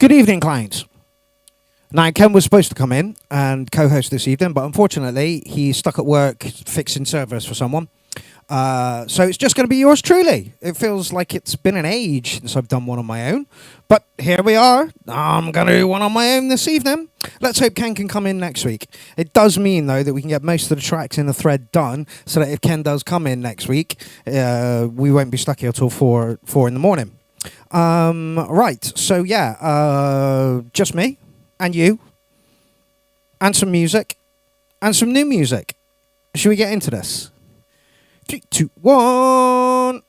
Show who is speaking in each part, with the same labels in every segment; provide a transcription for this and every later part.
Speaker 1: Good evening, clients. Now, Ken was supposed to come in and co-host this evening, but unfortunately, he's stuck at work fixing servers for someone. So it's just going to be yours truly. It feels like it's been an age since I've done one on my own. But here we are. I'm going to do one on my own this evening. Let's hope Ken can come in next week. It does mean, though, that we can get most of the tracks in the thread done so that if Ken does come in next week, we won't be stuck here till 4 in the morning. Right. So, yeah, just me and you and some music and some new music. Should we get into this? 3, 2, 1.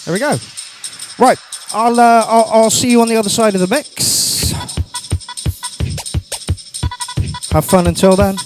Speaker 1: There we go. Right, I'll see you on the other side of the mix. Have fun until then.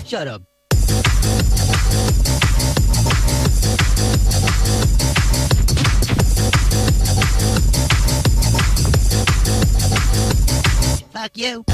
Speaker 2: Shut up. Fuck you.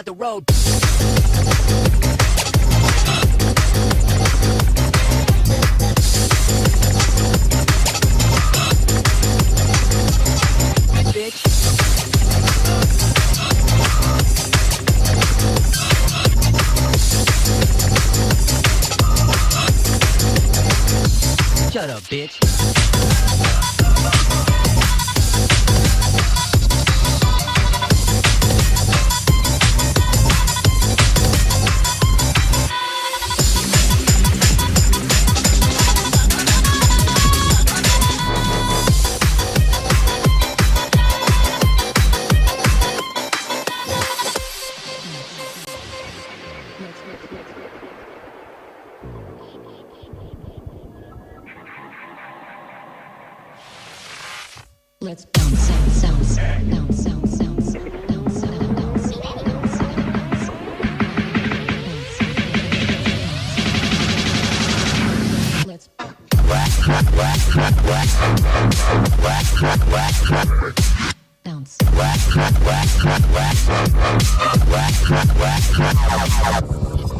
Speaker 2: The road. Bitch. Shut up, bitch.
Speaker 3: Let's bounce, bounce, bounce, bounce, bounce, bounce, bounce, let's bounce.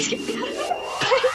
Speaker 4: Please get me out of here. Please.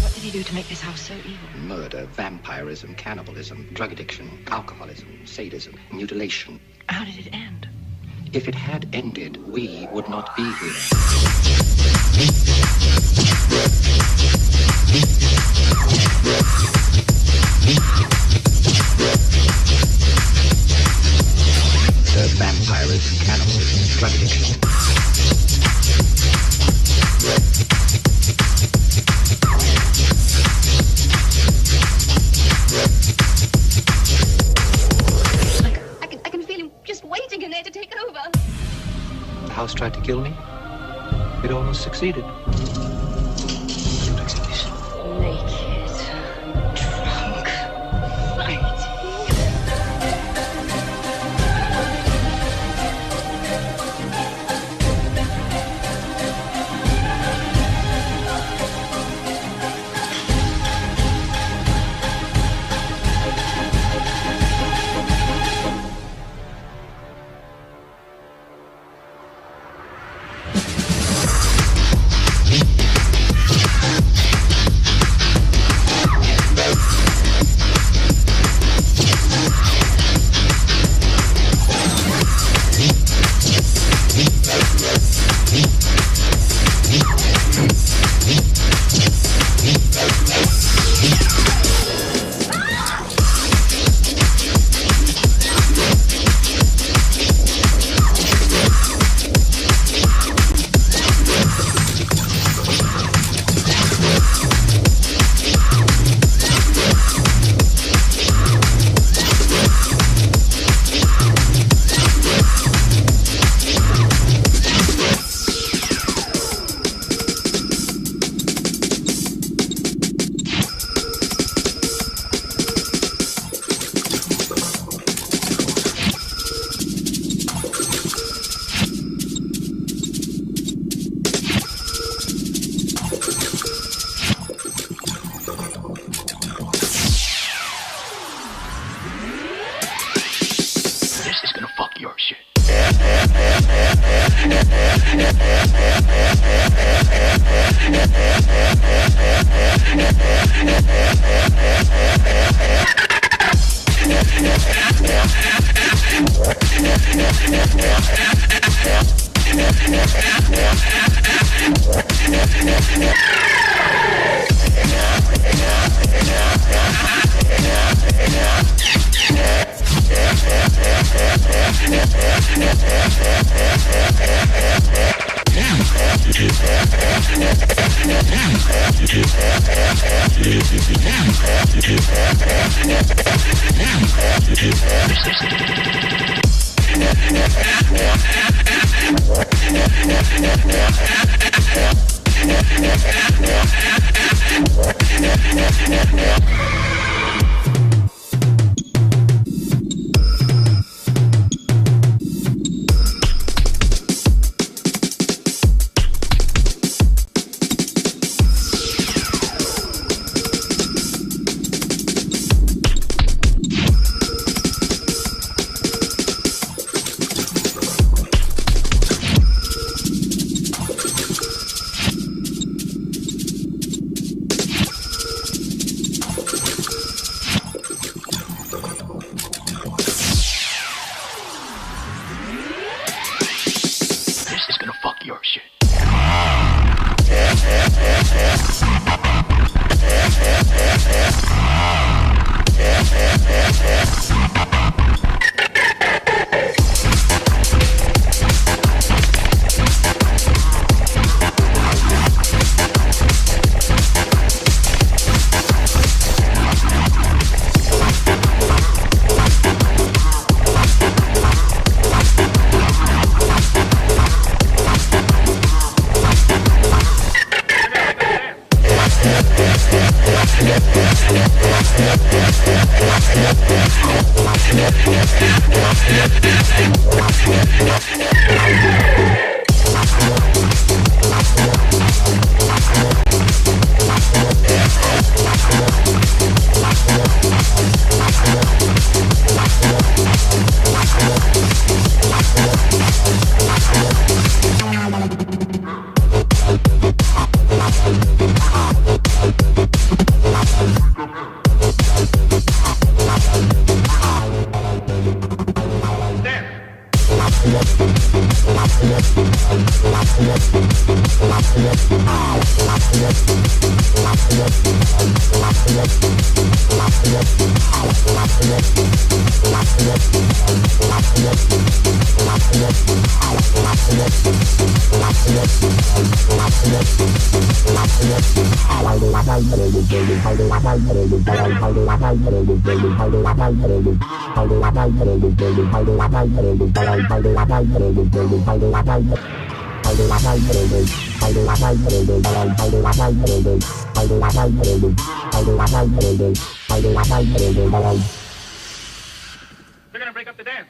Speaker 5: What did he do to make this house so evil?
Speaker 6: Murder, vampirism, cannibalism, drug addiction, alcoholism, sadism, mutilation.
Speaker 5: How did it end?
Speaker 6: If it had ended, we would not be here. The vampirism, cannibalism, drug addiction.
Speaker 4: I can feel him just waiting in there to take over.
Speaker 6: The house tried to kill me. It almost succeeded.
Speaker 4: Naked, drunk, fighting.
Speaker 7: They're gonna break up the dance.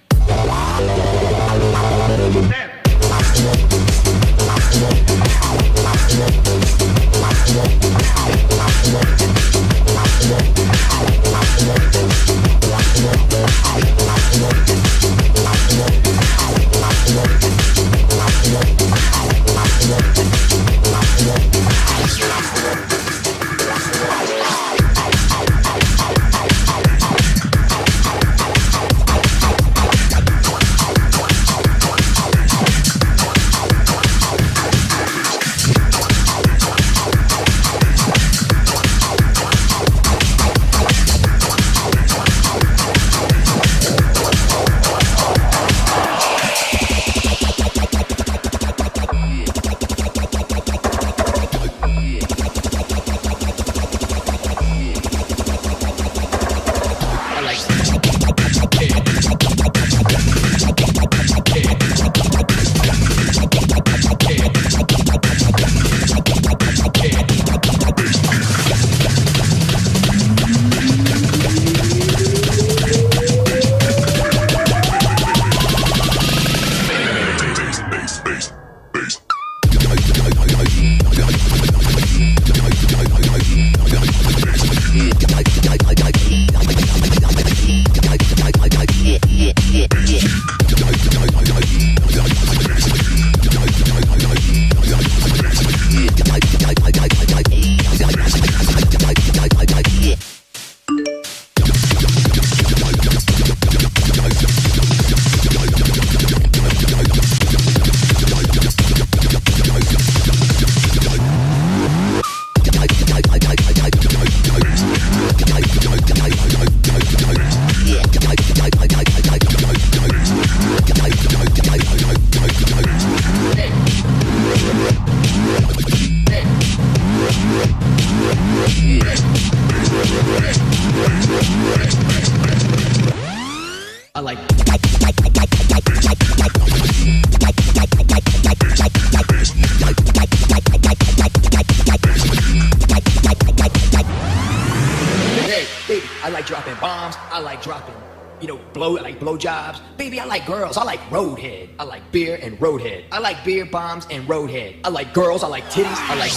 Speaker 2: Blowjobs. Baby, I like girls. I like roadhead. I like beer and roadhead. I like beer bombs and roadhead. I like girls. I like titties. I like.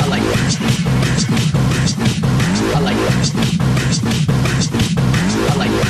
Speaker 2: I like. I like. I like.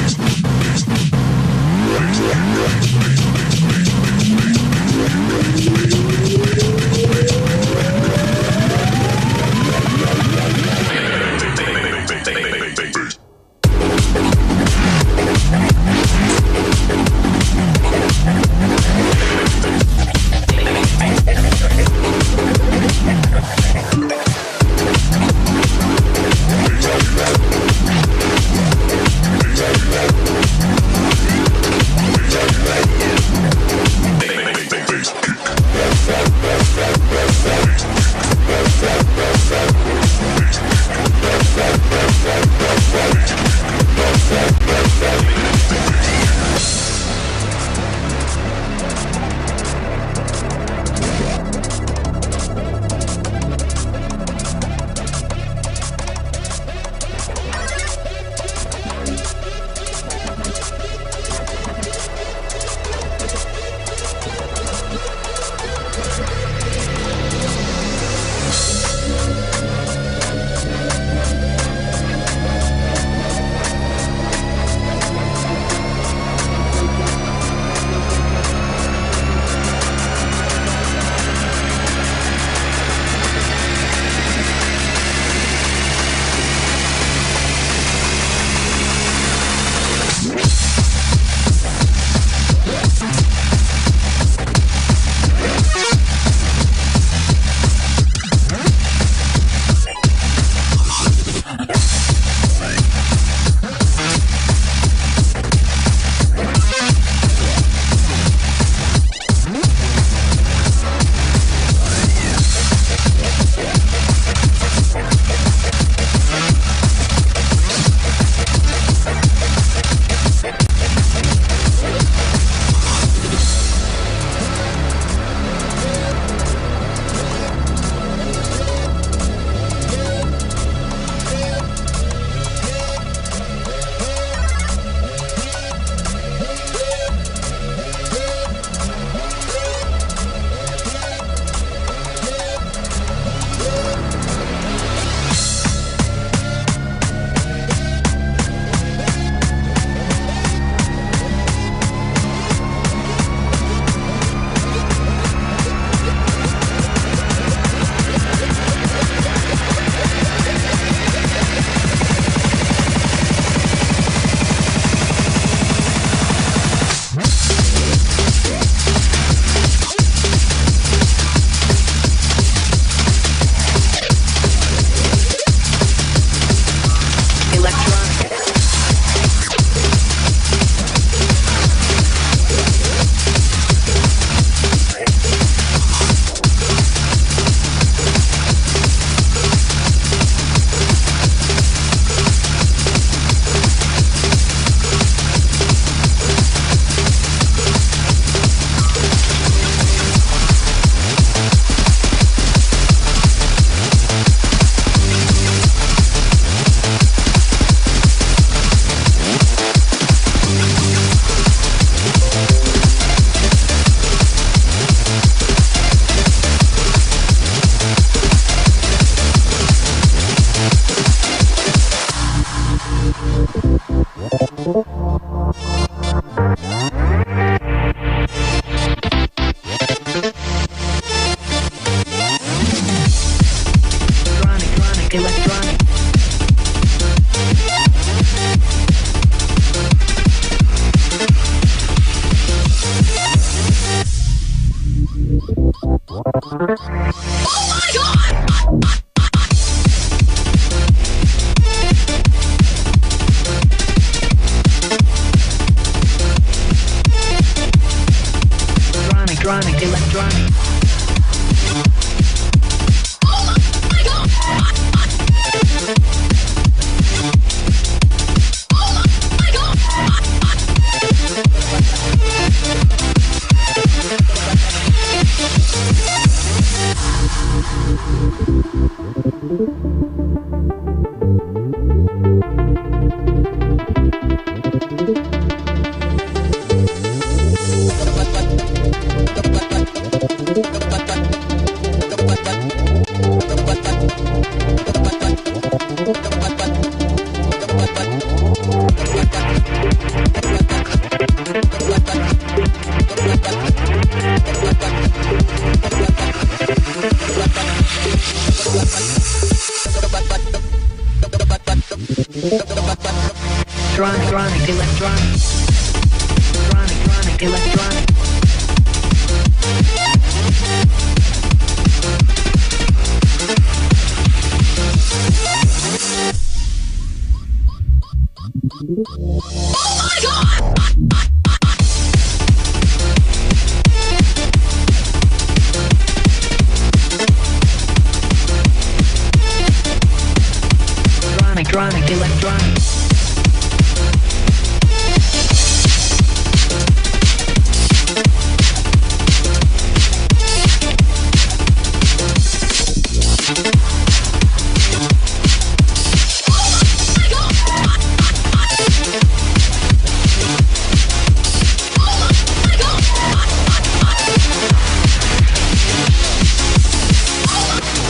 Speaker 5: electronic, electronic.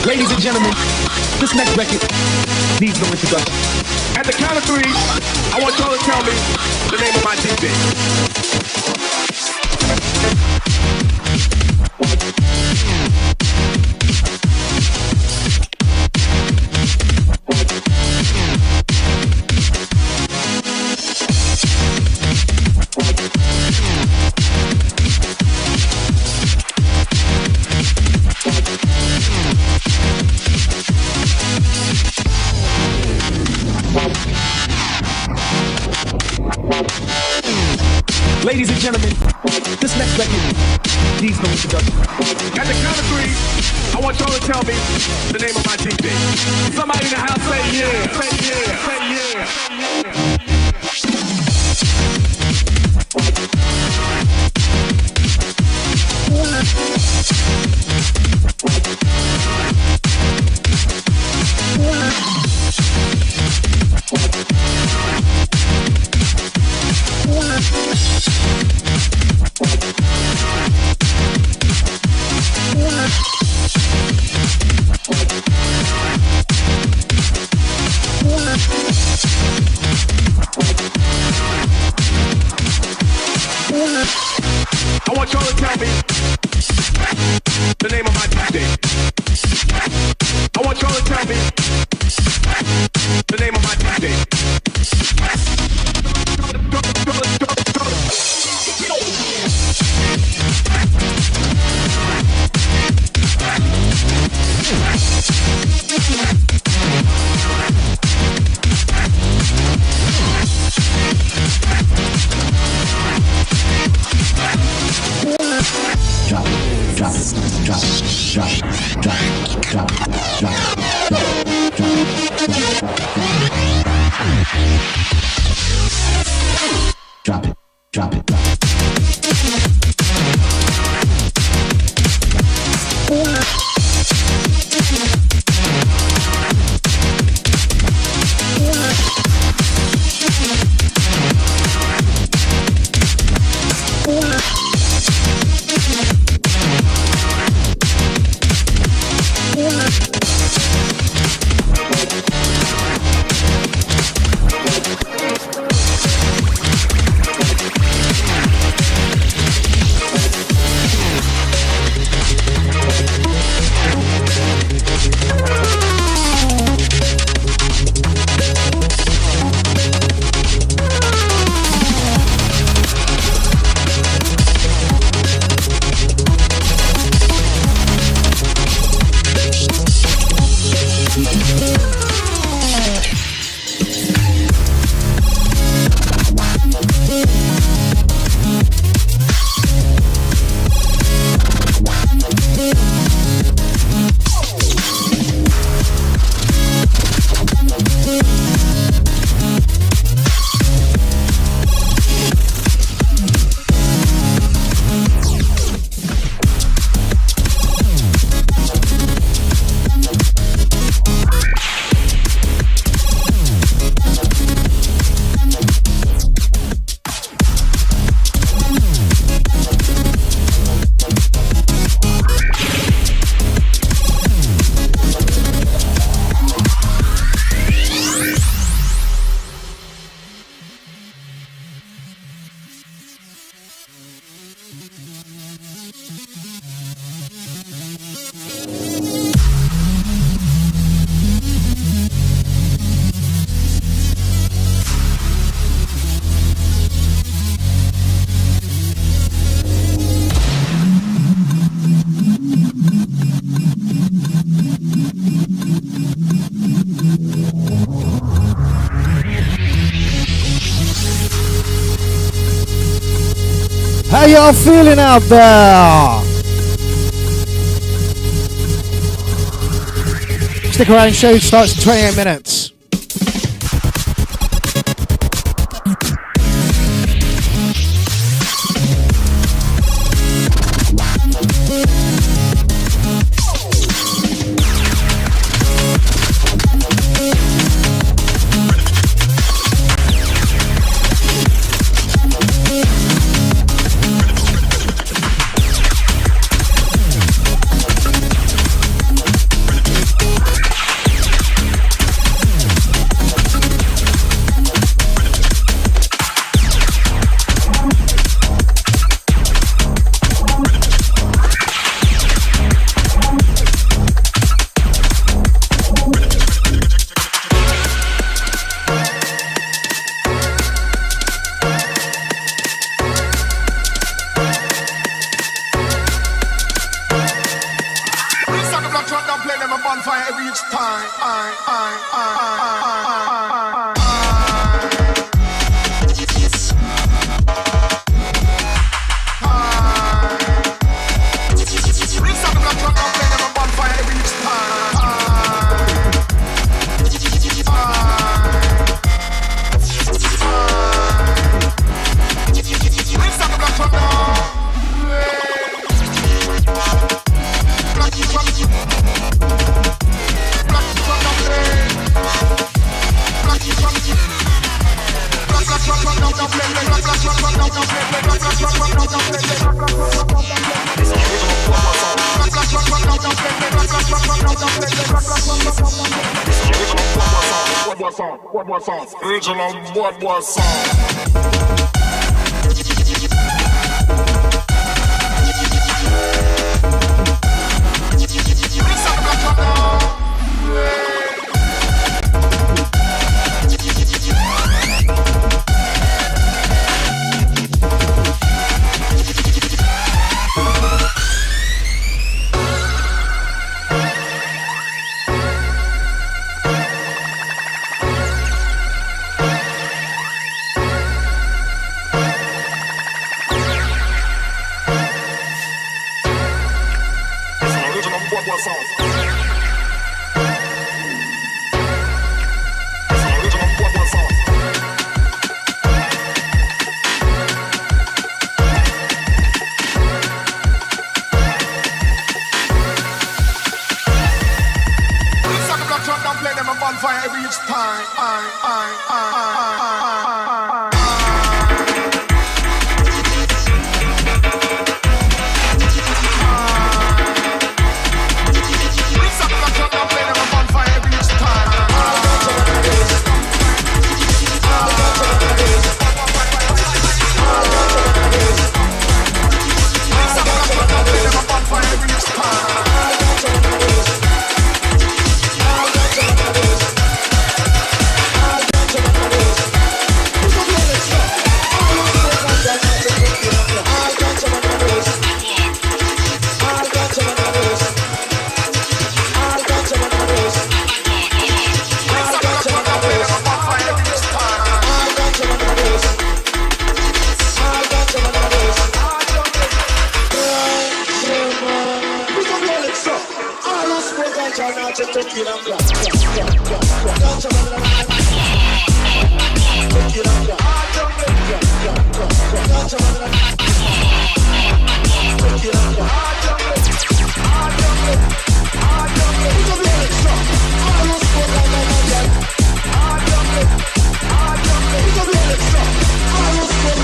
Speaker 7: Ladies and gentlemen, this next record needs no introduction. At the count of three, I want y'all to tell me the name of my DJ. Ladies and gentlemen, this next record needs no introduction. At the count of three, I want y'all to tell me the name of my DJ. Somebody in the house say yeah, say yeah, say yeah, say yeah. I want y'all to tell me the name of my DJ. I want y'all to tell me the name of my DJ.
Speaker 8: Drop it.
Speaker 1: How y'all feeling out there? Stick around, show starts in 28 minutes.
Speaker 9: What was song? Original what was song?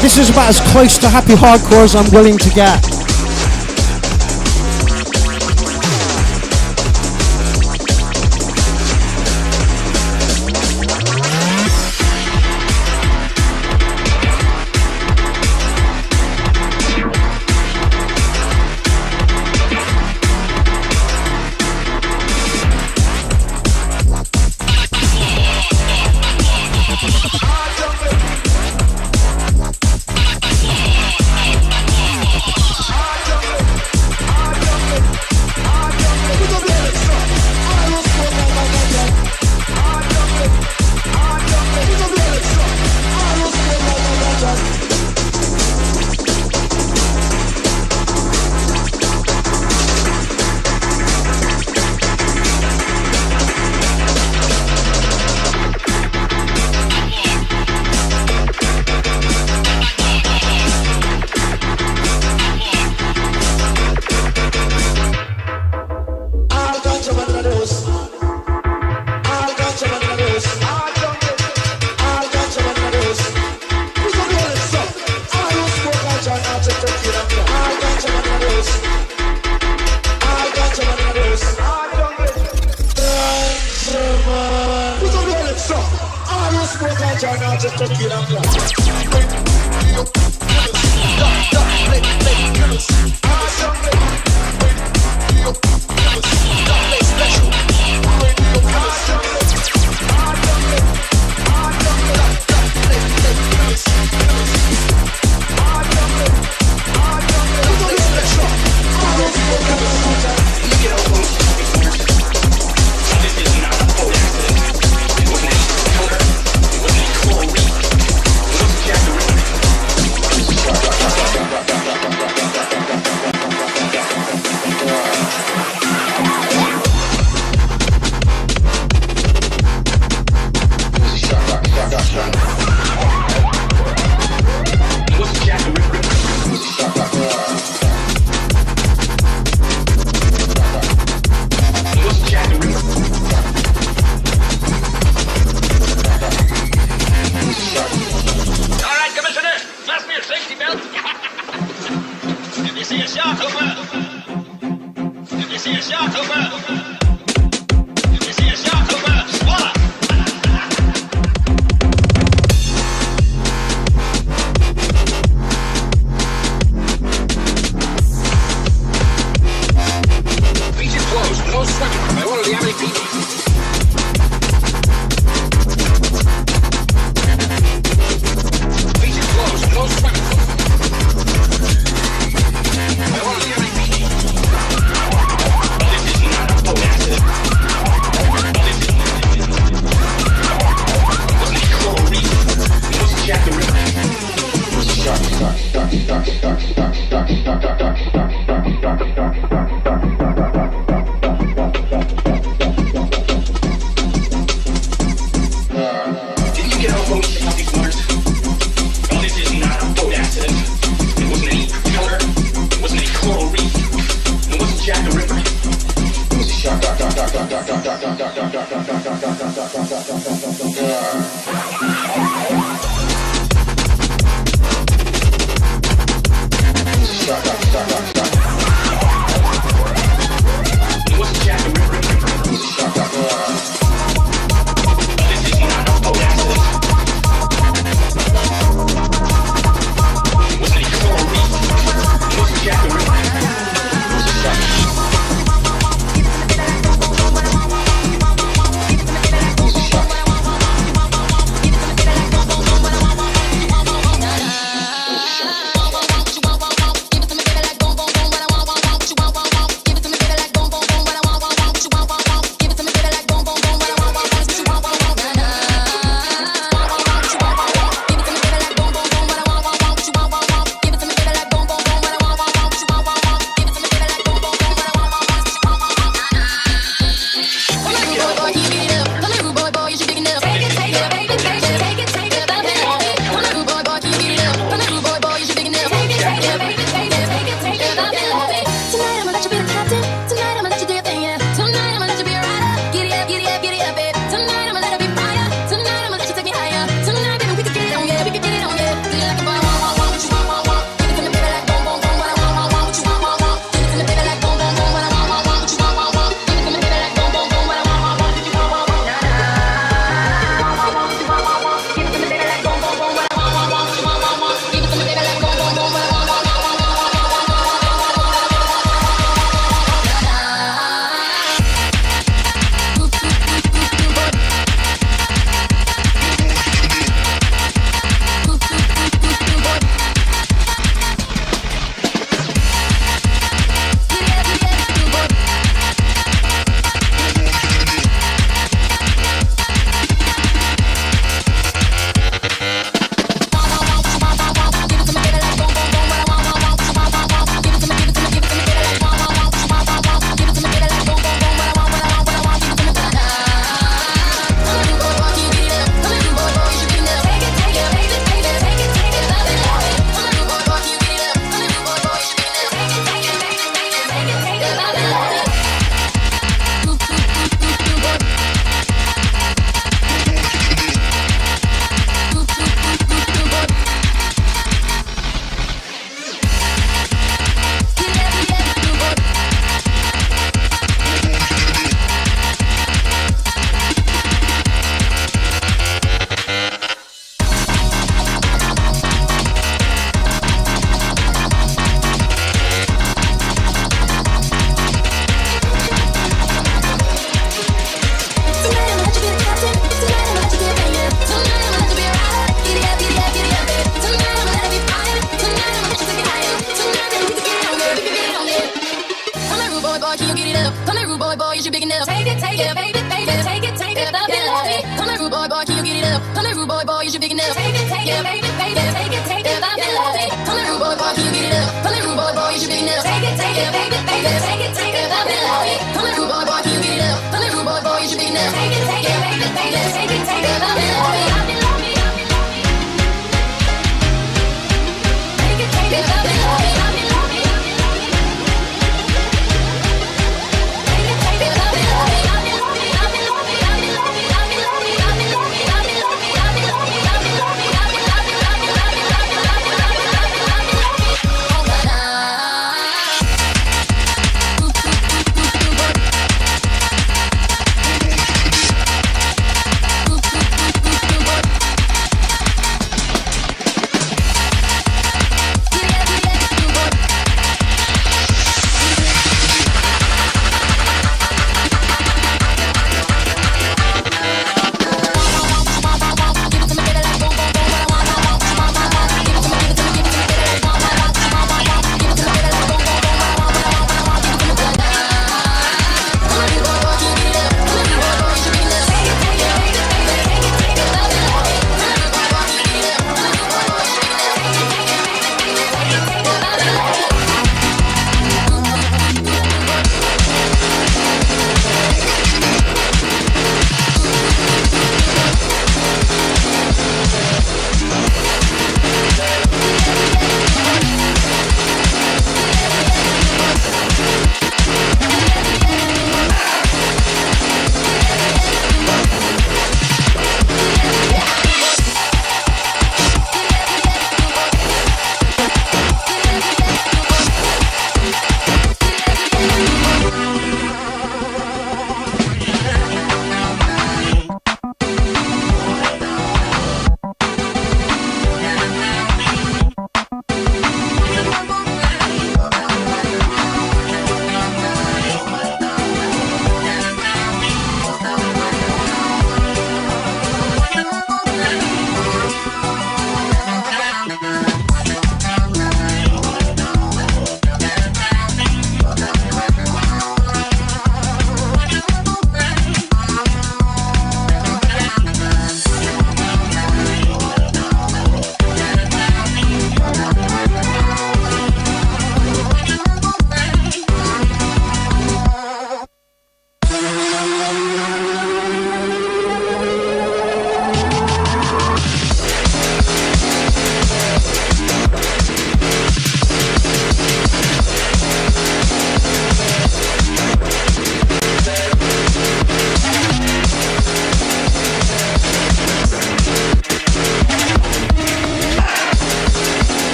Speaker 1: This is about as close to happy hardcore as I'm willing to get.
Speaker 4: boy, boy, you should big enough. Take it, yeah, baby, baby, take it, I'm in love. Come on, rude boy, boy, can you beat it up? Come on, rude boy, boy, you should big enough. Take it, yeah, baby, baby, take it, I'm in love. Come on, rude boy, boy, can you beat it up? Come on, rude boy, boy, you should big enough. Take it, yeah, baby, baby, take it, I'm in love. I'm in love. Take it, I'm in love. I'm in love.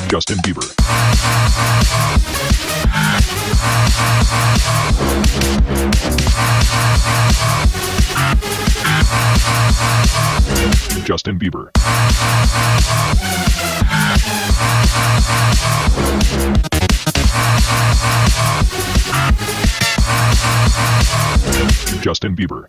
Speaker 9: Justin Bieber. Justin Bieber. Justin Bieber.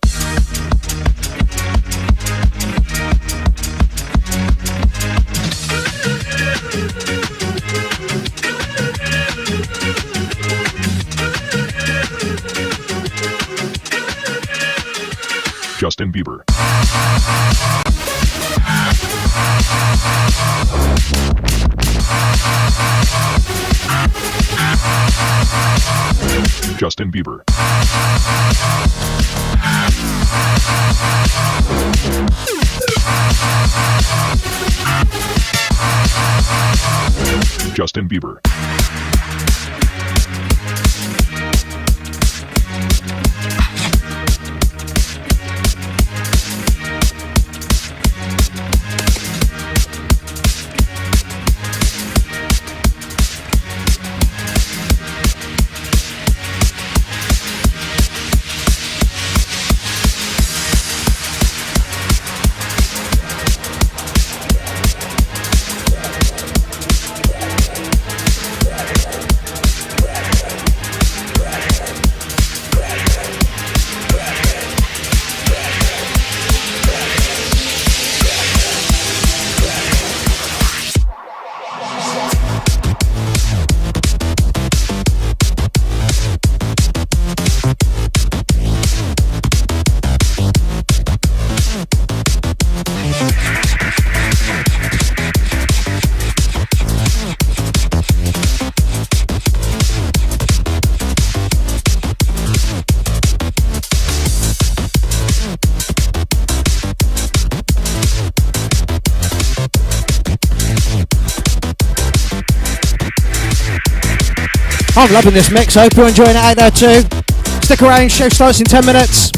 Speaker 9: Justin Bieber. Justin Bieber. Justin Bieber.
Speaker 1: I'm loving this mix. I hope you're enjoying it out there too. Stick around, show starts in 10 minutes.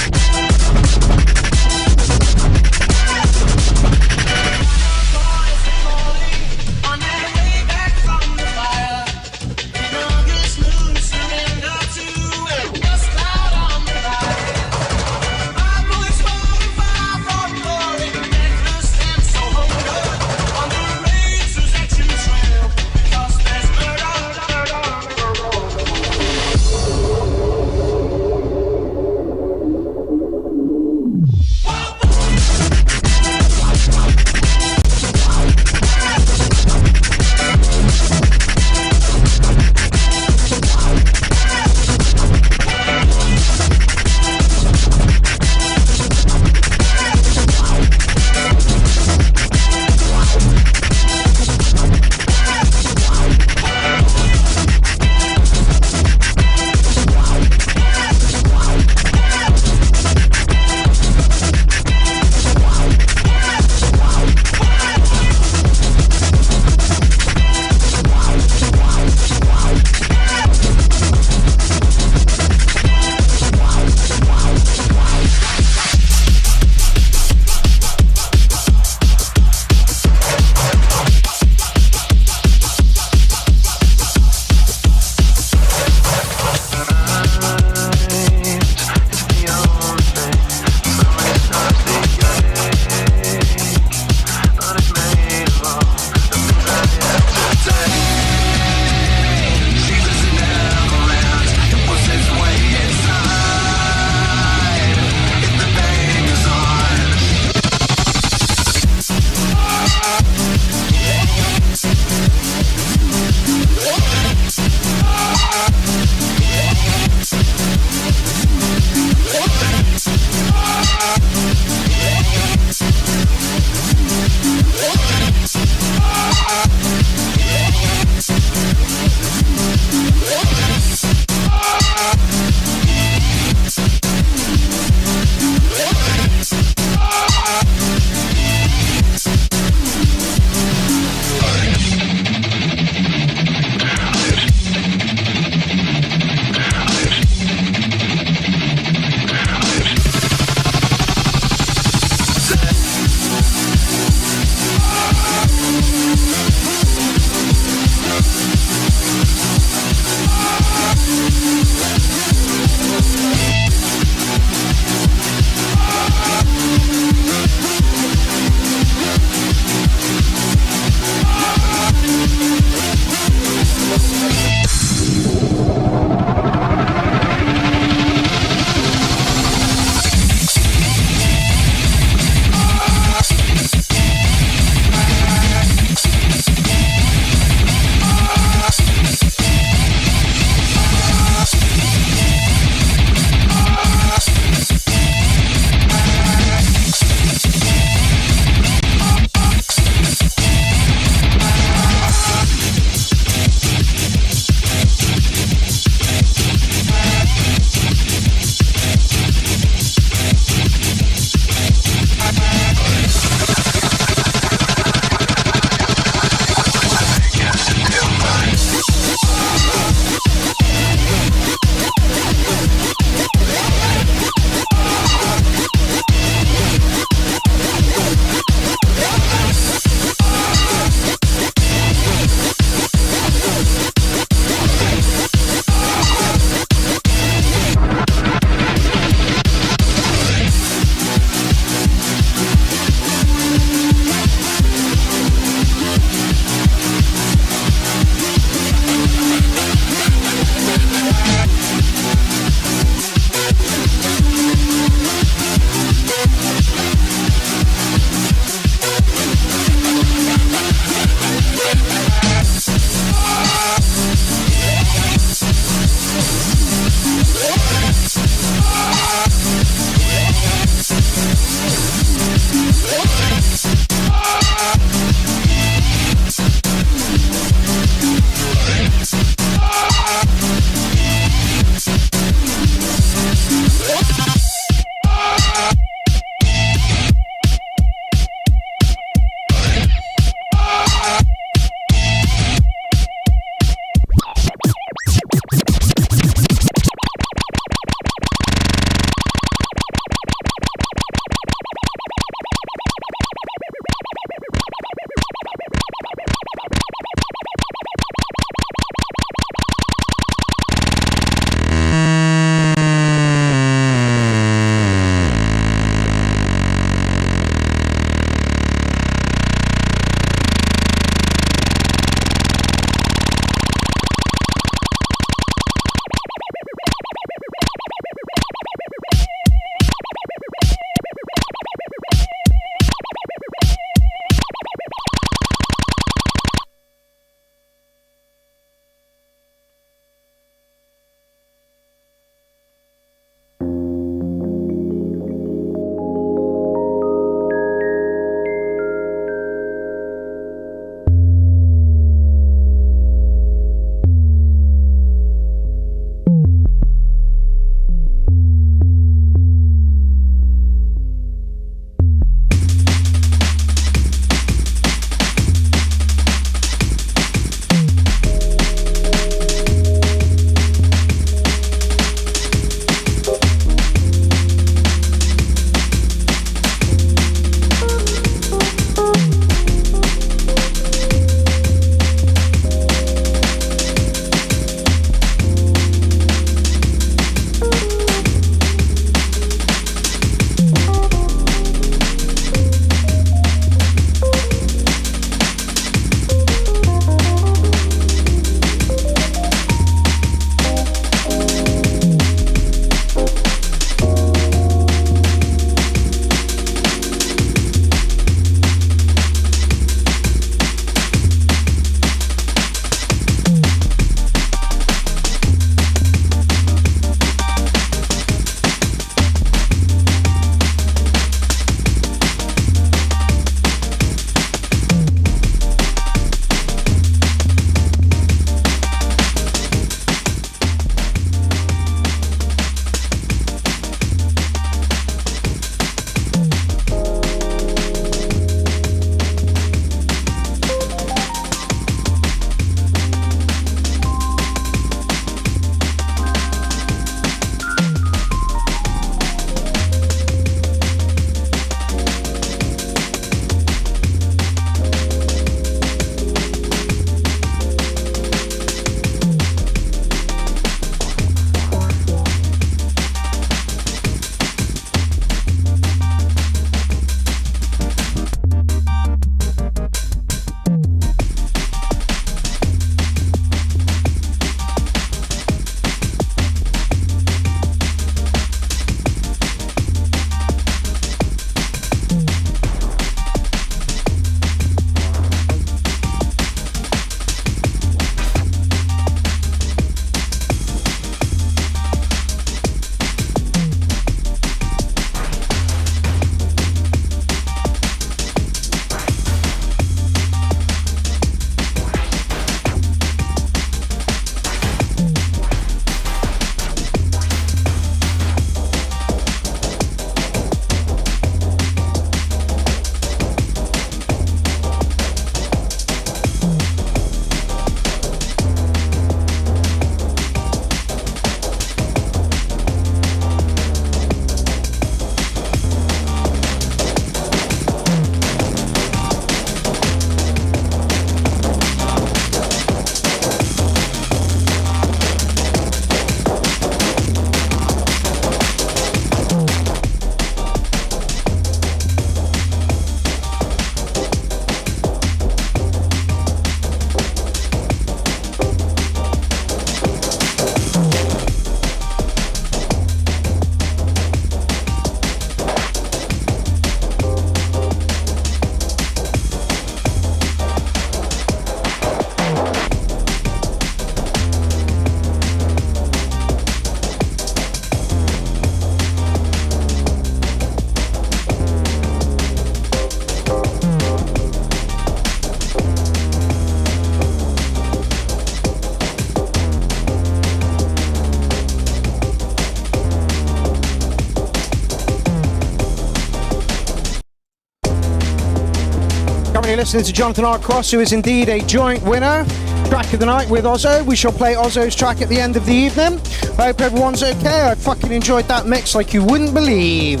Speaker 1: You're listening to Jonathan R. Cross, who is indeed a joint winner. Track of the night with Ozzo. We shall play Ozzo's track at the end of the evening. I hope everyone's okay. I fucking enjoyed that mix like you wouldn't believe.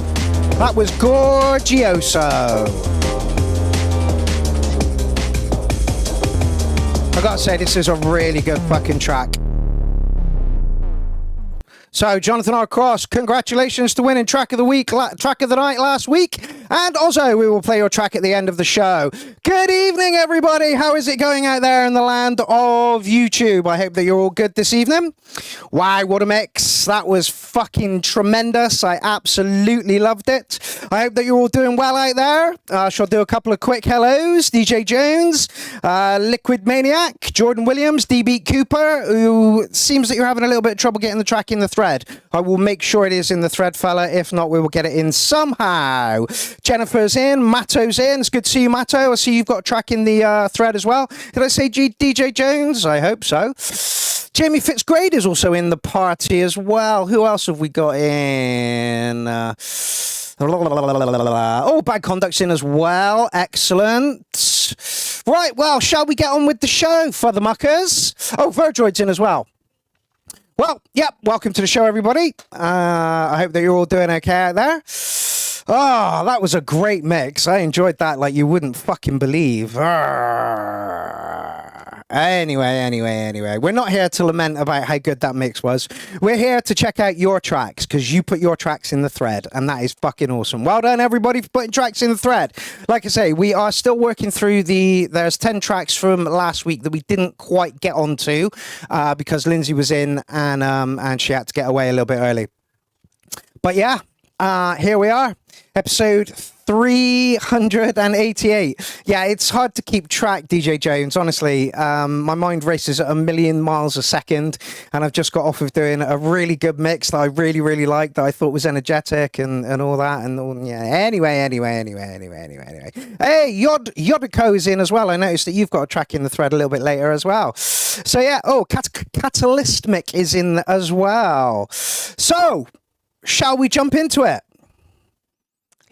Speaker 1: That was Gorgioso. I gotta say, this is a really good fucking track. So, Jonathan R. Cross, congratulations to winning track of the week, track of the night last week. And also, we will play your track at the end of the show. Good evening, everybody. How is it going out there in the land of YouTube? I hope that you're all good this evening. Wow, what a mix. That was fucking tremendous. I absolutely loved it. I hope that you're all doing well out there. I shall do a couple of quick hellos. DJ Jones, Liquid Maniac, Jordan Williams, D-Beat Cooper, who seems that you're having a little bit of trouble getting the track in the thread. I will make sure it is in the thread, fella. If not, we will get it in somehow. Jennifer's in, Matto's in. It's good to see you, Matto. I see you've got a track in the thread as well. Did I say DJ Jones? I hope so. Jamie Fitzgrade is also in the party as well. Who else have we got in? Oh, Bad Conduct's in as well. Excellent. Right, well, shall we get on with the show for the muckers? Oh, Verdroid's in as well. Well, yep, welcome to the show, everybody. I hope that you're all doing okay out there. Oh, that was a great mix. I enjoyed that like you wouldn't fucking believe. Anyway. We're not here to lament about how good that mix was. We're here to check out your tracks because you put your tracks in the thread, and that is fucking awesome. Well done, everybody, for putting tracks in the thread. Like I say, we are still working through there's 10 tracks from last week that we didn't quite get onto because Lindsay was in and she had to get away a little bit early. But yeah, here we are. Episode 388. Yeah, it's hard to keep track, DJ Jones, honestly. My mind races at 1,000,000 miles a second, and I've just got off of doing a really good mix that I really, really liked, that I thought was energetic and all that. And all, yeah, anyway. Hey, Yodiko is in as well. I noticed that you've got a track in the thread a little bit later as well. So yeah, Catalystic is in as well. So, shall we jump into it?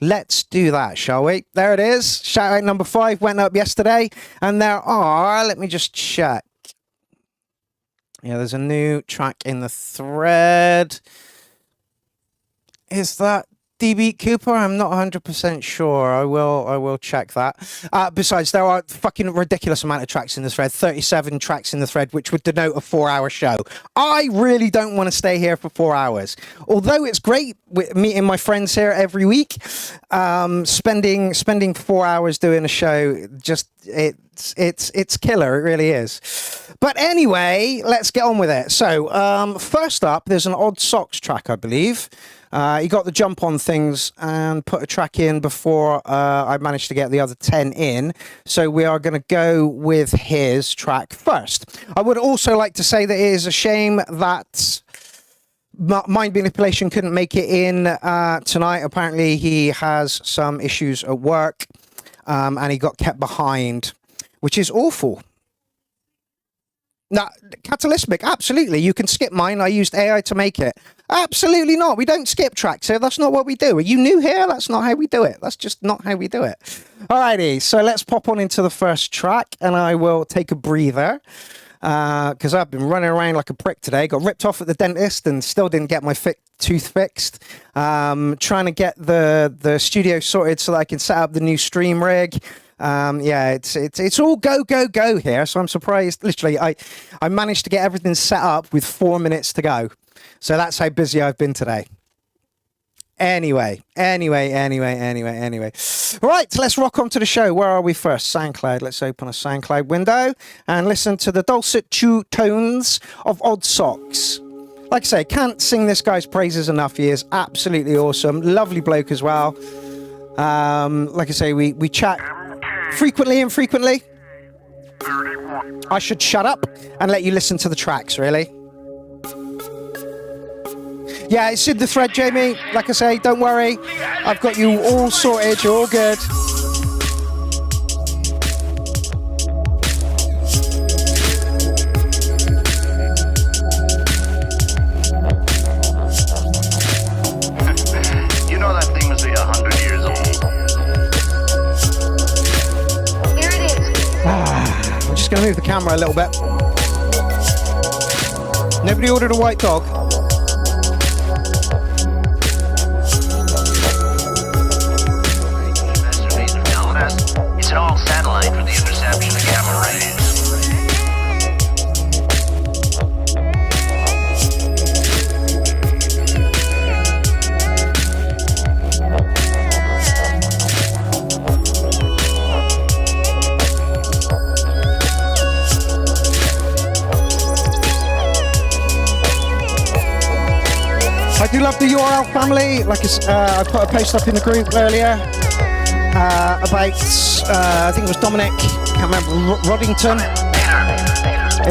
Speaker 1: Let's do that, shall we? There it is. Shout out number 5 went up yesterday. And there are, let me just check. Yeah, there's a new track in the thread. Is that D-Beat Cooper? I'm not 100% sure. I will check that. Besides, there are fucking ridiculous amount of tracks in the thread. 37 tracks in the thread, which would denote a 4-hour show. I really don't want to stay here for 4 hours. Although it's great meeting my friends here every week, spending 4 hours doing a show, just it's killer. It really is. But anyway, let's get on with it. So first up, there's an Odd Socks track, I believe. He got the jump on things and put a track in before I managed to get the other 10 in. So we are going to go with his track first. I would also like to say that it is a shame that Mind Manipulation couldn't make it in tonight. Apparently he has some issues at work and he got kept behind, which is awful. Now, Catalystic, absolutely. You can skip mine. I used AI to make it. Absolutely not. We don't skip tracks here. That's not what we do. Are you new here? That's not how we do it. That's just not how we do it. Alrighty, so let's pop on into the first track, and I will take a breather because I've been running around like a prick today. Got ripped off at the dentist and still didn't get my tooth fixed. Trying to get the studio sorted so that I can set up the new stream rig. Yeah, it's all go here. So I'm surprised. Literally, I managed to get everything set up with 4 minutes to go. So that's how busy I've been today. Anyway. Right, let's rock on to the show. Where are we first? SoundCloud. Let's open a SoundCloud window and listen to the dulcet tones of Odd Socks. Like I say, can't sing this guy's praises enough. He is absolutely awesome. Lovely bloke as well. Like I say, we chat frequently. I should shut up and let you listen to the tracks, really. Yeah, it's in the thread, Jamie. Like I say, don't worry. I've got you all sorted. You're all good.
Speaker 10: You know that thing must be 100 years old.
Speaker 4: Here
Speaker 1: move the camera a little bit. Nobody ordered a white dog.
Speaker 10: It's an all satellite for the interception of gamma rays.
Speaker 1: I do love the URL family. Like I put a post up in the group earlier about, I think it was Dominic, can't remember, Roddington.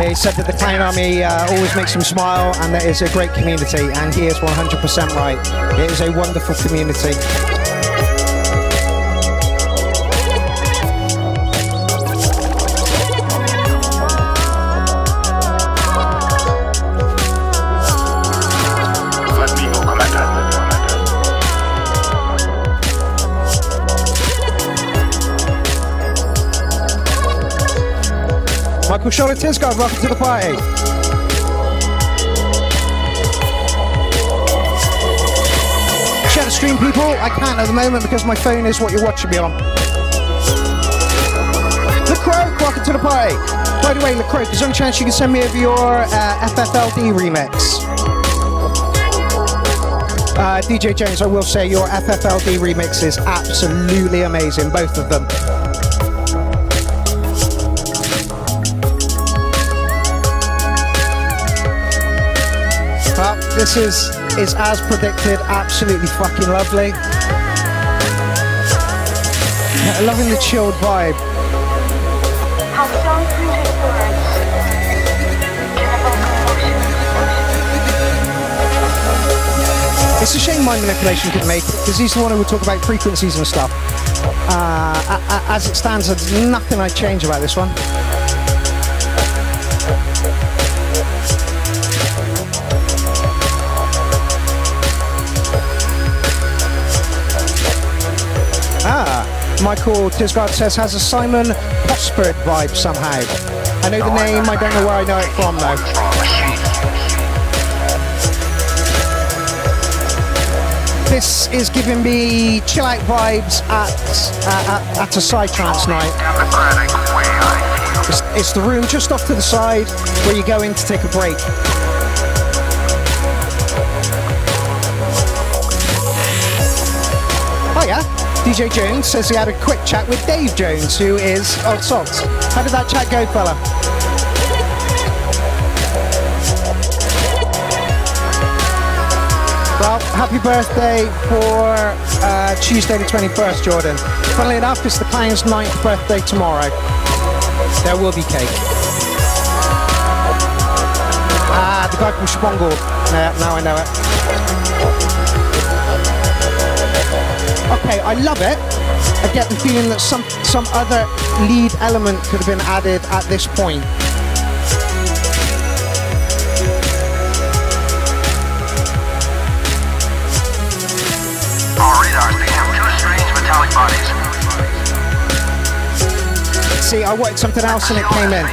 Speaker 1: He said that the Clown Army always makes him smile and that it's a great community, and he is 100% right. It is a wonderful community. Michael Charlotte Tisgard, welcome to the party. Share the stream, people. I can't at the moment because my phone is what you're watching me on. LeCroak, welcome to the party. By the way, LeCroak, there's some chance you can send me over your FFLD remix. DJ Jones, I will say your FFLD remix is absolutely amazing, both of them. This is as predicted, absolutely fucking lovely. Loving the chilled vibe. It's a shame Mind Manipulation couldn't make it, because he's the one who would talk about frequencies and stuff. As it stands, there's nothing I'd change about this one. Michael Tisgard says, has a Simon Prospered vibe somehow. I know the name, I don't know where I know it from though. This is giving me chill out vibes at a psytrance night. It's the room just off to the side where you go in to take a break. Oh yeah? DJ Jones says he had a quick chat with Dave Jones, who is Old Socks. How did that chat go, fella? Well, happy birthday for Tuesday the 21st, Jordan. Funnily enough, it's the Clown's 9th birthday tomorrow. There will be cake. The guy from Spongel. Yeah, now I know it. Okay, I love it. I get the feeling that some other lead element could have been added at this point.
Speaker 10: Our radars became two strange metallic bodies.
Speaker 1: See, I wanted something else and it came in.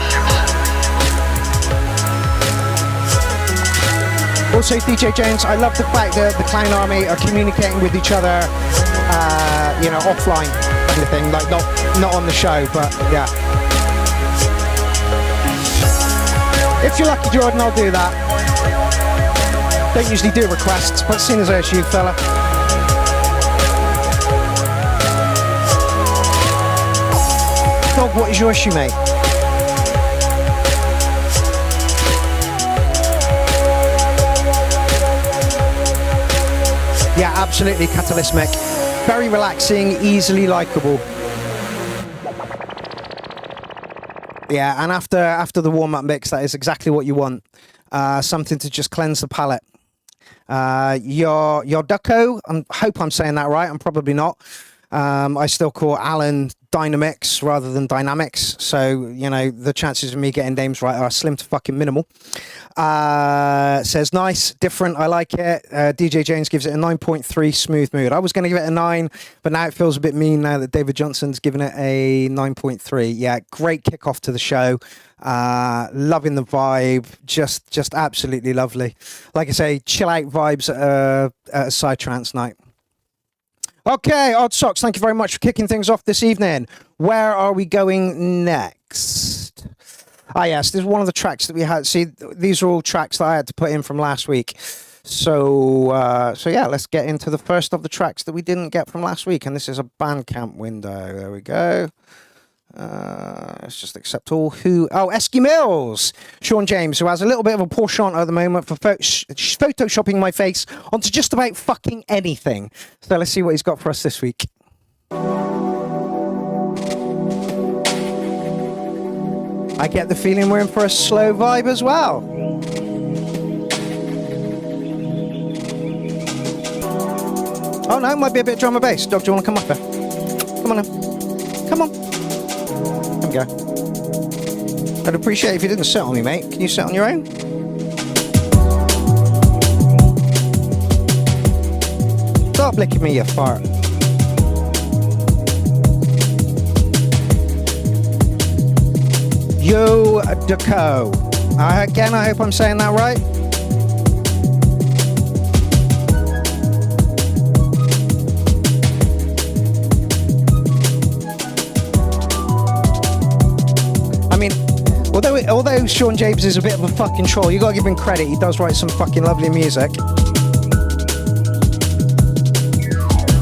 Speaker 1: Also, DJ Jones, I love the fact that the Clown Army are communicating with each other, offline kind of thing, like not on the show, but yeah. If you're lucky, Jordan, I'll do that. Don't usually do requests, but seeing as there's you, fella. Dog, what is your issue, mate? Yeah, absolutely, Catalystic. Very relaxing, easily likable. Yeah, and after the warm-up mix, that is exactly what you want. Something to just cleanse the palate. Your Ducko, I hope I'm saying that right, I'm probably not. I still call Alan Dynamics rather than Dynamics. So, you know, the chances of me getting names right are slim to fucking minimal. Says, nice, different, I like it. DJ James gives it a 9.3 smooth mood. I was going to give it a 9, but now it feels a bit mean now that David Johnson's given it a 9.3. Yeah, great kickoff to the show. Loving the vibe. Just absolutely lovely. Like I say, chill out vibes at a Psytrance night. Okay, Odd Socks, thank you very much for kicking things off this evening. Where are we going next? Ah, yes, this is one of the tracks that we had. See, these are all tracks that I had to put in from last week. So yeah, let's get into the first of the tracks that we didn't get from last week. And this is a Bandcamp window. There we go. Let's just accept all who... Oh, Esky Mills! Shawn James, who has a little bit of a penchant at the moment for photoshopping my face onto just about fucking anything. So let's see what he's got for us this week. I get the feeling we're in for a slow vibe as well. Oh no, might be a bit of drum and bass. Dog, do you want to come up there? Come on now. Come on. There we go. I'd appreciate it if you didn't sit on me, mate. Can you sit on your own? Stop licking me, you fart. Yo Deco. Again, I hope I'm saying that right. I mean, although Shawn James is a bit of a fucking troll, you gotta give him credit. He does write some fucking lovely music.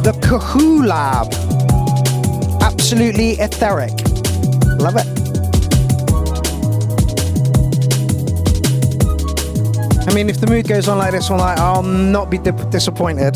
Speaker 1: The Kahoo Lab. Absolutely etheric. Love it. I mean, if the mood goes on like this one, I'll not be disappointed.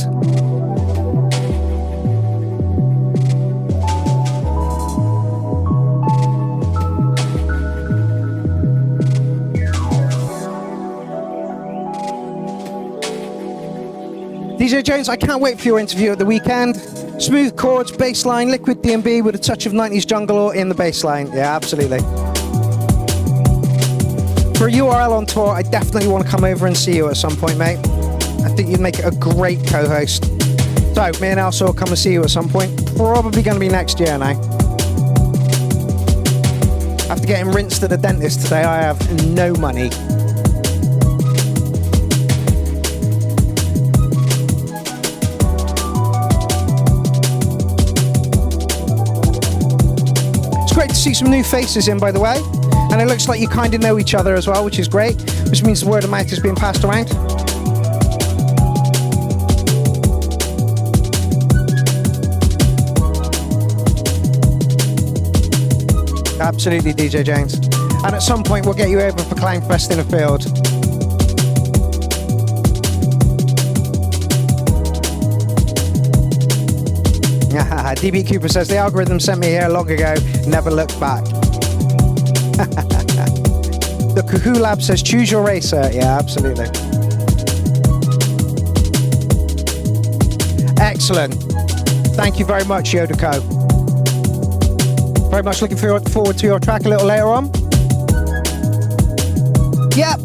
Speaker 1: DJ Jones, I can't wait for your interview at the weekend. Smooth chords, bass line, liquid D&B with a touch of 90s jungle in the bass line. Yeah, absolutely. For a URL on tour, I definitely want to come over and see you at some point, mate. I think you'd make a great co-host. So, me and Elsa will come and see you at some point. Probably going to be next year now. After getting rinsed at the dentist today, I have no money. It's great to see some new faces in, by the way. And it looks like you kind of know each other as well, which is great, which means the word of mouth is being passed around. Absolutely, DJ James. And at some point, we'll get you over for Clownfest in a field. DB Cooper says, the algorithm sent me here long ago, never looked back. The Kahoo Lab says, choose your racer. Yeah, absolutely. Excellent. Thank you very much, Yodako. Very much looking forward to your track a little later on. Yep.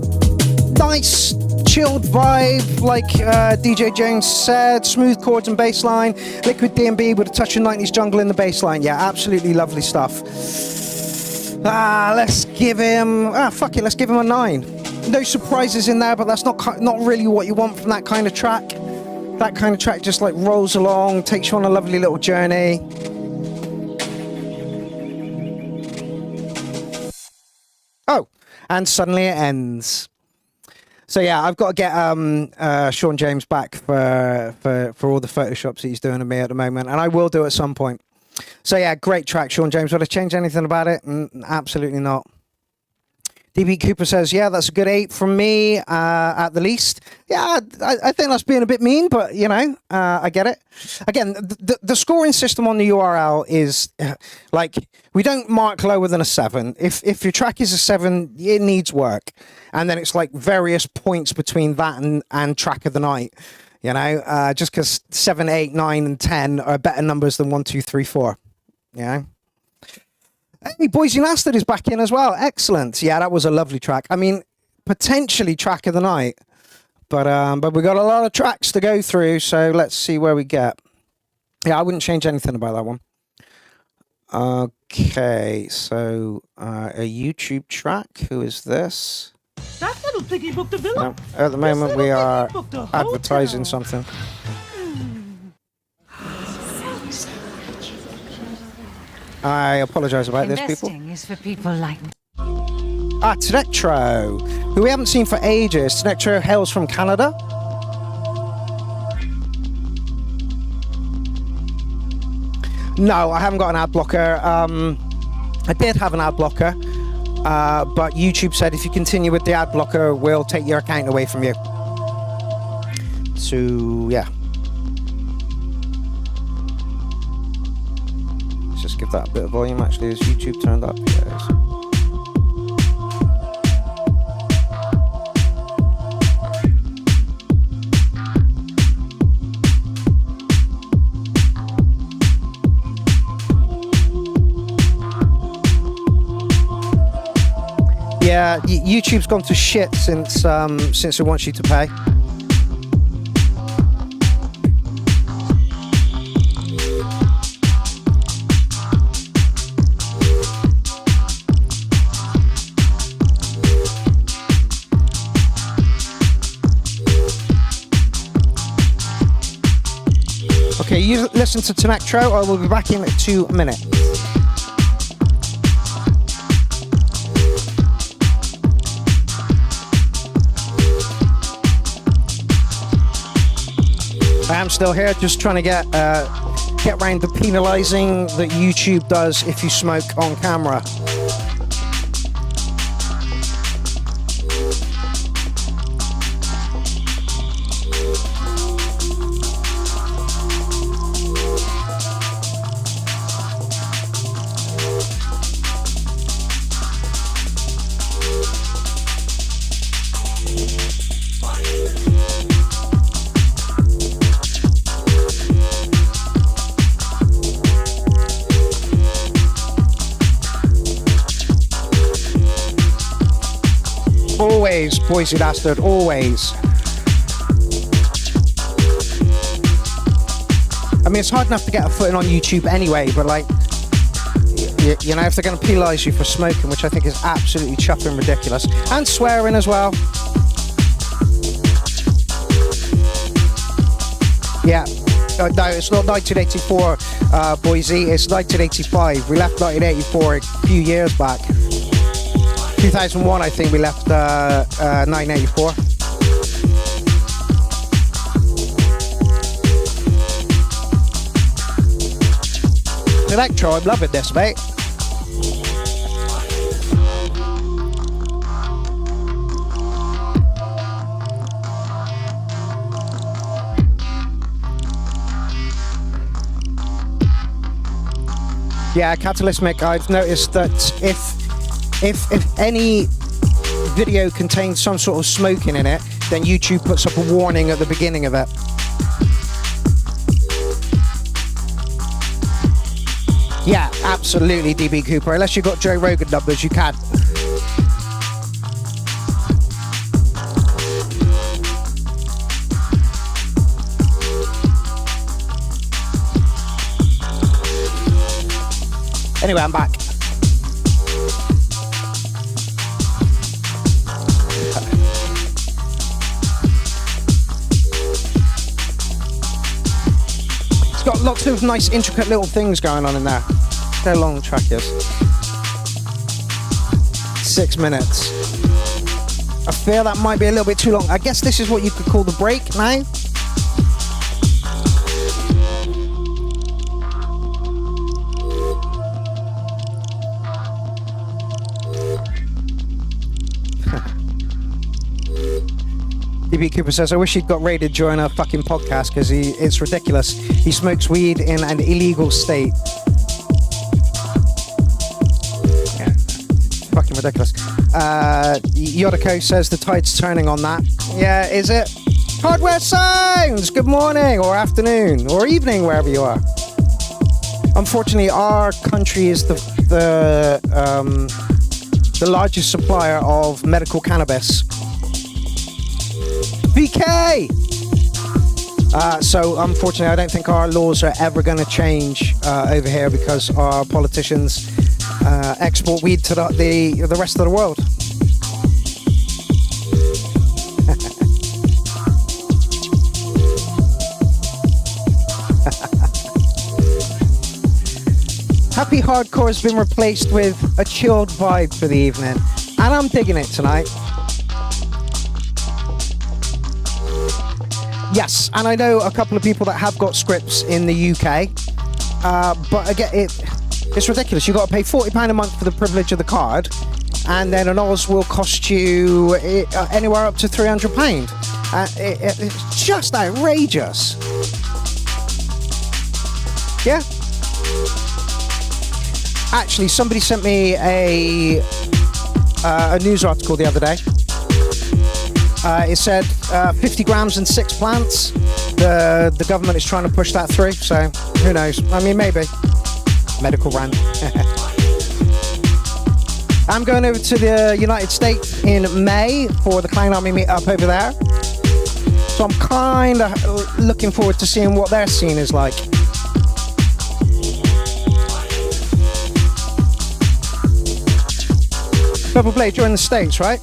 Speaker 1: Nice, chilled vibe, like DJ James said. Smooth chords and bass line. Liquid D&B with a touch of 90s jungle in the bass line. Yeah, absolutely lovely stuff. Let's give him... fuck it, let's give him a 9. No surprises in there, but that's not really what you want from that kind of track. That kind of track just like rolls along, takes you on a lovely little journey. Oh, and suddenly it ends. So yeah, I've got to get Shawn James back for all the photoshops that he's doing of me at the moment, and I will do at some point. So yeah, great track, Shawn James. Would I change anything about it? Absolutely not. DB Cooper says, yeah, that's a good 8 from me, at the least. Yeah, I think that's being a bit mean, but, you know, I get it. Again, the scoring system on the URL is, like, we don't mark lower than a 7. If your track is a 7, it needs work. And then it's, like, various points between that and track of the night. You know, just because 7, 8, 9, and 10 are better numbers than 1, 2, 3, 4. You know. Hey, Boise Nasted is back in as well. Excellent. Yeah, that was a lovely track. I mean, potentially track of the night, but we got a lot of tracks to go through. So let's see where we get. Yeah, I wouldn't change anything about that one. Okay, so a YouTube track. Who is this?
Speaker 11: That little piggy booked a villa.
Speaker 1: No, at the moment, we are advertising something. I apologise about this, people.
Speaker 5: Investing is for people like me.
Speaker 1: Tetro, who we haven't seen for ages. Tetro hails from Canada. No, I haven't got an ad blocker. I did have an ad blocker, but YouTube said if you continue with the ad blocker, we'll take your account away from you. So, yeah. Let's just give that a bit of volume, actually. Is YouTube turned up? Yeah, it is. Yeah, YouTube's gone to shit since it wants you to pay. Okay, you listen to Tetro. I will be back in 2 minutes. I am still here, just trying to get around the penalising that YouTube does if you smoke on camera. Always, Boise Bastard, always. I mean, it's hard enough to get a footing on YouTube anyway, but like, you know, if they're going to penalise you for smoking, which I think is absolutely chuffing ridiculous, and swearing as well. Yeah, no, it's not 1984, Boise, it's 1985. We left 1984 a few years back. 2001, I think we left 1984. Electro, I'm loving this, mate. Yeah, Catalystic, I've noticed that if any video contains some sort of smoking in it, then YouTube puts up a warning at the beginning of it. Yeah, absolutely, DB Cooper. Unless you've got Joe Rogan numbers, you can. Anyway, I'm back. It's got lots of nice, intricate little things going on in there. Look how long the track is. 6 minutes. I feel that might be a little bit too long. I guess this is what you could call the break now. DB Cooper says, I wish he'd got raided during a fucking podcast because it's ridiculous. He smokes weed in an illegal state. Yeah, fucking ridiculous. Yodako says the tide's turning on that. Yeah, is it? Hardware Sounds, good morning or afternoon or evening, wherever you are. Unfortunately, our country is the largest supplier of medical cannabis. VK! So unfortunately, I don't think our laws are ever going to change over here because our politicians export weed to the rest of the world. Happy Hardcore has been replaced with a chilled vibe for the evening, and I'm digging it tonight. Yes, and I know a couple of people that have got scripts in the UK, but again, it's ridiculous. You've got to pay £40 a month for the privilege of the card, and then an Oz will cost you anywhere up to £300. It's just outrageous. Yeah? Actually, somebody sent me a news article the other day. It said 50 grams and 6 plants. The government is trying to push that through, so who knows? I mean, maybe. Medical rant. I'm going over to the United States in May for the Clown Army meetup over there. So I'm kind of looking forward to seeing what their scene is like. Purple Blade, you're in the States, right?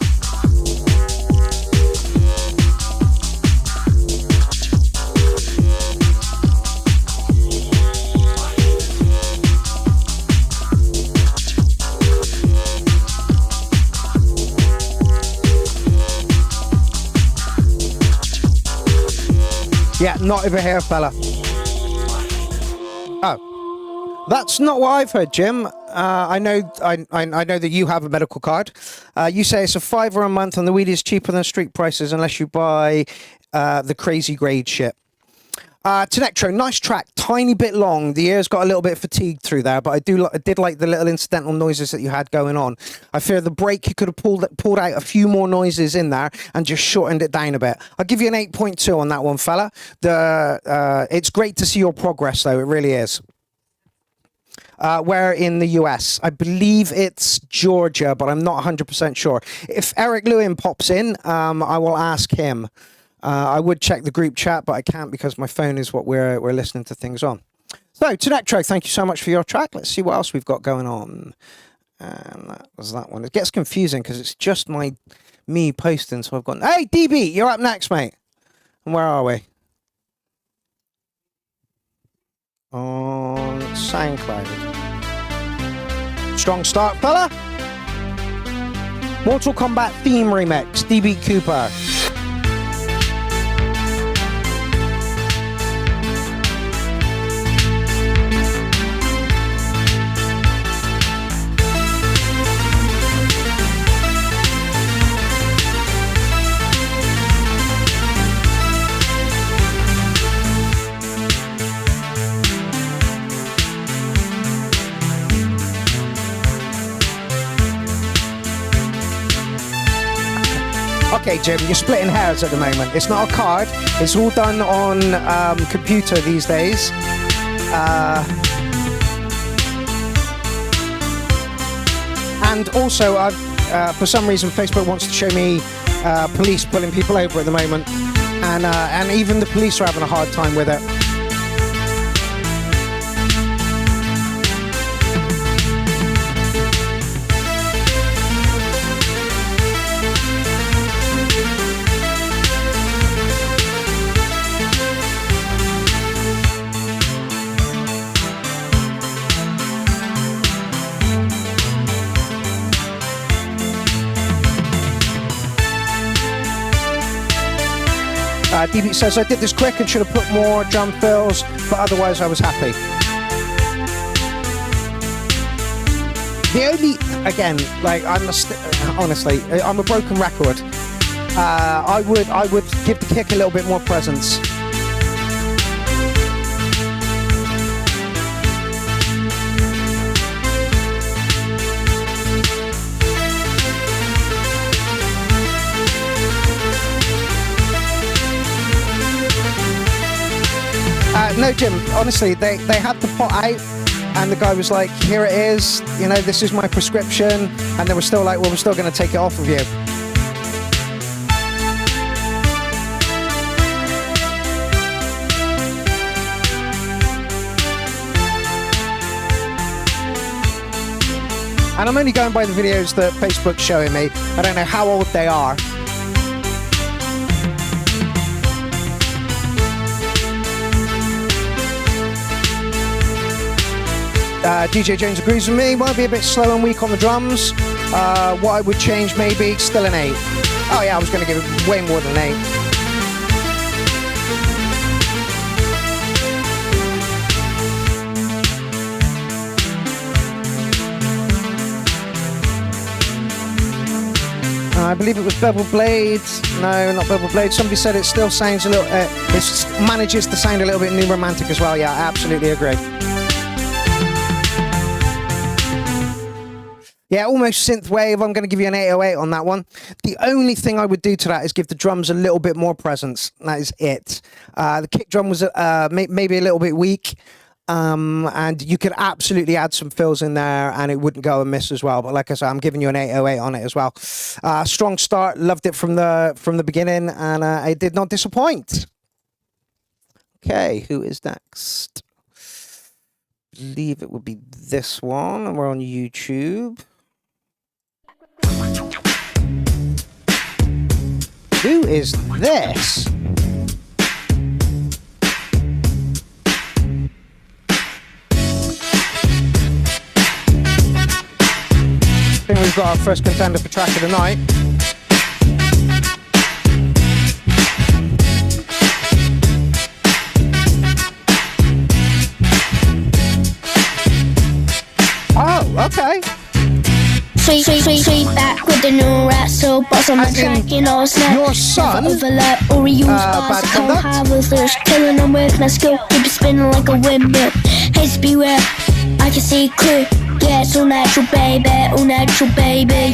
Speaker 1: Yeah, not over here, fella. Oh, that's not what I've heard, Jim. I know that you have a medical card. You say it's a £5 a month, and the weed is cheaper than street prices unless you buy the crazy grade shit. Tetro, nice track, tiny bit long. The ears got a little bit fatigued through there, but I did like the little incidental noises that you had going on. I fear the break you could have pulled out a few more noises in there and just shortened it down a bit. I'll give you an 8.2 on that one, fella. It's great to see your progress, though. It really is. Where in the US? I believe it's Georgia, but I'm not 100% sure. If Eric Lewin pops in, I will ask him. I would check the group chat, but I can't because my phone is what we're listening to things on. So, Tetro, thank you so much for your track. Let's see what else we've got going on. And that was that one. It gets confusing because it's just me posting, so I've gone, hey, DB, you're up next, mate. And where are we? On SoundCloud. Strong start, fella. Mortal Kombat theme remix, DB Cooper. Okay, Jim, you're splitting hairs at the moment. It's not a card. It's all done on computer these days. And also, for some reason, Facebook wants to show me police pulling people over at the moment. And even the police are having a hard time with it. DB says, I did this quick and should have put more drum fills, but otherwise I was happy. The only, again, like, honestly, I'm a broken record. I would give the kick a little bit more presence. No, Jim, honestly, they had the pot out and the guy was like, here it is, you know, this is my prescription. And they were still like, well, we're still going to take it off of you. And I'm only going by the videos that Facebook's showing me. I don't know how old they are. DJ Jones agrees with me. Might be a bit slow and weak on the drums. What I would change maybe, still an 8. Oh yeah, I was going to give it way more than an 8. I believe it was Bevel Blade. No, not Bevel Blade. Somebody said it still sounds a little... it manages to sound a little bit new romantic as well. Yeah, I absolutely agree. Yeah, almost synthwave. I'm going to give you an 808 on that one. The only thing I would do to that is give the drums a little bit more presence. That is it. The kick drum was maybe a little bit weak. And you could absolutely add some fills in there and it wouldn't go amiss as well. But like I said, I'm giving you an 808 on it as well. Strong start, loved it from the beginning, and it did not disappoint. Okay, who is next? I believe it would be this one, and we're on YouTube. Who is this? I think we've got our first contender for track of the night. Oh, okay.
Speaker 12: Straight back with the new rap, so boss on the track, you know, snap.
Speaker 1: Your son,
Speaker 12: overlap or reuse bars, come high with this, killing them with my skill, keep it spinning like a windmill. Hates beware, I can see clear. Yeah, it's all natural, baby,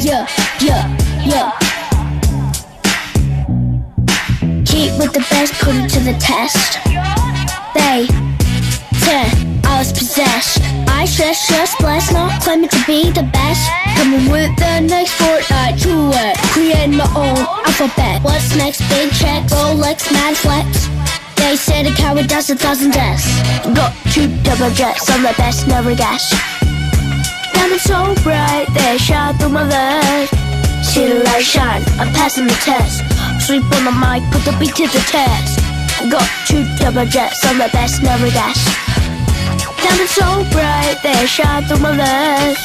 Speaker 12: yeah, yeah, yeah. Keep with the best, put it to the test. They said I was possessed. I just blessed, not claiming to be the best. Coming with the next Fortnite duet, creating my own alphabet. What's next? Big check, Rolex, mad flex. They said a coward does 1,000 deaths. Got 2 double jets, I'm the best, never guess. Diamond so bright, they shine through my vest. See the light shine, I'm passing the test. Sleep on the mic, put the beat to the test. Got 2 double jets, I'm the best, never guess. Diamond so bright, they shine through my vest.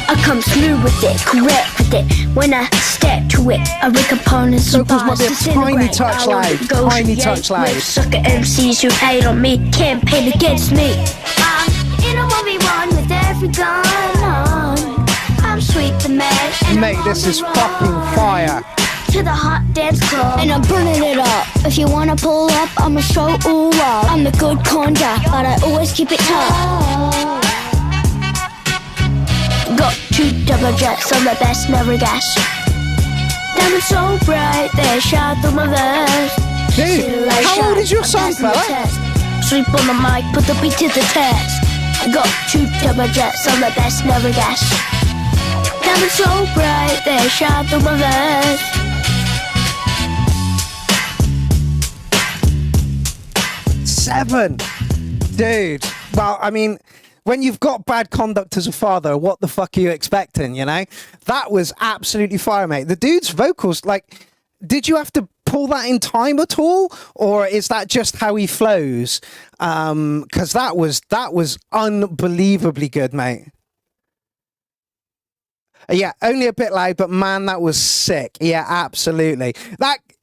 Speaker 12: I come smooth with it, correct with it. When I step to it, I rig components and bars.
Speaker 1: Might be a tiny touch loud, tiny touch loud.
Speaker 12: Sucker MCs who hate on me, campaign against me. I'm in a 1v1 with every gun on. I'm sweet the mad.
Speaker 1: Mate, this is fucking fire.
Speaker 12: To the hot dance club, and I'm burning it up. If you wanna pull up, I'ma show ooh up. I'm the good conduct, but I always keep it tough. Got 2 double jets, I'm the best, never guess. Diamonds so bright, they shine through my vest.
Speaker 1: Dude, how old is your son, fella?
Speaker 12: Sleep on the mic, put the beat to the test. Got 2 double jets, I'm the best, never guess. Diamonds so bright, they shine through my vest.
Speaker 1: Seven, dude. Well, I mean, when you've got bad conduct as a father, what the fuck are you expecting, you know? That was absolutely fire, mate. The dude's vocals, like, did you have to pull that in time at all? Or is that just how he flows? Because that was unbelievably good, mate. Yeah, only a bit loud, but man, that was sick. Yeah, absolutely.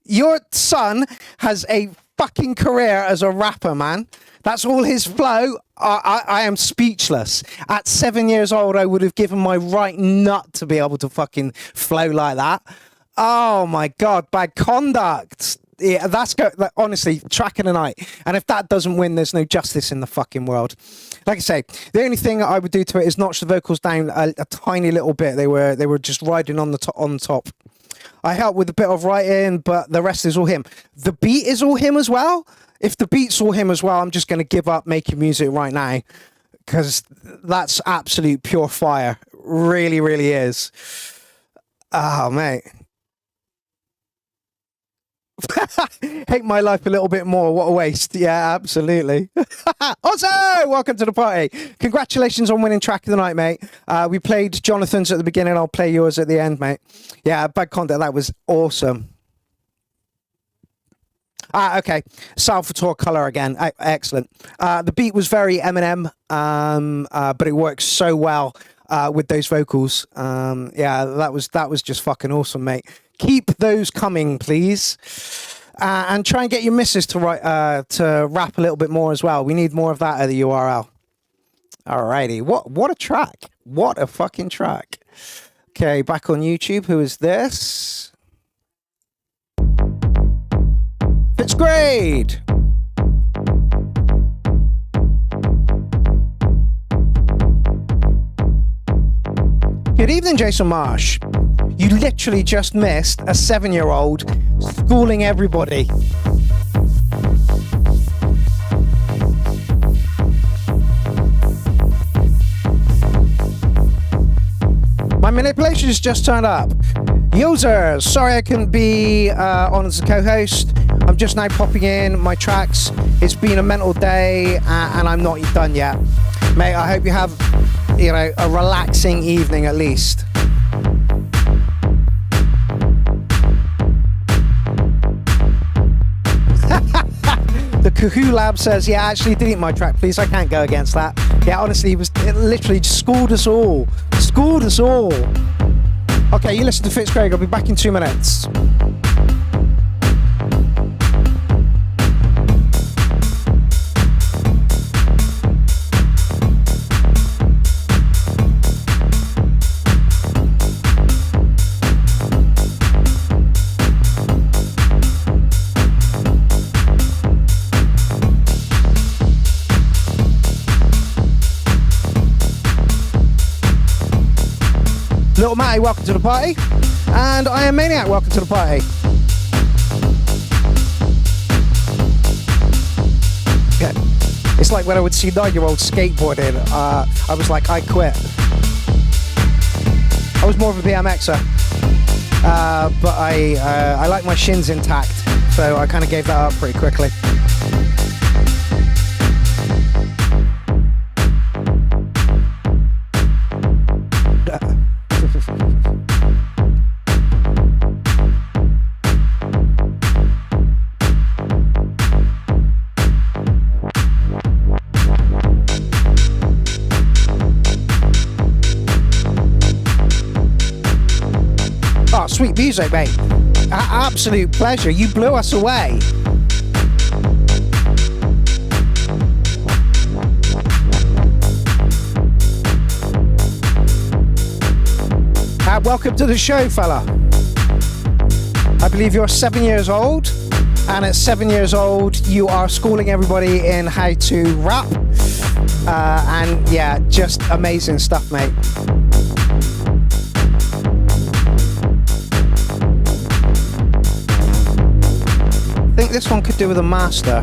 Speaker 1: Your son has a fucking career as a rapper, man. That's all his flow. I am speechless. At 7 years old, I would have given my right nut to be able to fucking flow like that. Oh my God, bad conduct. Yeah, honestly, track of the night. And if that doesn't win, there's no justice in the fucking world. Like I say, the only thing I would do to it is notch the vocals down a tiny little bit. They were just riding on the top. I help with a bit of writing, but the rest is all him. The beat is all him as well. If the beat saw him as well, I'm just going to give up making music right now because that's absolute pure fire. Really, really is. Oh, mate. Hate my life a little bit more. What a waste. Yeah, absolutely. Also, welcome to the party. Congratulations on winning track of the night, mate. We played Jonathan's at the beginning. I'll play yours at the end, mate. Yeah, bad content. That was awesome. Okay. Salvatore color again. Excellent. The beat was very Eminem, but it works so well with those vocals. Yeah, that was just fucking awesome, mate. Keep those coming, please. And try and get your missus to rap a little bit more as well. We need more of that at the URL. Alrighty. What a track. What a fucking track. Okay, back on YouTube. Who is this? Fitz Grade. Good evening, Jason Marsh. You literally just missed a 7-year-old schooling everybody. My manipulations just turned up. Users, sorry I couldn't be on as a co-host. I'm just now popping in my tracks. It's been a mental day and I'm not done yet. Mate, I hope you have, a relaxing evening at least. The Kahoo Lab says, yeah, actually delete my track, please. I can't go against that. Yeah, honestly, it literally just schooled us all. Schooled us all. Okay, you listen to Fitz Craig. I'll be back in 2 minutes. Little Matty, welcome to the party. And I Am Maniac, welcome to the party. Yeah. It's like when I would see 9-year-olds skateboarding, I was like, I quit. I was more of a BMXer. But I like my shins intact, so I kind of gave that up pretty quickly. Sweet music, mate. Absolute pleasure. You blew us away. Welcome to the show, fella. I believe you're 7 years old, and at 7 years old, you are schooling everybody in how to rap. And yeah, just amazing stuff, mate. I think this one could do with a master.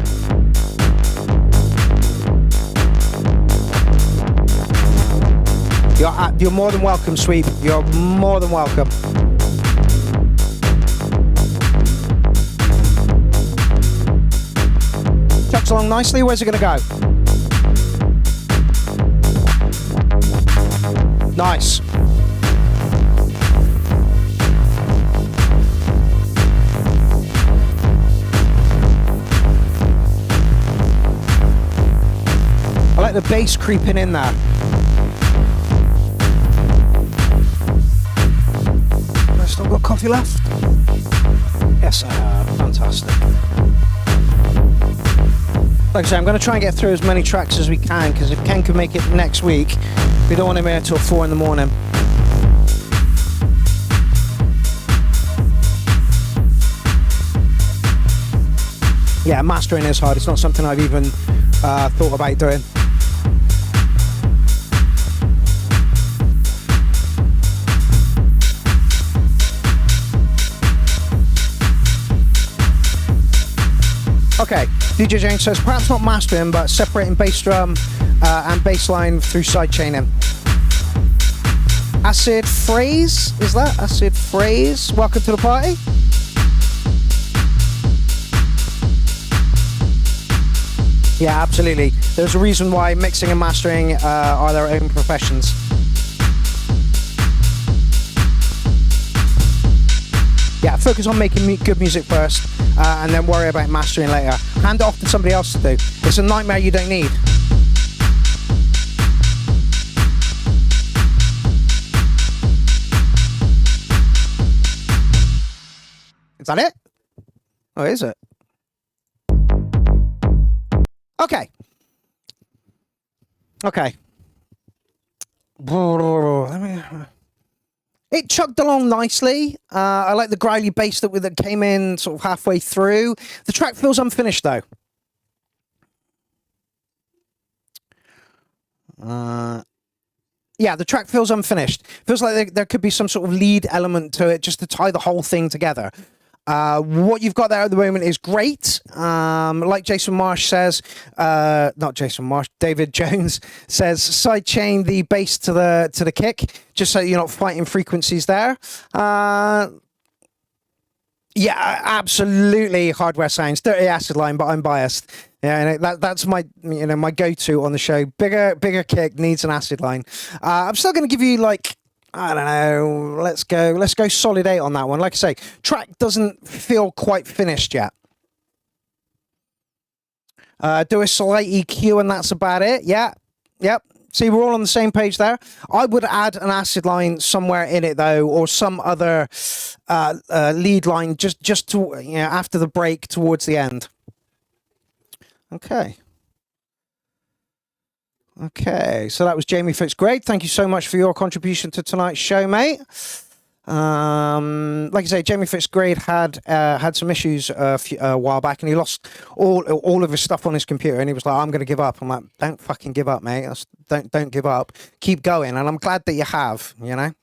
Speaker 1: You're more than welcome, Sweep. You're more than welcome. Chucks along nicely. Where's it going to go? Nice. I like the bass creeping in there. I've still got coffee left? Yes, I have. Fantastic. Like I say, I'm going to try and get through as many tracks as we can, because if Ken can make it next week, we don't want him here till 4 in the morning. Yeah, mastering is hard. It's not something I've even thought about doing. Okay, DJ James says perhaps not mastering, but separating bass drum and bass line through side chaining. Acid Phrase, is that? Acid Phrase, welcome to the party. Yeah, absolutely. There's a reason why mixing and mastering are their own professions. Yeah, focus on making good music first and then worry about mastering later. Hand it off to somebody else to do. It's a nightmare you don't need. Is that it? Oh, is it? Okay. Okay. It chugged along nicely. I like the growly bass that came in sort of halfway through. The track feels unfinished, though. Yeah, the track feels unfinished. Feels like there could be some sort of lead element to it just to tie the whole thing together. What you've got there at the moment is great. Like Jason Marsh says, not Jason Marsh, David Jones says, side chain the bass to the kick, just so you're not fighting frequencies there. Yeah, absolutely. Hardware sounds dirty acid line, but I'm biased. Yeah, that's my my go-to on the show. Bigger kick needs an acid line. I'm still going to give you like, I don't know. Let's go solid 8 on that one. Like I say, track doesn't feel quite finished yet. Do a slight EQ and that's about it. Yeah, yep. See, we're all on the same page there. I would add an acid line somewhere in it though, or some other lead line just to after the break towards the end. Okay. Okay, so that was Jamie Fitz. Great, thank you so much for your contribution to tonight's show, mate. Like I say, Jamie Fitzgrade had some issues a while back, and he lost all of his stuff on his computer, and he was like, "I'm going to give up." I'm like, "Don't fucking give up, mate. Don't give up. Keep going." And I'm glad that you have. You know.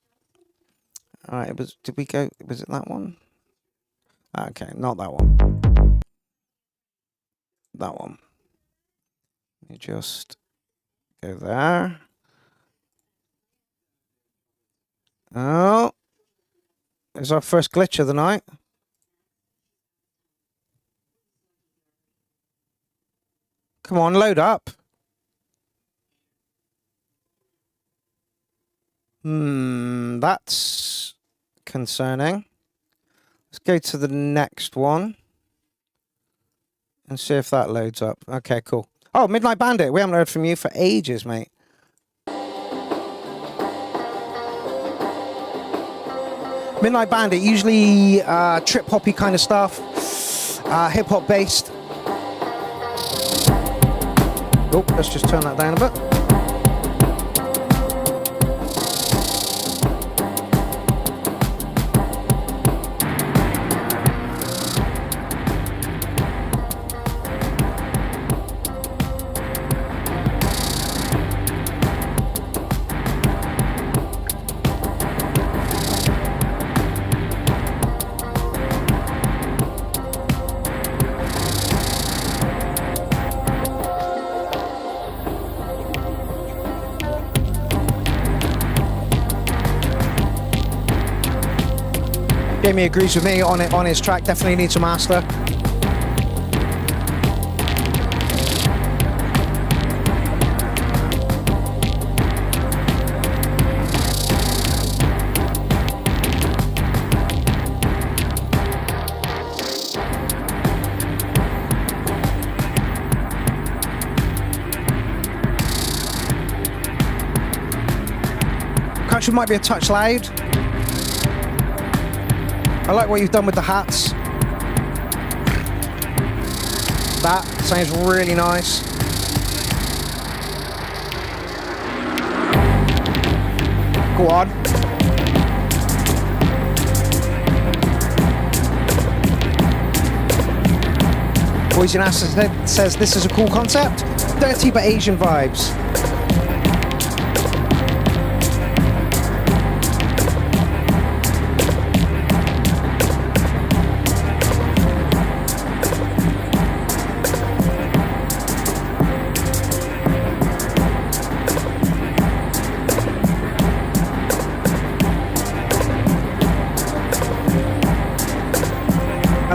Speaker 1: All right. Did we go? Was it that one? Okay, not that one. That one. Let me just go there. Oh. It's our first glitch of the night. Come on, load up. That's concerning. Let's go to the next one and see if that loads up. Okay, cool. Oh, Midnight Bandit. We haven't heard from you for ages, mate. Midnight Bandit, usually trip-hoppy kind of stuff, hip-hop based. Oh, let's just turn that down a bit. Jamie agrees with me on his track. Definitely needs a master. Country might be a touch loud. I like what you've done with the hats. That sounds really nice. Go on. Poison Acid says this is a cool concept. Dirty but Asian vibes.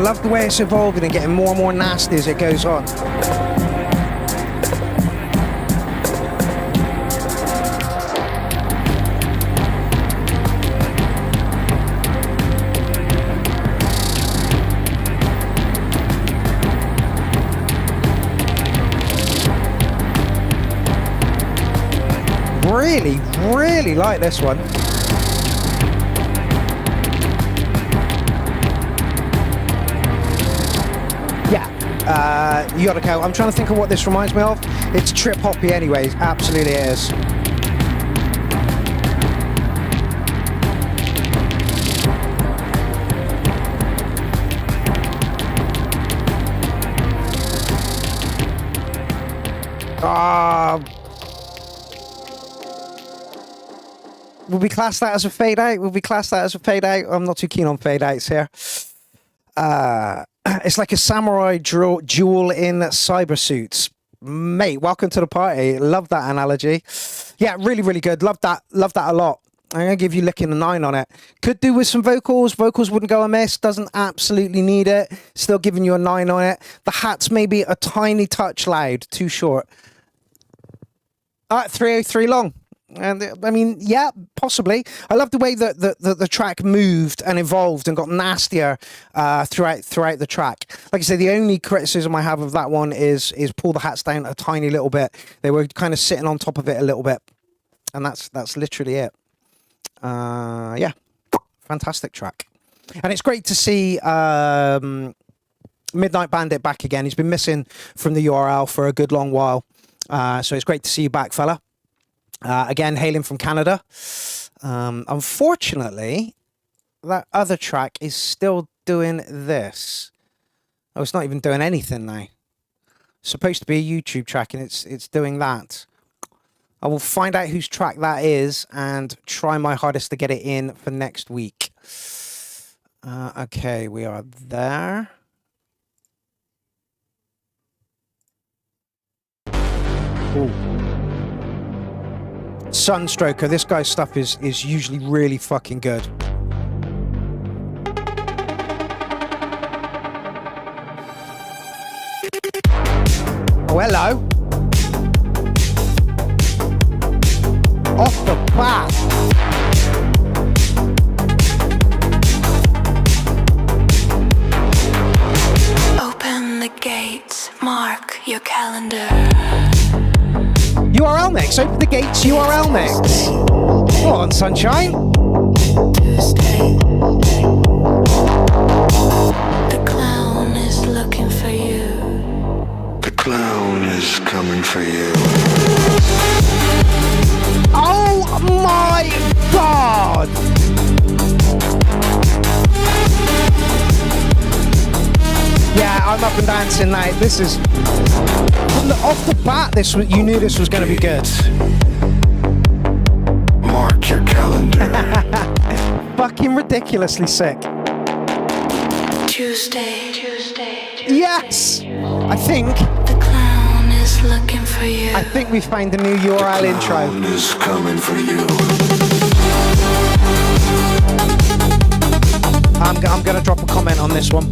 Speaker 1: love the way it's evolving and getting more and more nasty as it goes on. Really, really like this one. Yeah, Yodako. I'm trying to think of what this reminds me of. It's trip hoppy anyways, absolutely is. Will we class that as a fade out? Will we class that as a fade out? I'm not too keen on fade outs here. It's like a samurai duel in cyber suits. Mate, welcome to the party. Love that analogy. Yeah, really, really good. Love that a lot. I'm going to give you licking a 9 on it. Could do with some vocals. Vocals wouldn't go amiss. Doesn't absolutely need it. Still giving you a 9 on it. The hat's maybe a tiny touch loud. Too short. 303 long. And I mean, yeah, possibly. I love the way that the track moved and evolved and got nastier throughout the track. Like I said, the only criticism I have of that one is pull the hats down a tiny little bit. They were kind of sitting on top of it a little bit, and that's literally it. Yeah, fantastic track, and it's great to see Midnight Bandit back again. He's been missing from the URL for a good long while, so it's great to see you back, fella. Again, hailing from Canada. Unfortunately, that other track is still doing this. Oh, it's not even doing anything now. It's supposed to be a YouTube track, and it's doing that. I will find out whose track that is and try my hardest to get it in for next week. Okay, we are there. Ooh. Sunstroker, this guy's stuff is usually really fucking good. Oh, hello. Off the bat.
Speaker 13: Open the gates, mark your calendar.
Speaker 1: URL mix, open the gates, URL mix. Go on, sunshine.
Speaker 13: The clown is looking for you.
Speaker 14: The clown is coming for you.
Speaker 1: Oh my God! Yeah, I'm up and dancing now. This is off the bat. You knew this was going to be good.
Speaker 14: Mark your calendar.
Speaker 1: Fucking ridiculously sick.
Speaker 13: Tuesday.
Speaker 1: Yes, I think.
Speaker 13: The clown is looking for you.
Speaker 1: I think we found the new URL intro.
Speaker 14: The clown is coming for you.
Speaker 1: I'm going to drop a comment on this one.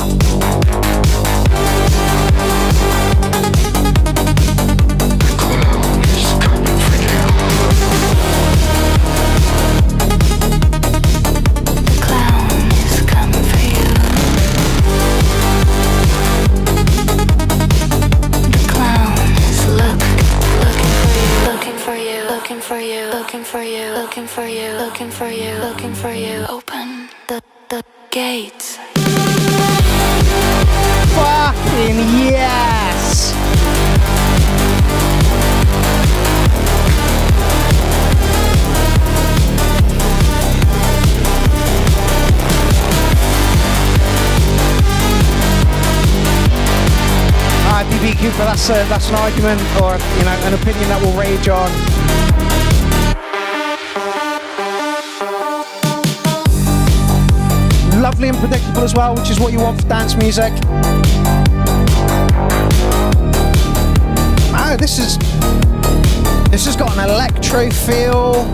Speaker 13: Looking for you. Open the gates.
Speaker 1: Fucking yes! BB Cooper, that's an argument or an opinion that will rage on. Lovely and predictable as well, which is what you want for dance music. Oh, this has got an electro feel.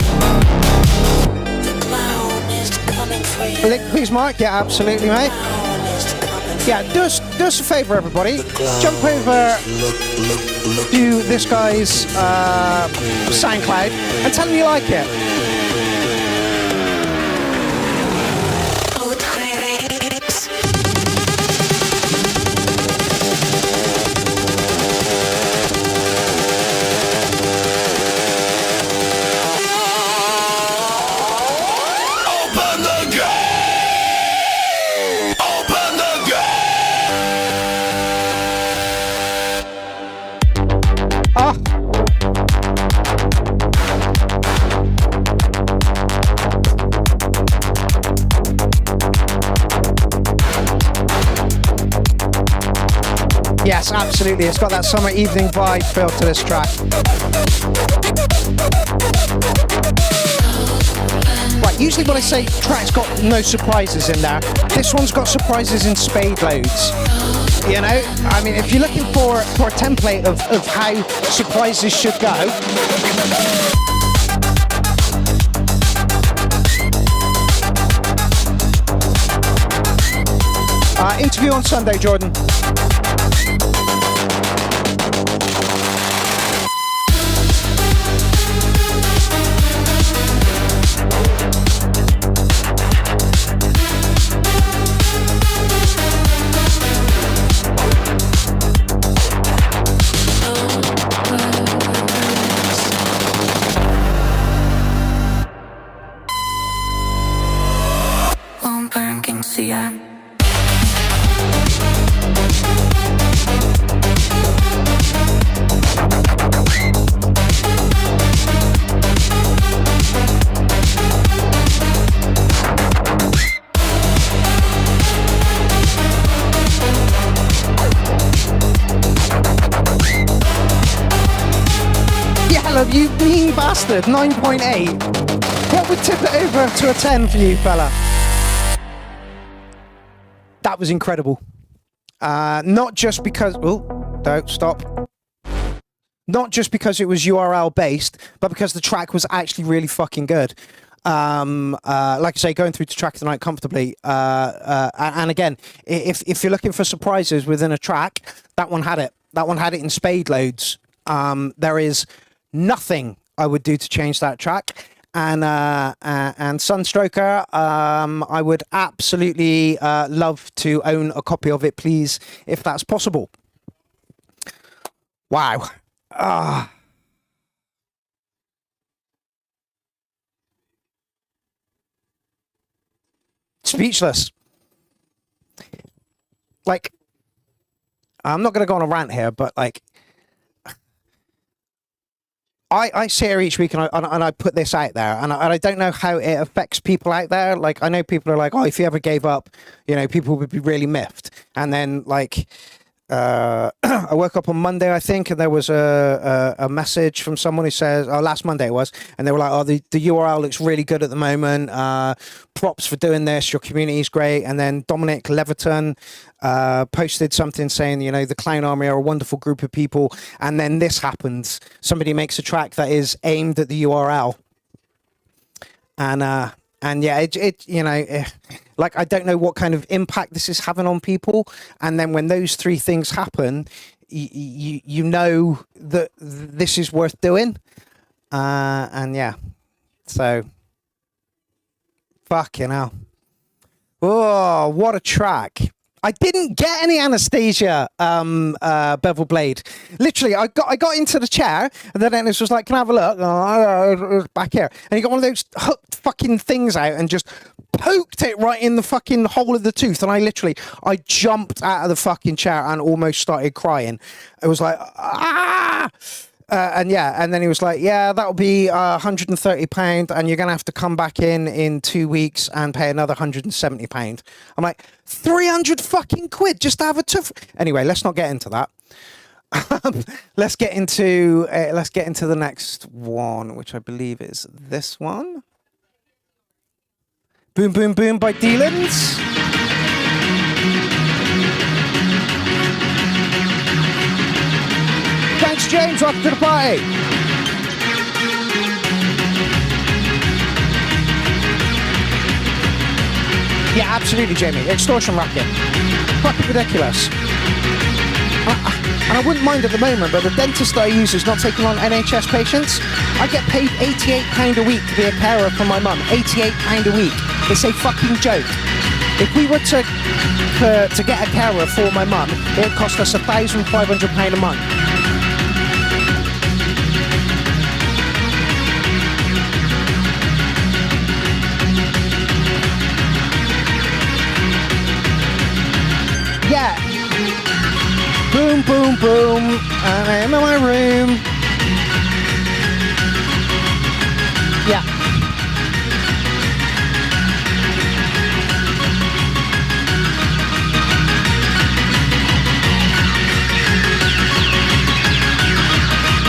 Speaker 1: Please, Mike. Yeah, absolutely, mate. Yeah, do us a favour, everybody. Jump over to this guy's SoundCloud and tell him you like it. Yes, absolutely. It's got that summer evening vibe feel to this track. Right, usually when I say track's got no surprises in there, this one's got surprises in spade loads. You know, I mean, if you're looking for a template of how surprises should go, interview on Sunday, Jordan. You mean bastard, 9.8. What would tip it over to a 10 for you, fella? That was incredible. Not just because... Oh, no, stop. Not just because it was URL based, but because the track was actually really fucking good. Like I say, going through to track of the night comfortably. And again, if you're looking for surprises within a track, that one had it. That one had it in spade loads. There is nothing I would do to change that track. And Sunstroker, I would absolutely love to own a copy of it, please, if that's possible. Wow. Speechless. Like, I'm not going to go on a rant here, but like, I sit here each week and I put this out there, and I don't know how it affects people out there. Like, I know people are like, oh, if you ever gave up, you know, people would be really miffed. And then, like, I woke up on Monday, I think, and there was a message from someone who says, oh, last Monday it was, and they were like, oh, the URL looks really good at the moment. Props for doing this. Your community is great. And then Dominic Leviton posted something saying, you know, the Clown Army are a wonderful group of people. And then this happens. Somebody makes a track that is aimed at the URL. And yeah, it you know, like, I don't know what kind of impact this is having on people. And then when those three things happen, you know that this is worth doing. And yeah, so fucking hell. Oh, what a track. I didn't get any anesthesia, Bevel Blade. Literally, I got into the chair, and then Dennis was like, can I have a look? Oh, back here. And he got one of those hooked fucking things out and just poked it right in the fucking hole of the tooth. And I jumped out of the fucking chair and almost started crying. It was like, ah! And yeah, and then he was like, yeah, that'll be £130, and you're going to have to come back in 2 weeks and pay another £170. I'm like, 300 fucking quid just to have a tooth. Anyway, let's not get into that. Let's get into the next one, which I believe is this one. Boom Boom Boom by Dealins. Thanks, James. Welcome to the party. Yeah, absolutely, Jamie. Extortion racket. Fucking ridiculous. And I wouldn't mind at the moment, but the dentist that I use is not taking on NHS patients. I get paid £88 a week to be a carer for my mum. £88 a week. It's a fucking joke. If we were to get a carer for my mum, it would cost us £1,500 a month. Yeah. Boom, boom, boom. I'm in my room. Yeah.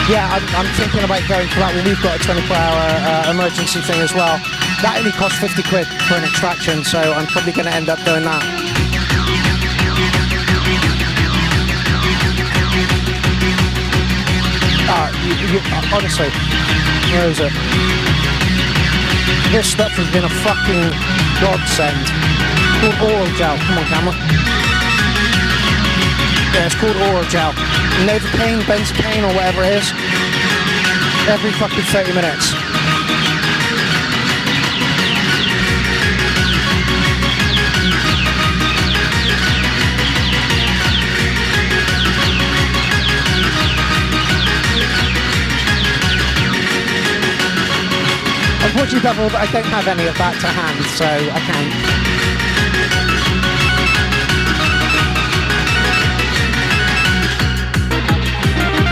Speaker 1: Yeah, I'm thinking about going for that one. We've got a 24-hour emergency thing as well. That only costs 50 quid for an extraction, so I'm probably going to end up doing that. Honestly, where is it? This stuff has been a fucking godsend. It's called oral gel. Come on, camera. Yeah, it's called oral gel. Novocaine, benzocaine, or whatever it is. Every fucking 30 minutes. Unfortunately, Bevel, I don't have any of that to hand, so I can't.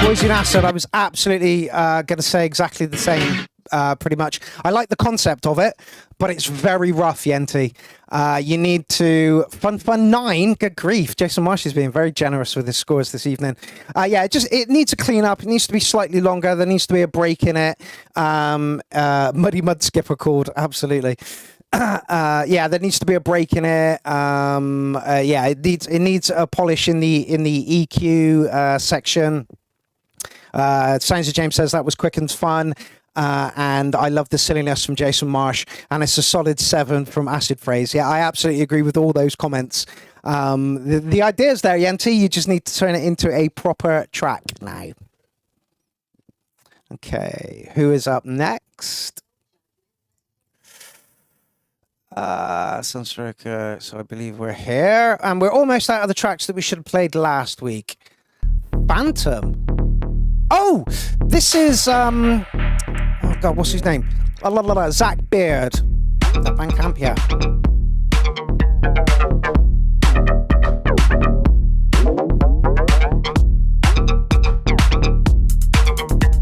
Speaker 1: Poison acid, I was absolutely going to say exactly the same, pretty much. I like the concept of it, but it's very rough, Yenti. You need to... Fun 9, good grief. Jason Marsh is being very generous with his scores this evening. Yeah, it needs to clean up. It needs to be slightly longer. There needs to be a break in it. Muddy Mud Skipper called, absolutely. Yeah, there needs to be a break in it. Yeah, it needs a polish in the EQ section. James says that was quick and fun. And I love the silliness from Jason Marsh, and it's a solid 7 from Acid Phrase. Yeah, I absolutely agree with all those comments. The idea's there, Yenti. You just need to turn it into a proper track now. Okay, who is up next? Sunstroker. So I believe we're here, and we're almost out of the tracks that we should have played last week. Phantom. Oh, this is oh God, what's his name? Zack Beard. That Bandcamp, yeah.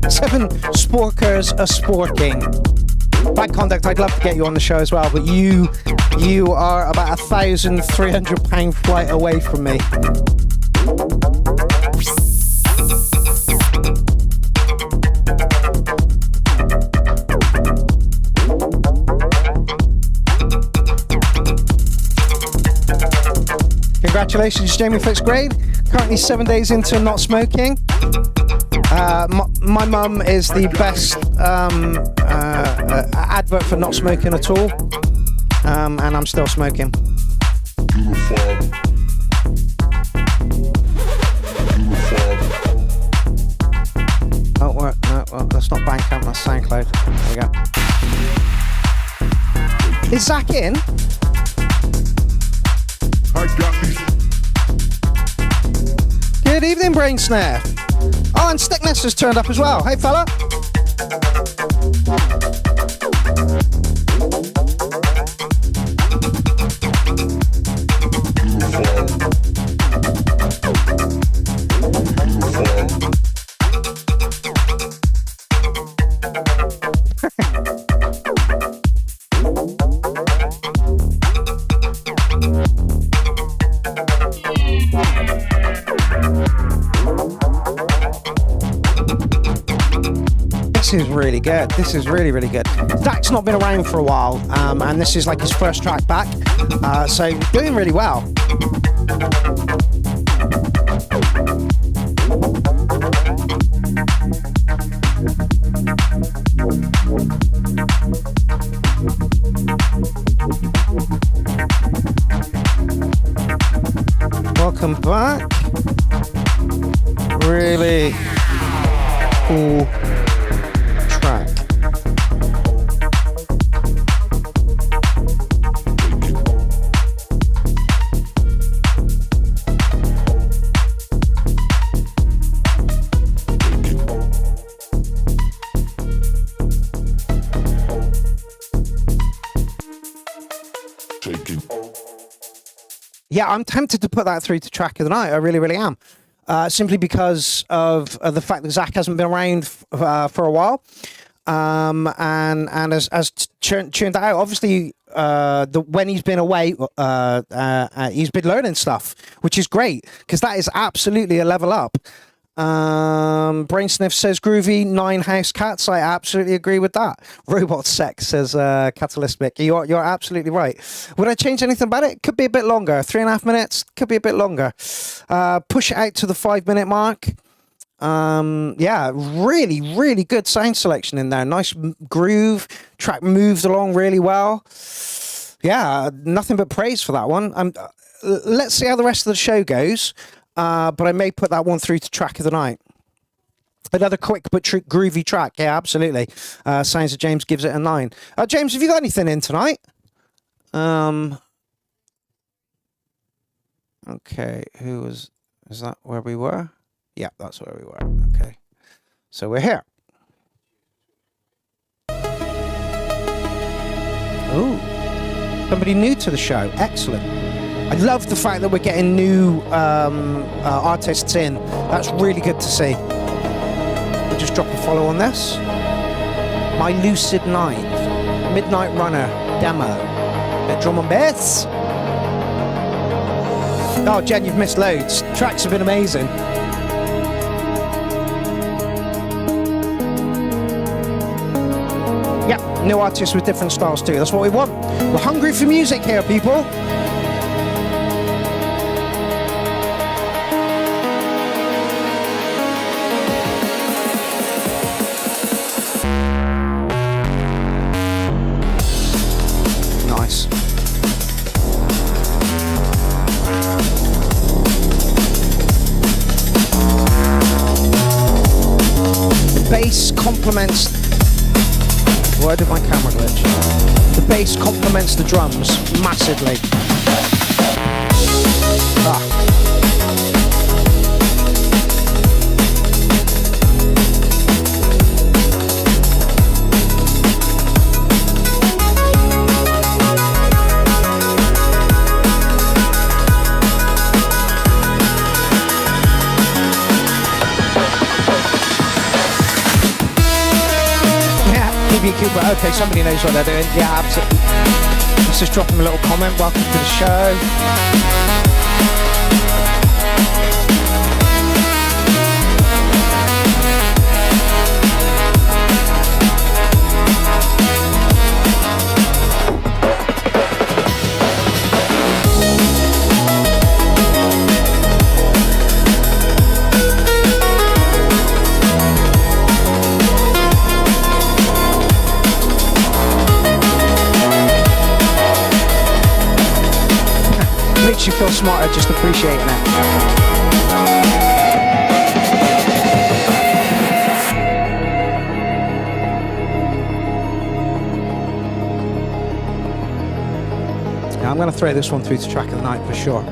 Speaker 1: Seven sporkers a sporking. Bad conduct, I'd love to get you on the show as well, but you are about £1,300 flight away from me. Congratulations, Jamie Fitzgrave. Currently 7 days into not smoking. My mum is the best advert for not smoking at all. And I'm still smoking. Oh, well, that's not Bandcamp, that's SoundCloud. There we go. Is Zack in? Good evening, Brain Snare. Oh, and Stickness has turned up as well. Hey, fella. This is really good. This is really, really good. Zack's not been around for a while, and this is like his first track back, so doing really well. cool track. Yeah, I'm tempted to put that through to track of the night. I really, really am. Simply because of the fact that Zack hasn't been around for a while, and as tuned out, obviously, when he's been away, he's been learning stuff, which is great because that is absolutely a level up. Brainsniff says groovy 9 house cats. I absolutely agree with that. Robot sex says Catalystic. You're absolutely right. Would I change anything about it? Could be a bit longer. 3.5 minutes could be a bit longer. Push it out to the 5-minute mark. Yeah, really good sound selection in there. Nice groove. Track moves along really well. Yeah, nothing but praise for that one. Let's see how the rest of the show goes. But I may put that one through to track of the night. Another quick but groovy track. Yeah, absolutely. Sounds of James gives it a 9. James, have you got anything in tonight? Okay, is that where we were? Yeah, that's where we were. Okay. So we're here. Ooh. Somebody new to the show. Excellent. I love the fact that we're getting new artists in. That's really good to see. We'll just drop a follow on this. My Lucid Night, Midnight Runner demo, drum and bass. Oh, Jen, you've missed loads. Tracks have been amazing. Yep, new artists with different styles too. That's what we want. We're hungry for music here, people. Complements. Where did my camera glitch? The bass complements the drums massively. Cooper. Okay, somebody knows what they're doing. Yeah, absolutely. Let's just drop them a little comment. Welcome to the show. You feel smarter just appreciating it. Now I'm going to throw this one through to track of the night for sure.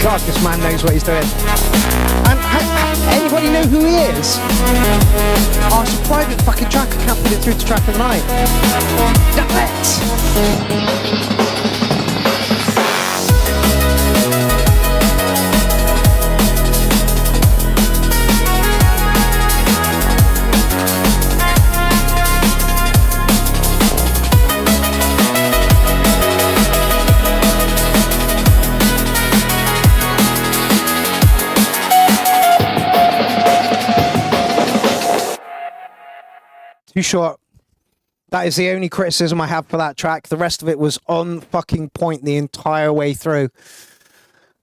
Speaker 1: God, this man knows what he's doing. And anybody know who he is? Oh, it's a private fucking track. I can't put it through to track of the night. Damn it! Too short. That is the only criticism I have for that track. The rest of it was on fucking point the entire way through.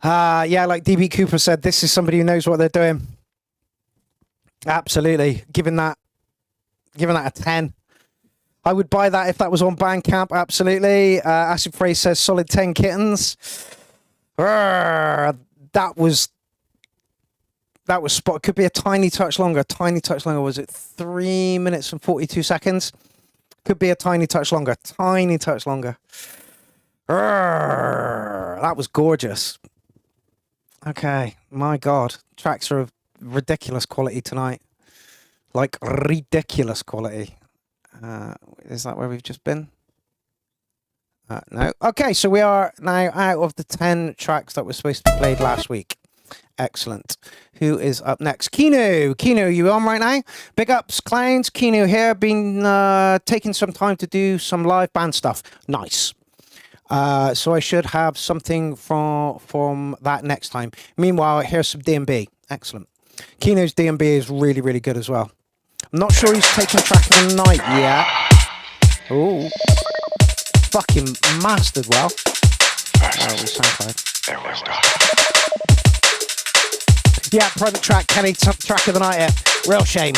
Speaker 1: Yeah, like DB Cooper said, this is somebody who knows what they're doing. Absolutely. Giving that a 10. I would buy that if that was on Bandcamp, absolutely. Acid Phrase says solid 10 kittens. That was spot. Could be a tiny touch longer. Was it 3 minutes and 42 seconds? Could be a tiny touch longer. That was gorgeous. Okay, my God. Tracks are of ridiculous quality tonight. Like, ridiculous quality. Is that where we've just been? No. Okay, so we are now out of the 10 tracks that were supposed to be played last week. Excellent. Who is up next? Kino, you on right now? Big ups, clowns. Kino here. Been taking some time to do some live band stuff. Nice. So I should have something from that next time. Meanwhile, here's some D&B. Excellent. Kino's D&B is really, really good as well. I'm not sure he's taken track of the night yet. Oh, fucking mastered well. Yeah, private track, Kenny, track of the night here. Real shame.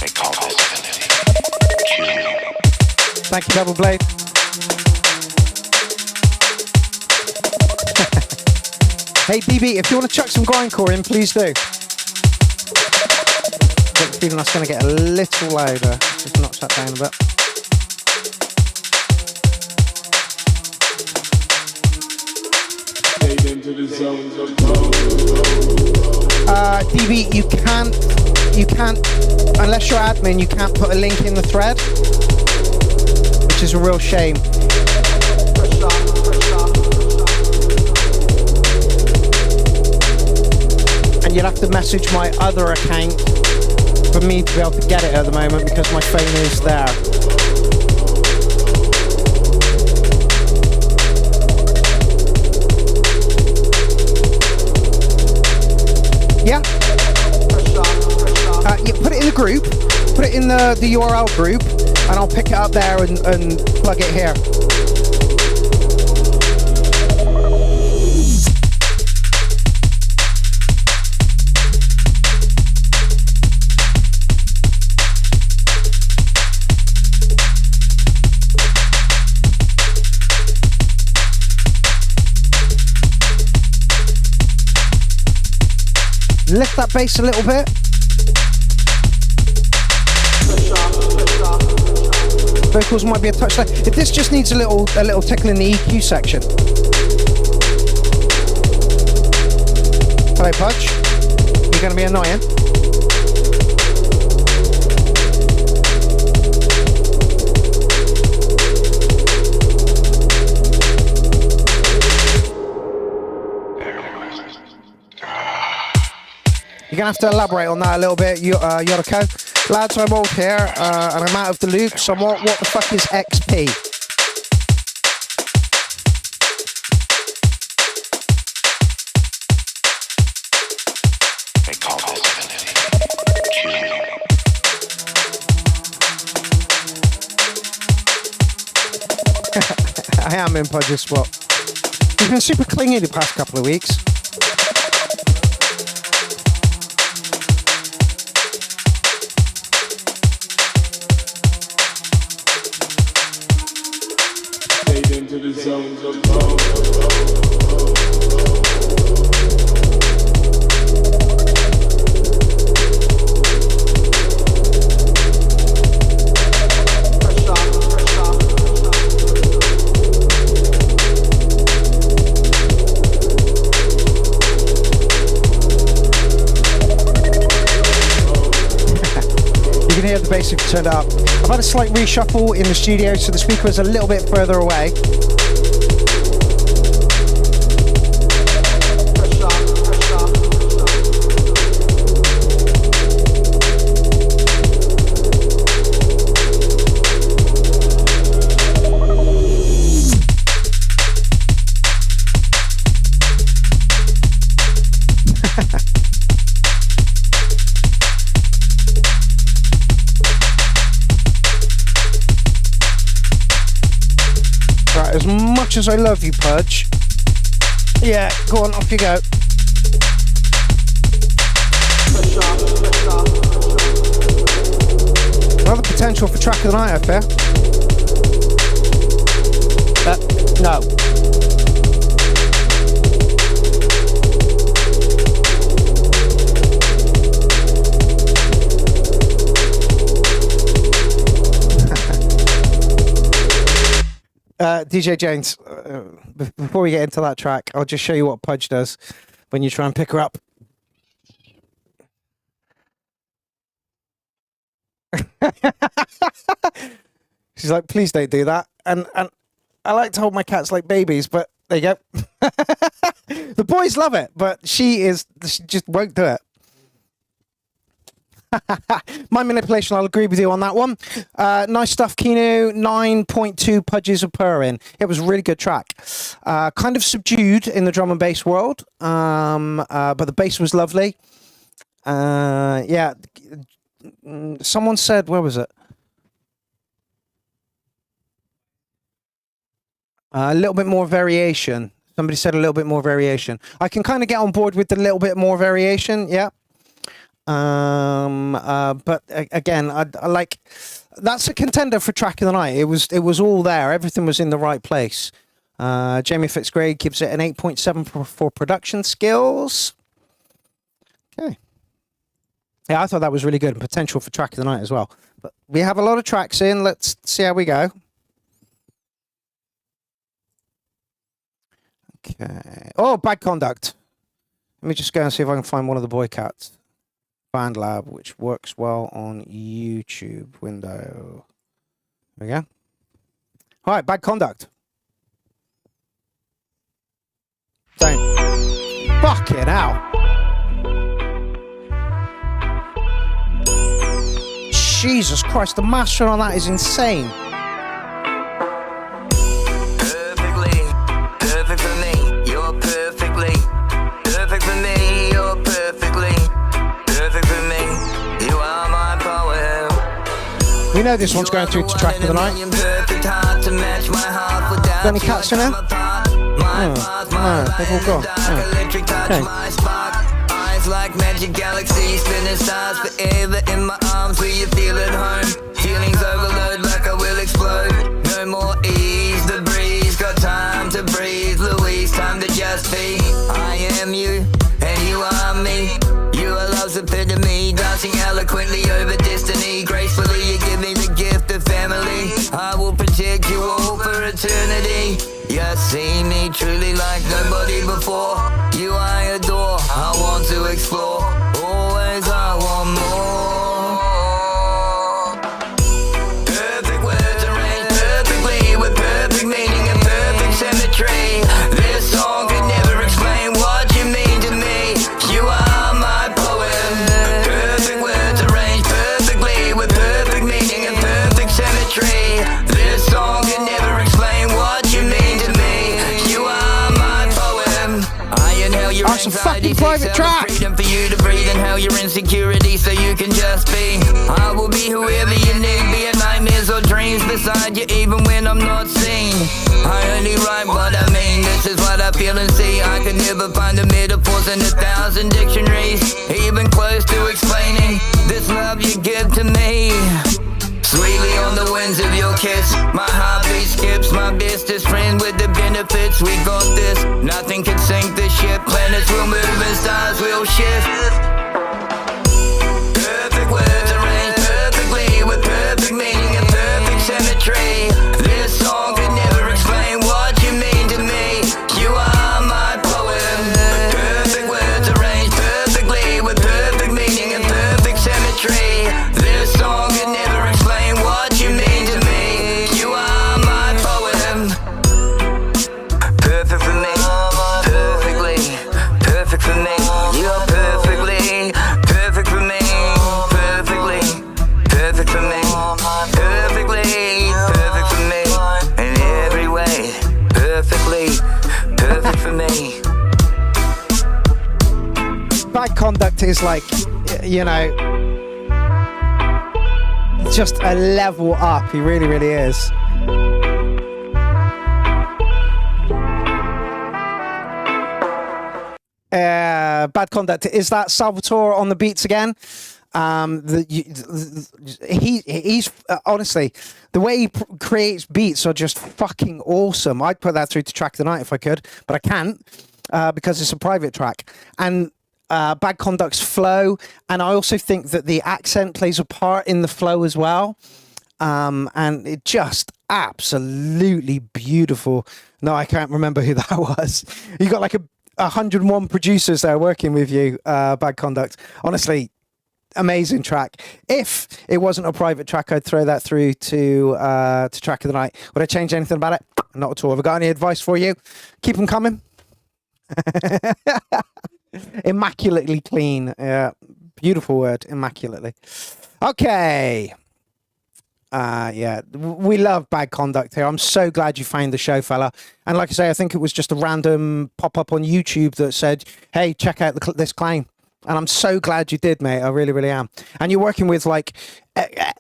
Speaker 15: They call this
Speaker 1: Thank you, Double Blade. Hey, DB, if you want to chuck some grindcore in, please do. Got the feeling that's going to get a little louder. Just notch that down a bit. DB, you can't, unless you're admin, you can't put a link in the thread, which is a real shame. And you'll have to message my other account for me to be able to get it at the moment because my phone is there. Yeah? Yeah, put it in the group, put it in the URL group, and I'll pick it up there and plug it here. Lift that bass a little bit. Vocals might be a touch low. This just needs a little tickle in the EQ section. Hello, Pudge. You're going to be annoying. You're going to have to elaborate on that a little bit, Yoriko. Lads, I'm old here, and I'm out of the loop somewhat. What the fuck is XP?
Speaker 15: They call this
Speaker 1: I am in Pudge's spot. He's been super clingy the past couple of weeks.
Speaker 7: Into the zones of
Speaker 1: You can hear the bass if you turn it up. I've had a slight reshuffle in the studio, so the speaker is a little bit further away. As much as I love you, Pudge. Yeah, go on, off you go. Another potential for track of the night, I fear. No. DJ James, before we get into that track, I'll just show you what Pudge does when you try and pick her up. She's like, please don't do that. And I like to hold my cats like babies, but there you go. The boys love it, but she just won't do it. My manipulation, I'll agree with you on that one. Nice stuff, Kino. 9.2 Pudges of purring. It was a really good track. Kind of subdued in the drum and bass world, but the bass was lovely. Yeah. Someone said, where was it? A little bit more variation. Somebody said a little bit more variation. I can kind of get on board with the little bit more variation, yeah. But again, I like, that's a contender for track of the night. It was all there. Everything was in the right place. Jamie Fitzgrade gives it an 8.7 for production skills. Okay. Yeah, I thought that was really good and potential for track of the night as well. But we have a lot of tracks in. Let's see how we go. Okay. Oh, Bad Conduct. Let me just go and see if I can find one of the boy cats. Band Lab, which works well on YouTube window. There we go. All right, Bad Conduct. Don't. Fucking hell. Jesus Christ, the mastering on that is insane.
Speaker 16: Perfectly, perfect for me. You're perfectly, perfect for me. You're perfectly, perfect for me. You are my power.
Speaker 1: We know this one's going through to track of the night. Any cats in there? No, they've all gone.
Speaker 16: Okay. Like magic galaxies, spinning stars forever in my arms. Will you feel at home? Feelings overload like I will explode. No more ease, the breeze. Got time to breathe, Louise. Time to just be. I am you, and you are me. You are love's epitome, dancing eloquently over destiny. Gracefully, you give me the gift of family. I will protect you all for eternity. You see me truly like nobody before. You I adore, I want to explore. Always I want more. Perfect words arranged perfectly, with perfect meaning and perfect symmetry. This song could never explain what you mean to me. You are my poem. Perfect words arranged perfectly, with perfect meaning and perfect symmetry. This song could never explain what you mean to me. You are my poem. I inhale your anxiety,
Speaker 1: private track.
Speaker 16: Freedom for you to breathe, inhale your insecurity so you can just be. I will be whoever you need, be it nightmares or dreams beside you even when I'm not seen. I only write what I mean, this is what I feel and see. I could never find the metaphors in 1,000 dictionaries, even close to explaining this love you give to me. Sweetly on the winds of your kiss, my heartbeat skips. My bestest friend with the benefits, we got this. Nothing can sink the ship. Planets will move and stars will shift. Perfect words arranged perfectly, with perfect meaning and perfect symmetry. This song could never explain what you mean to me. You are my poem. Perfect words arranged perfectly, with perfect meaning and perfect symmetry. This song could never explain what you mean to me. You are my poem. Perfect for me, perfectly, perfect for me. You're perfectly, perfect for me, perfectly, perfect for me, perfectly, perfect for me. In every way, perfectly, perfect for me.
Speaker 1: Bad Conduct is like, you know, just a level up. He really, really is. Bad Conduct. Is that Salvatore on the beats again? He's honestly, the way he creates beats are just fucking awesome. I'd put that through to Track of the Night if I could, but I can't because it's a private track. And Bad Conduct's flow, and I also think that the accent plays a part in the flow as well. And it just absolutely beautiful. No, I can't remember who that was. You got like 101 producers there working with you. Bad Conduct. Honestly, amazing track. If it wasn't a private track, I'd throw that through to Track of the Night. Would I change anything about it? Not at all. Have I got any advice for you? Keep them coming. Immaculately clean. Yeah, beautiful word. Immaculately. Okay. Yeah, we love Bad Conduct here. I'm so glad you found the show, fella. And like I say, I think it was just a random pop-up on YouTube that said, hey, check out this claim. And I'm so glad you did, mate. I really, really am. And you're working with like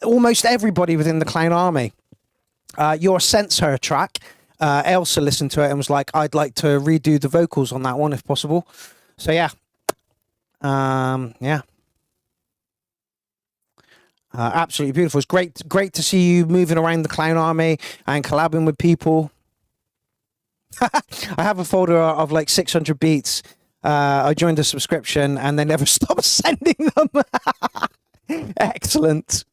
Speaker 1: almost everybody within the Clown Army. Your Sense Her track, Elsa listened to it and was like, I'd like to redo the vocals on that one if possible. So yeah. Yeah. Absolutely beautiful. It's great to see you moving around the Clown Army and collabing with people. I have a folder of like 600 beats. I joined a subscription and they never stopped sending them. Excellent.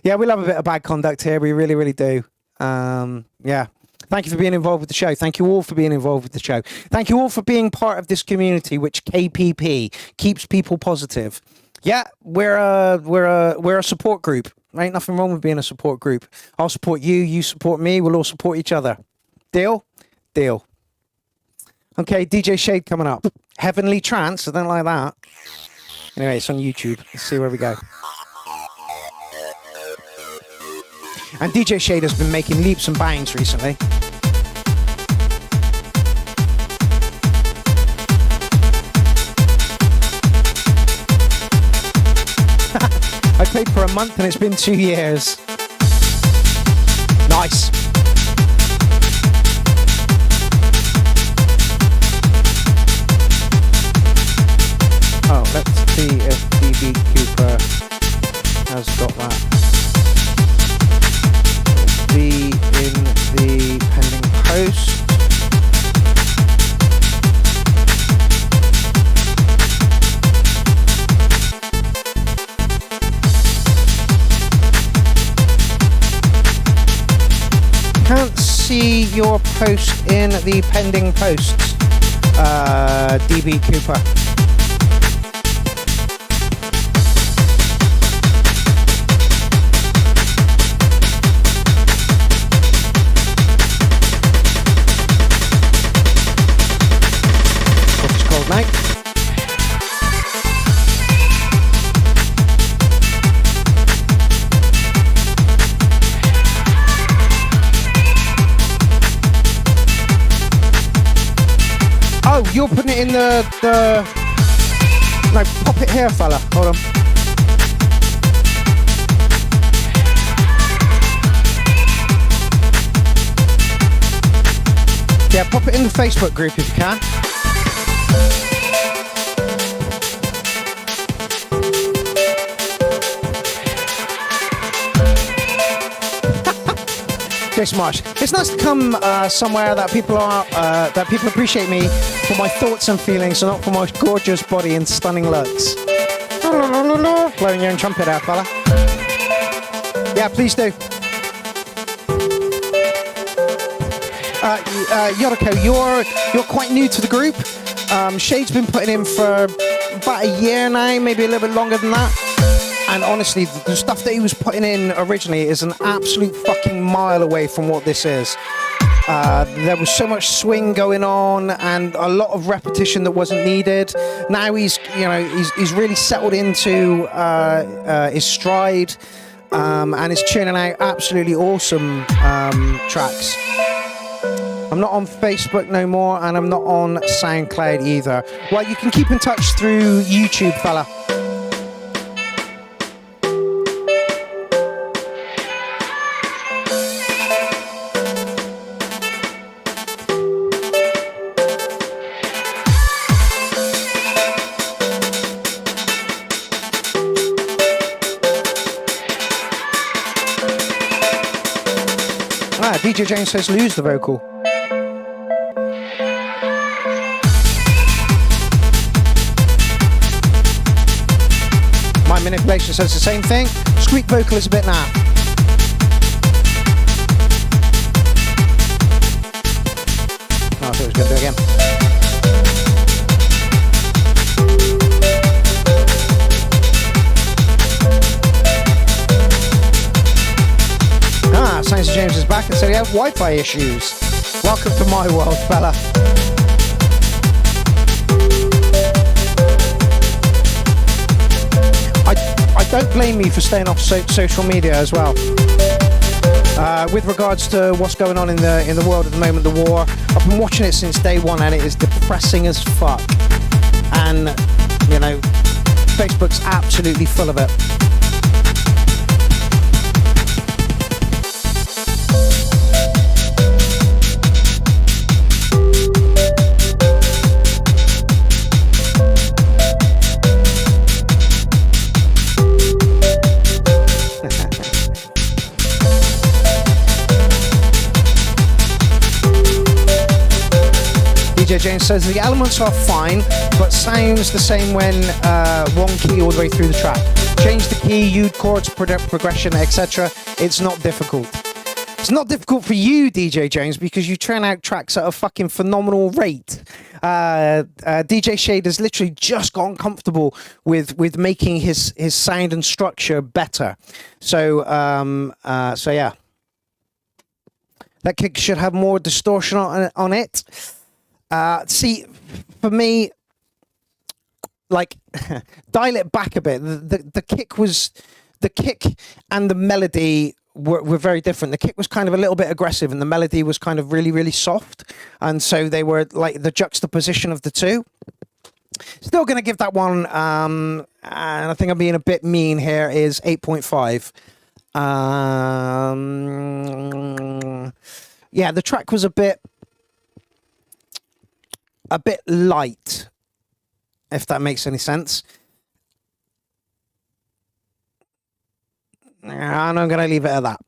Speaker 1: Yeah, we love a bit of Bad Conduct here. We really, really do. Yeah. Thank you for being involved with the show. Thank you all for being involved with the show. Thank you all for being part of this community, which KPP keeps people positive. Yeah, we're a support group. There ain't nothing wrong with being a support group. I'll support you, you support me, we'll all support each other. Deal? Deal. Okay, DJ Shade coming up. Heavenly Trance, I don't like that. Anyway, it's on YouTube. Let's see where we go. And DJ Shade has been making leaps and bounds recently. I paid for a month and it's been 2 years. Nice. Oh, let's see if DB Cooper has got that. Be in the pending post. Can't see your post in the pending posts, DB Cooper. What's it called, mate? Oh, you're putting it in the... No, pop it here, fella. Hold on. Yeah, pop it in the Facebook group if you can. Jason Marsh. It's nice to come somewhere that people appreciate me for my thoughts and feelings, and not for my gorgeous body and stunning looks. Blowing your own trumpet out, fella. Yeah, please do. Yoriko, you're quite new to the group. Shade's been putting in for about a year now, maybe a little bit longer than that. And honestly, the stuff that he was putting in originally is an absolute fucking mile away from what this is. There was so much swing going on and a lot of repetition that wasn't needed. Now he's really settled into his stride, and is churning out absolutely awesome tracks. I'm not on Facebook no more, and I'm not on SoundCloud either. Well, you can keep in touch through YouTube, fella. DJ James says lose the vocal. My manipulation says the same thing. Squeak vocal is a bit naff. Oh, I thought it was going to do it again. James is back and said he had Wi-Fi issues. Welcome to my world, fella. I don't blame you for staying off social media as well. With regards to what's going on in the world at the moment, the war, I've been watching it since day one and it is depressing as fuck. And, you know, Facebook's absolutely full of it. DJ James says the elements are fine, but sounds the same when one key all the way through the track. Change the key, U'd chords, progression, etc. It's not difficult. It's not difficult for you, DJ James, because you churn out tracks at a fucking phenomenal rate. DJ Shade has literally just gotten comfortable with making his sound and structure better. So yeah, that kick should have more distortion on it. See, for me, like, dial it back a bit. The kick and the melody were very different. The kick was kind of a little bit aggressive and the melody was kind of really, really soft. And so they were like the juxtaposition of the two. Still going to give that one, and I think I'm being a bit mean here, is 8.5. Yeah, the track was a bit light, if that makes any sense. And I'm going to leave it at that.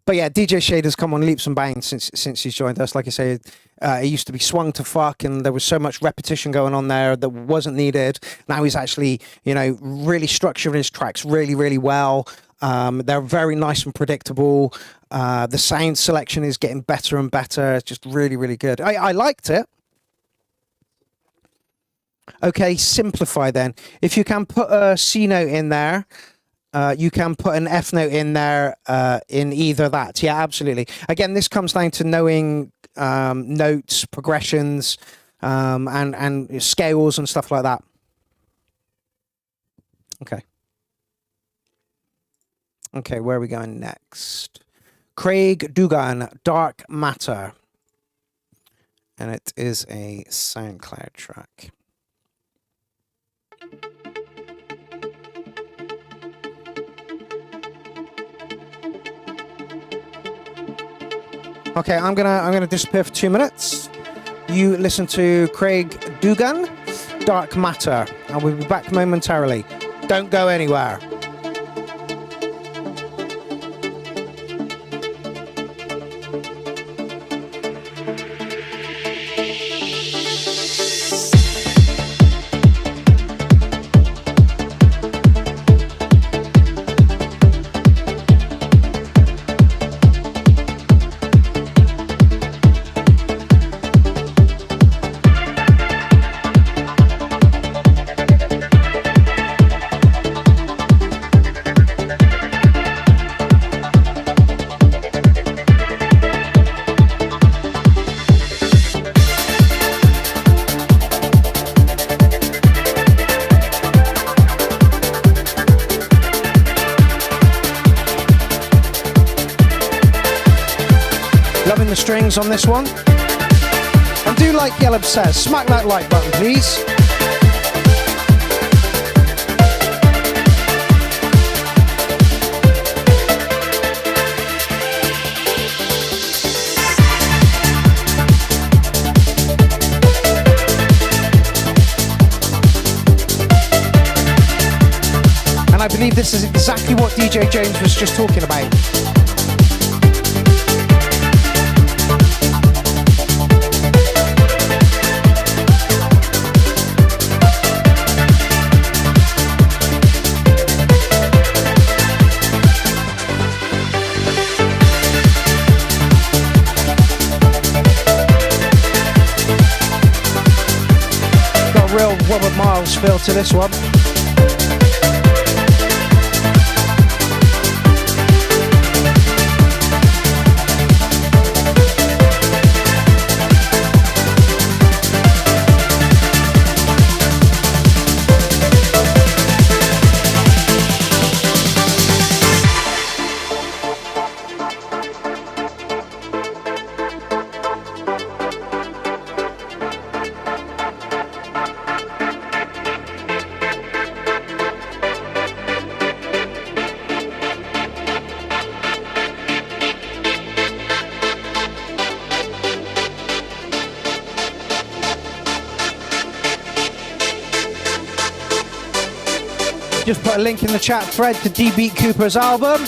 Speaker 1: But yeah, DJ Shade has come on leaps and bounds since he's joined us. Like I say, it used to be swung to fuck and there was so much repetition going on there that wasn't needed. Now he's actually, you know, really structuring his tracks really, really well. They're very nice and predictable. The sound selection is getting better and better. It's just really, really good. I liked it. Okay, simplify then. If you can put a C note in there, you can put an F note in there in either that. Yeah, absolutely. Again, this comes down to knowing notes, progressions, and scales and stuff like that. Okay. Okay, where are we going next? Craig Dugan, Dark Matter. And it is a SoundCloud track. Okay, I'm gonna disappear for 2 minutes. You listen to Craig Dugan, Dark Matter. I will be back momentarily. Don't go anywhere. Strings on this one. And do like Yellow says, smack that like button, please. And I believe this is exactly what DJ James was just talking about. Got a real Robert Miles feel to this one. Just put a link in the chat thread to D Beat Cooper's album.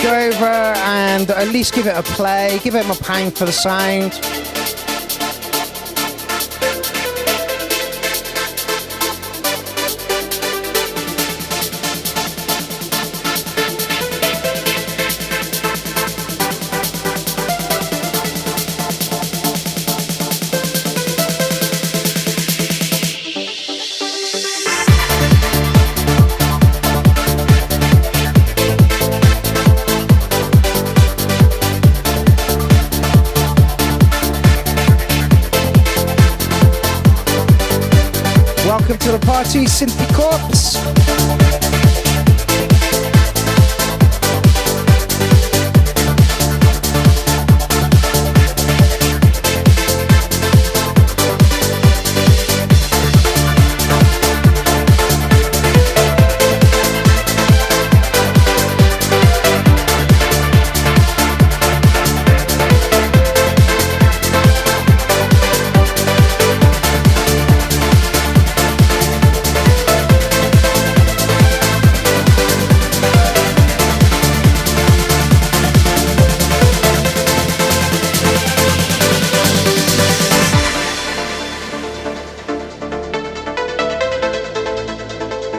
Speaker 1: Go over and at least give it a play, give it a pound for the sound. Welcome to the party, Cynthia Corpse.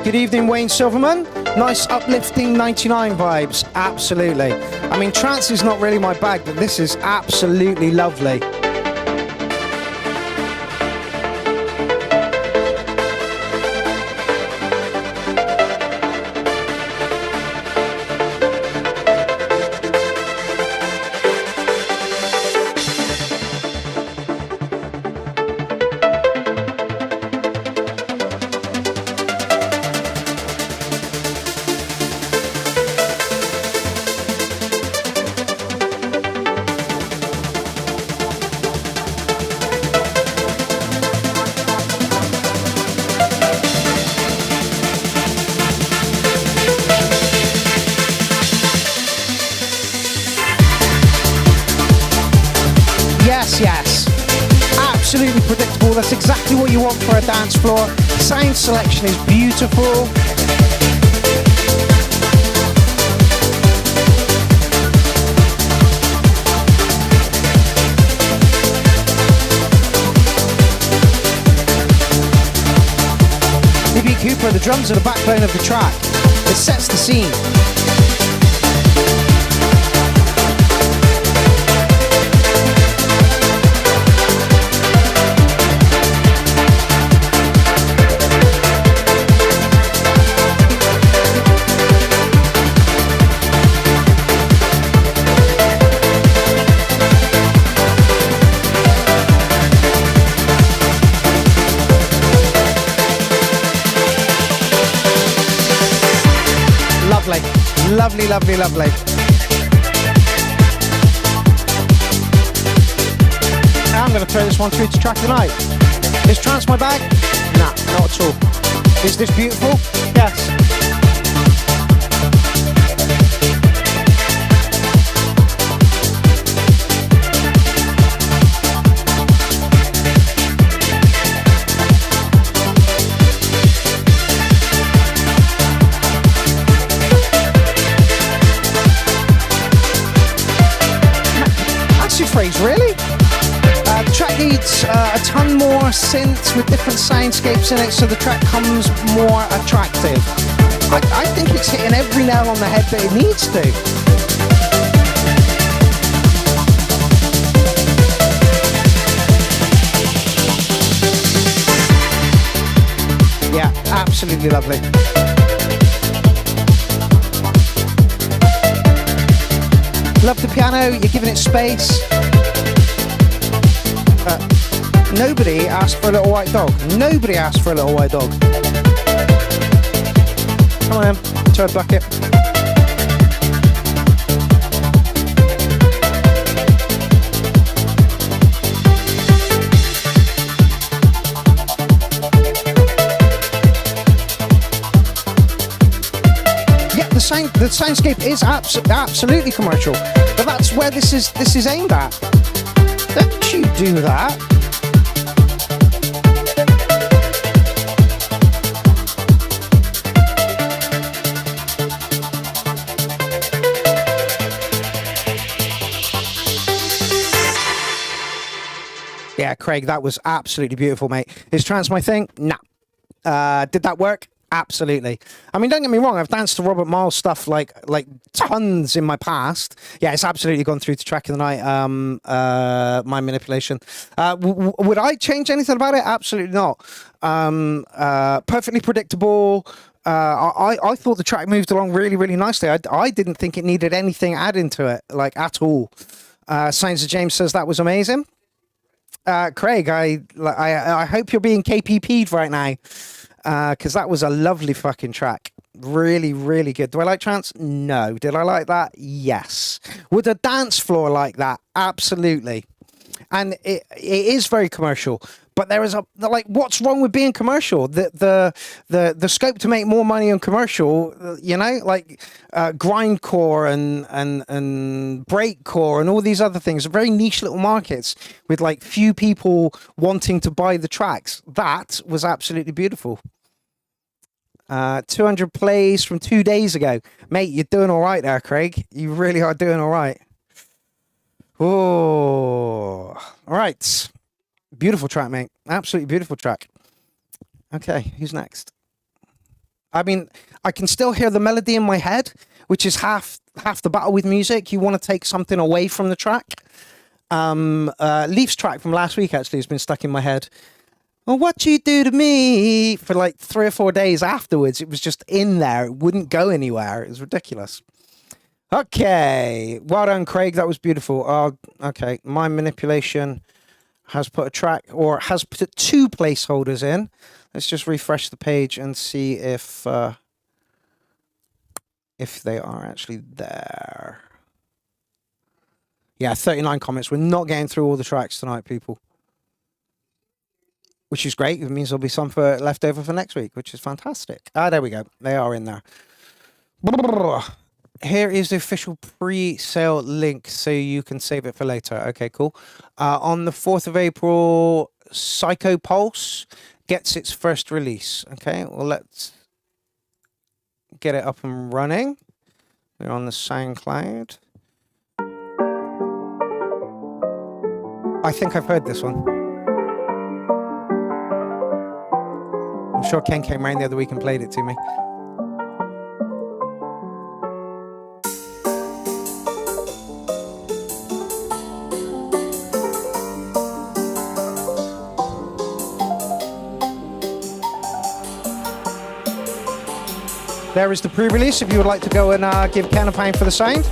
Speaker 1: Good evening, Wayne Silverman. Nice uplifting 99 vibes, absolutely. I mean, trance is not really my bag, but this is absolutely lovely. Yes. Absolutely predictable. That's exactly what you want for a dance floor. Sound selection is beautiful. D.B. Cooper, the drums are the backbone of the track. It sets the scene. Lovely, lovely, lovely. I'm going to throw this one through to track tonight. Is trance my bag? Nah, not at all. Is this beautiful? Yes. with different soundscapes in it so the track comes more attractive. I think it's hitting every nail on the head that it needs to. Yeah, absolutely lovely. Love the piano, you're giving it space. Nobody asked for a little white dog. Nobody asked for a little white dog. Come on in, turd bucket. The soundscape is absolutely commercial, but that's where this is aimed at. Don't you do that? Yeah, Craig, that was absolutely beautiful, mate. Is trance my thing? Nah. Did that work? Absolutely. I mean, don't get me wrong. I've danced to Robert Miles stuff like tons in my past. Yeah, it's absolutely gone through to track of the night. My manipulation. Would I change anything about it? Absolutely not. Perfectly predictable. I thought the track moved along really, really nicely. I didn't think it needed anything added to it, like at all. Shawn James says that was amazing. Craig, I hope you're being KPP'd right now. Because that was a lovely fucking track. Really, really good. Do I like trance? No. Did I like that? Yes. Would a dance floor like that? Absolutely. And it is very commercial. But there is what's wrong with being commercial? The scope to make more money on commercial, grindcore and breakcore and all these other things are very niche little markets with like few people wanting to buy the tracks. That was absolutely beautiful. 200 plays from 2 days ago. Mate, you're doing all right there, Craig. You really are doing all right. Oh, all right. Beautiful track, mate. Absolutely beautiful track. Okay, who's next? I mean, I can still hear the melody in my head, which is half the battle with music. You want to take something away from the track. Leaf's track from last week actually has been stuck in my head. Well, what you do to me for like 3 or 4 days afterwards. It was just in there. It wouldn't go anywhere. It was ridiculous. Okay. Well done, Craig. That was beautiful. Okay. My manipulation has put a track, or has put 2 placeholders in. Let's just refresh the page and see if they are actually there. Yeah, 39 comments. We're not getting through all the tracks tonight, people. Which is great. It means there'll be some left over for next week, which is fantastic. There we go. They are in there. Here is the official pre-sale link so you can save it for later. Okay, cool. On the 4th of April, Psycho Pulse gets its first release. Okay, well, let's get it up and running. We're on the SoundCloud. I think I've heard this one. I'm sure Ken came around the other week and played it to me. There is the pre-release if you would like to go and give Ken a pound for the sound.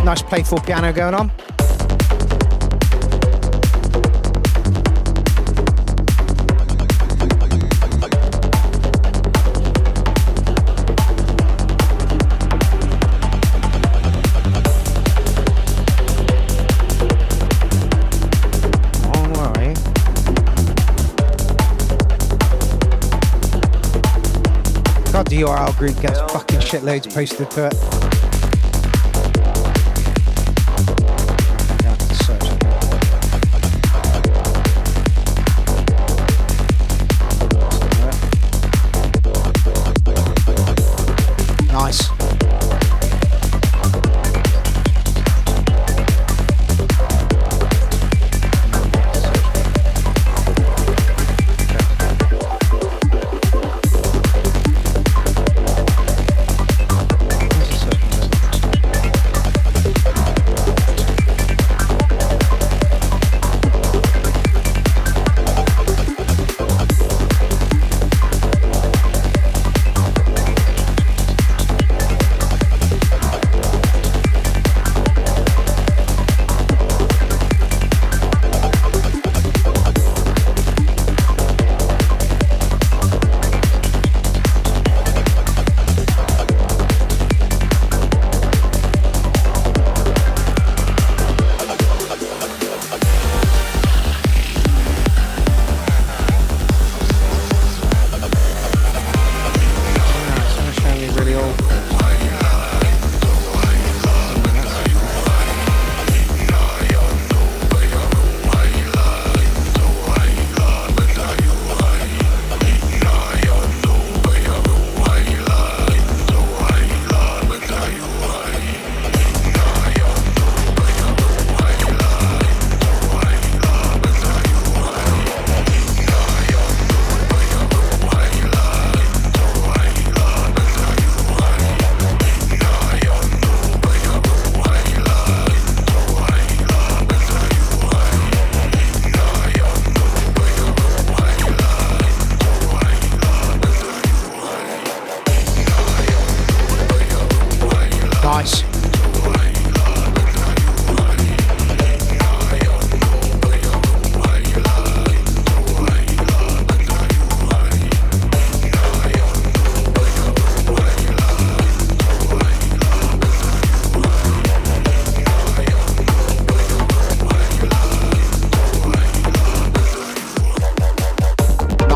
Speaker 1: Nice playful piano going on. God, the URL group gets fucking shitloads posted to it.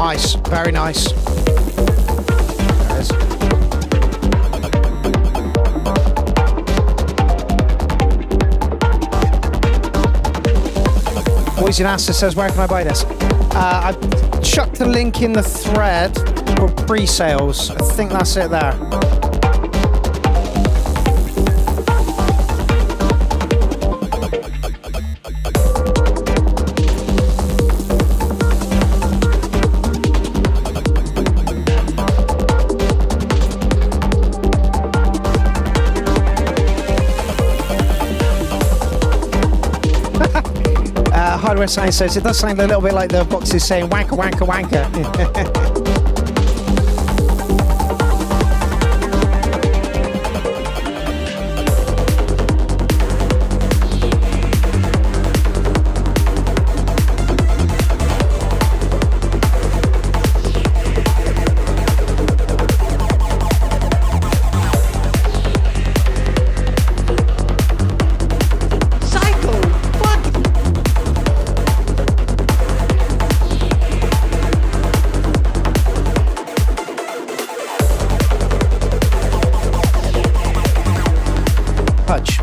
Speaker 1: Nice, very nice. There it is. Poison Asta says, where can I buy this? I've chucked the link in the thread for pre-sales. I think that's it there. Hardware Science says it does sound a little bit like the boxes saying wanker, wanker, wanker.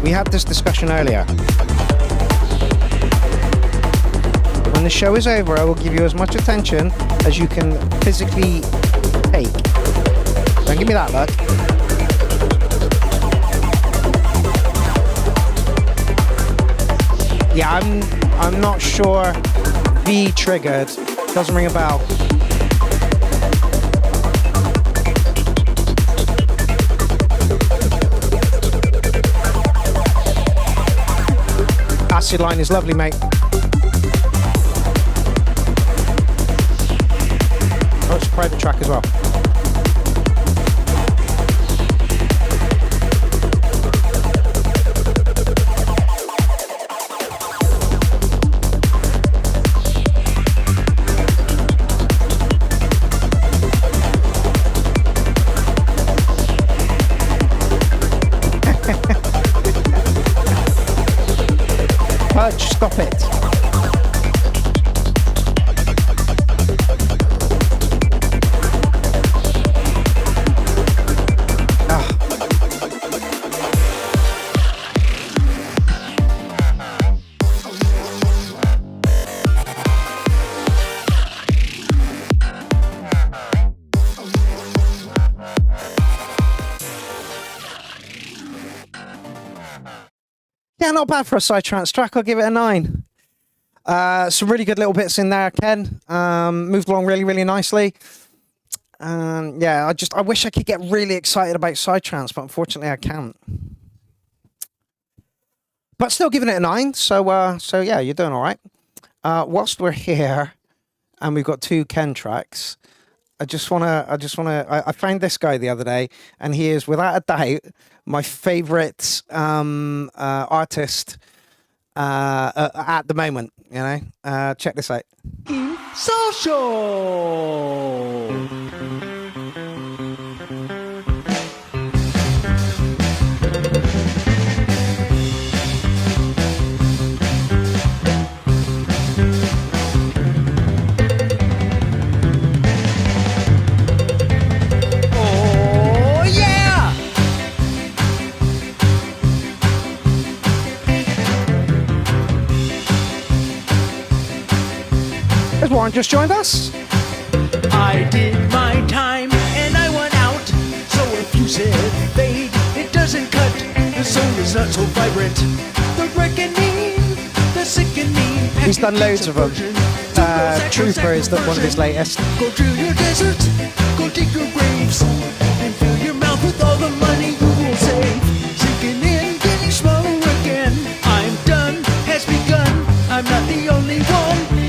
Speaker 1: We had this discussion earlier. When the show is over, I will give you as much attention as you can physically take. Don't give me that look. Yeah, I'm not sure. V triggered. Doesn't ring a bell. Acid line is lovely, mate. Oh, it's a private track as well. Stop it. Yeah, not bad for a psytrance track. I'll give it a 9. Some really good little bits in there, Ken. Moved along really, really nicely. Yeah, I wish I could get really excited about psytrance, but unfortunately I can't. But still giving it a 9. So yeah, you're doing all right. Whilst we're here, and we've got 2 Ken tracks, I found this guy the other day, and he is without a doubt my favorite artist at the moment. You know, check this out.
Speaker 17: Social.
Speaker 1: Has Warren just joined us?
Speaker 17: I did my time and I went out. So if you said fade, it doesn't cut. The soul is not so vibrant. The reckoning, the sickening.
Speaker 1: He's done loads of them. Trooper is one of his latest.
Speaker 17: Go drill your deserts, go dig your graves, and fill your mouth with all the money you will save. Sinking in, getting smaller again. I'm done, has begun. I'm not the only one.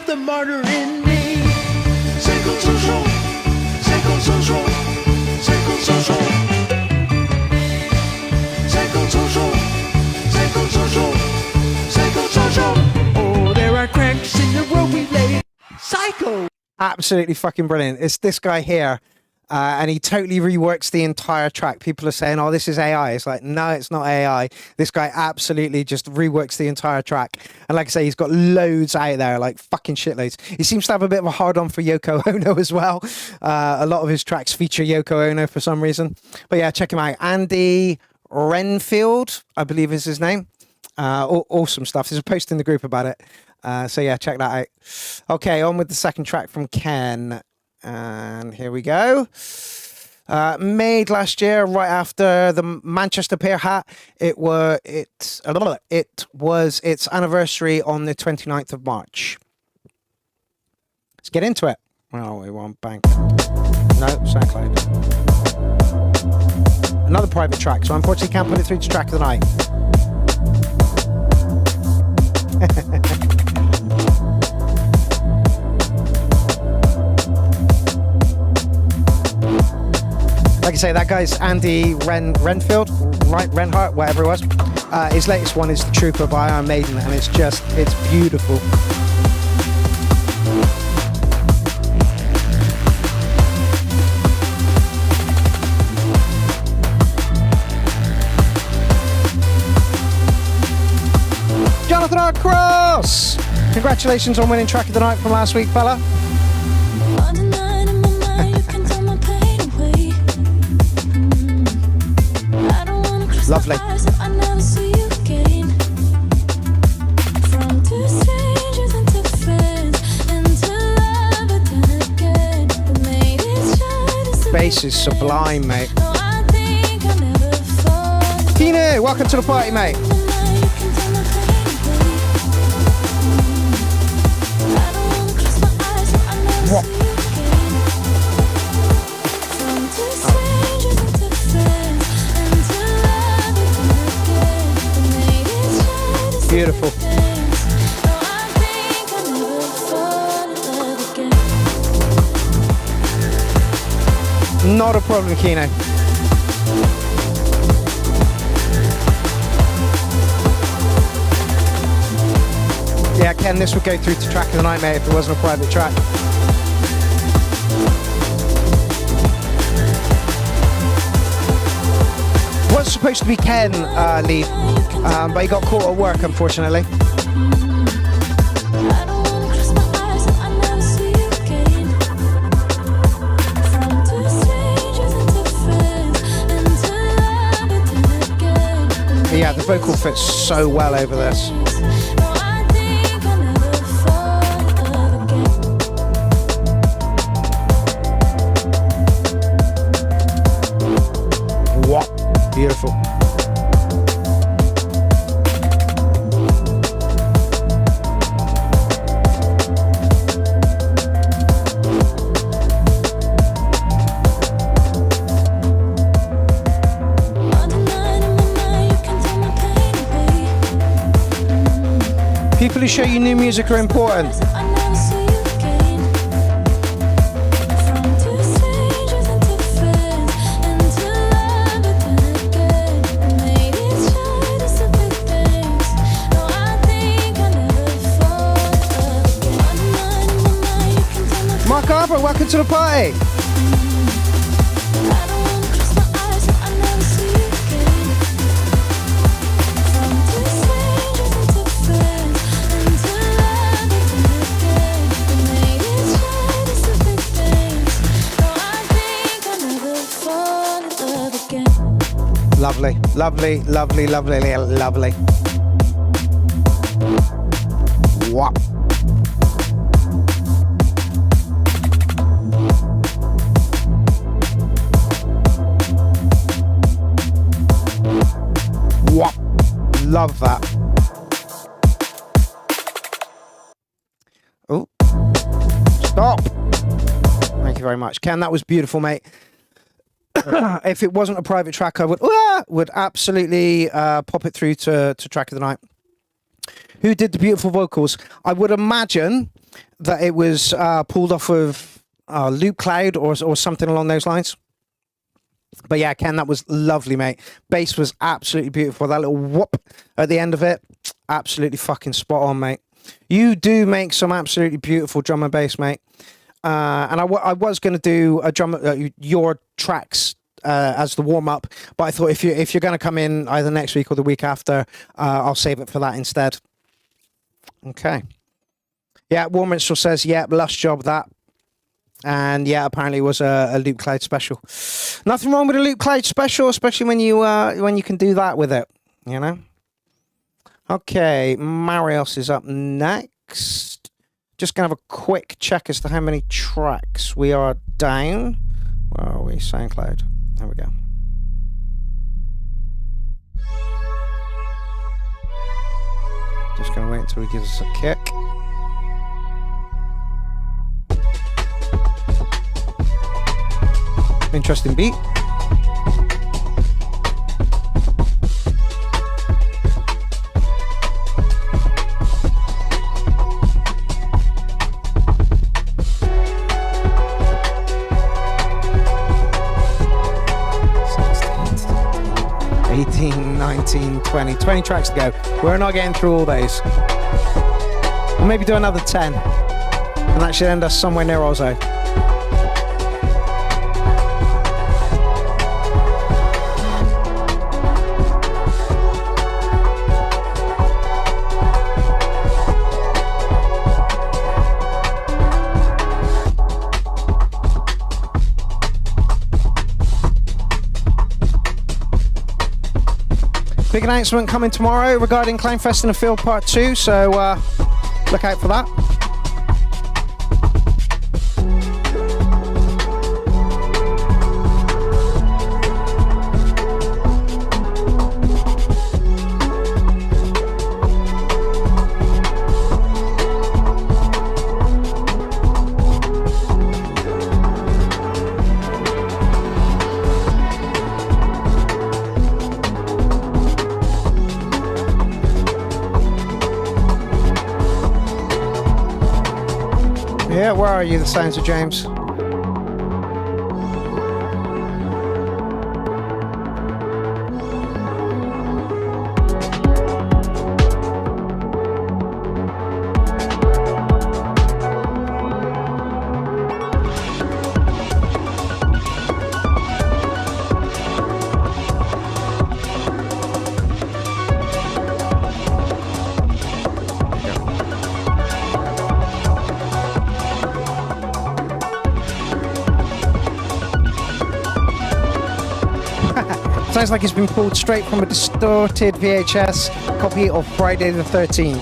Speaker 17: The martyr in me. Psychosocial, psychosocial, psychosocial, psychosocial, psychosocial, psychosocial. Oh, there are cracks in the road we lay. Psycho.
Speaker 1: Absolutely fucking brilliant. It's this guy here. And he totally reworks the entire track. People are saying, oh, this is AI. It's like, no, it's not AI. This guy absolutely just reworks the entire track. And like I say, he's got loads out there, like fucking shitloads. He seems to have a bit of a hard-on for Yoko Ono as well. A lot of his tracks feature Yoko Ono for some reason. But yeah, check him out. Andy Renfield, I believe is his name. Awesome stuff. There's a post in the group about it. So yeah, check that out. Okay, on with the second track from Ken. And here we go. Made last year, right after the Manchester Pier hat. It was its anniversary on the 29th of March. Let's get into it. Oh, we want bank. No, SoundCloud. Another private track, so unfortunately can't put it through to track of the night. Like I say, that guy's Andy Renfield, right? Renhart, whatever it was. His latest one is The Trooper by Iron Maiden, and it's beautiful. Jonathan R. Cross! Congratulations on winning track of the night from last week, fella. Lovely. Bass is sublime, mate. Kino, welcome to the party, mate. What? Beautiful. Not a problem, Kino. Yeah, Ken, this would go through to track of the night, mate, if it wasn't a private track. Was supposed to be Ken Lee, but he got caught at work, unfortunately. Yeah, the vocal fits so well over this. What? Beautiful. People who show you new music are important. Mark Arbor, welcome to the party. Lovely, lovely, lovely, lovely, lovely. Wow. Wow. Love that. Oh. Stop. Thank you very much. Ken, that was beautiful, mate. If it wasn't a private track, I would absolutely pop it through to track of the night. Who did the beautiful vocals? I would imagine that it was pulled off of Loop Cloud or something along those lines. But yeah, Ken, that was lovely, mate. Bass was absolutely beautiful. That little whoop at the end of it, absolutely fucking spot on, mate. You do make some absolutely beautiful drum and bass, mate. and I was going to do a drum, your tracks as the warm up, but I thought if you're going to come in either next week or the week after, I'll save it for that instead. Okay. Yeah, Warminster says, yeah, lush job that. And yeah, apparently it was a Loop Cloud special. Nothing wrong with a Loop Cloud special, especially when you can do that with it, you know. Okay, Marios is up next. Just gonna have a quick check as to how many tracks we are down. Where are we? SoundCloud. There we go. Just gonna wait until he gives us a kick. Interesting beat. $18, $19, $20. 20 tracks to go. We're not getting through all those. We'll maybe do another 10. And that should end us somewhere near Ozo. Big announcement coming tomorrow regarding Clownfest in the Field Part 2, so look out for that. Yeah, where are you, the sounds of James? Sounds like it's been pulled straight from a distorted VHS copy of Friday the 13th.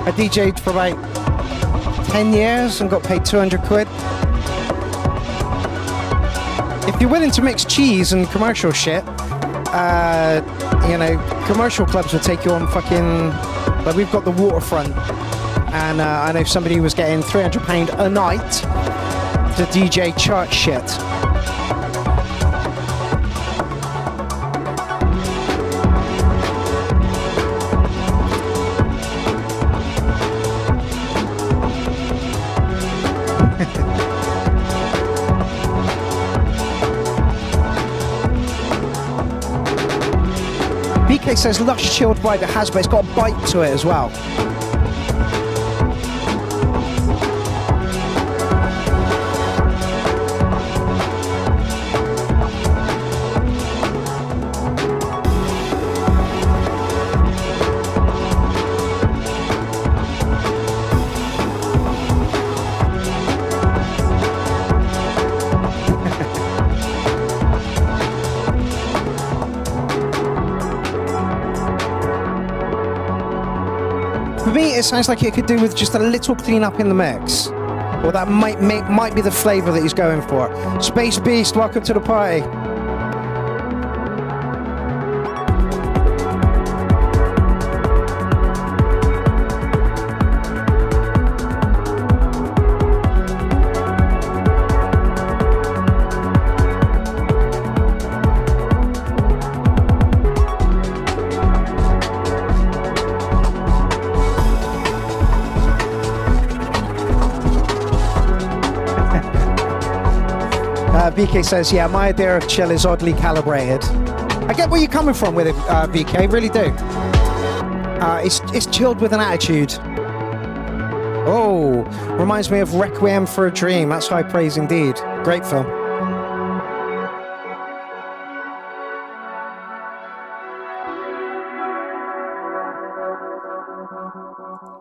Speaker 1: I DJ'd for about 10 years and got paid 200 quid. If you're willing to mix cheese and commercial shit, you know, commercial clubs will take you on fucking... Like, we've got the Waterfront, and I know somebody was getting £300 a night to DJ chart shit. BK says lush chilled vibe it has, but it's got a bite to it as well. It sounds like it could do with just a little clean up in the mix, or that might be the flavour that he's going for. Space Beast, welcome to the party. BK says, yeah, my idea of chill is oddly calibrated. I get where you're coming from with it, VK, really do. It's chilled with an attitude. Oh, reminds me of Requiem for a Dream. That's high praise indeed. Great film.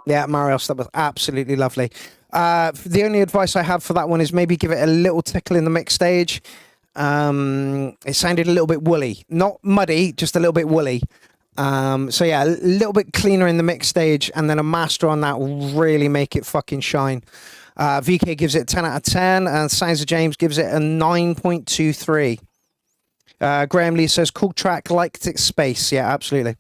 Speaker 1: Yeah, Marios, that was absolutely lovely. The only advice I have for that one is maybe give it a little tickle in the mix stage. It sounded a little bit woolly. Not muddy, just a little bit woolly. So yeah, a little bit cleaner in the mix stage, and then a master on that will really make it fucking shine. VK gives it 10 out of 10, and Sounds of James gives it a 9.23. Graeme Lee says, cool track, liked its space. Yeah, absolutely.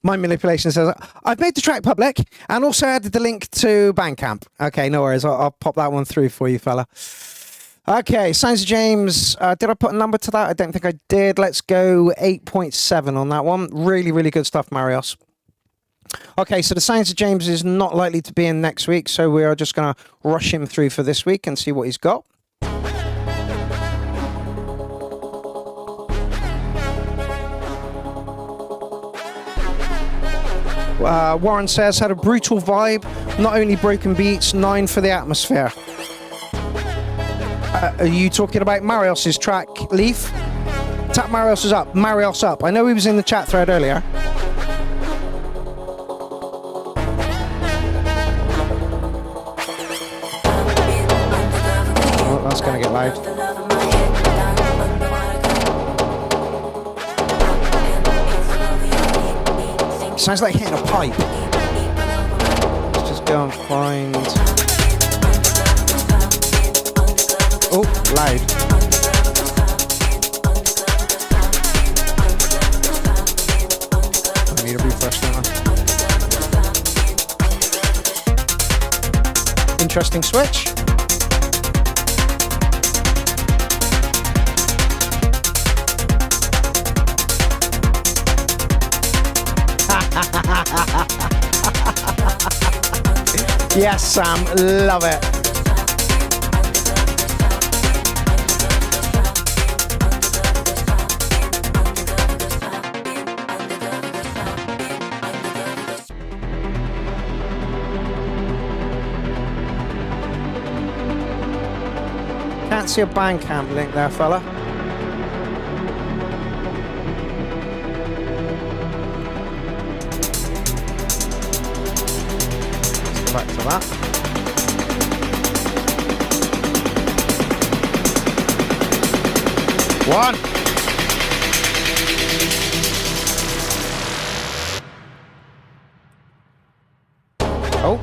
Speaker 1: Mind Manipulation says, I've made the track public and also added the link to Bandcamp. Okay, no worries. I'll pop that one through for you, fella. Okay, Sounds of James. Did I put a number to that? I don't think I did. Let's go 8.7 on that one. Really, really good stuff, Marios. Okay, so the Sounds of James is not likely to be in next week, so we are just going to rush him through for this week and see what he's got. Warren says, had a brutal vibe, not only broken beats, 9 for the atmosphere. Are you talking about Marios's track, Leaf? Tap Marios up. Marios up. I know he was in the chat thread earlier. Oh, that's going to get loud. Sounds like hitting a pipe. Let's just go and find... Oh, loud. I need a refresh now. Interesting switch. Yes, Sam, love it. Can't see a Bandcamp link there, fella. Back to that. One. Oh.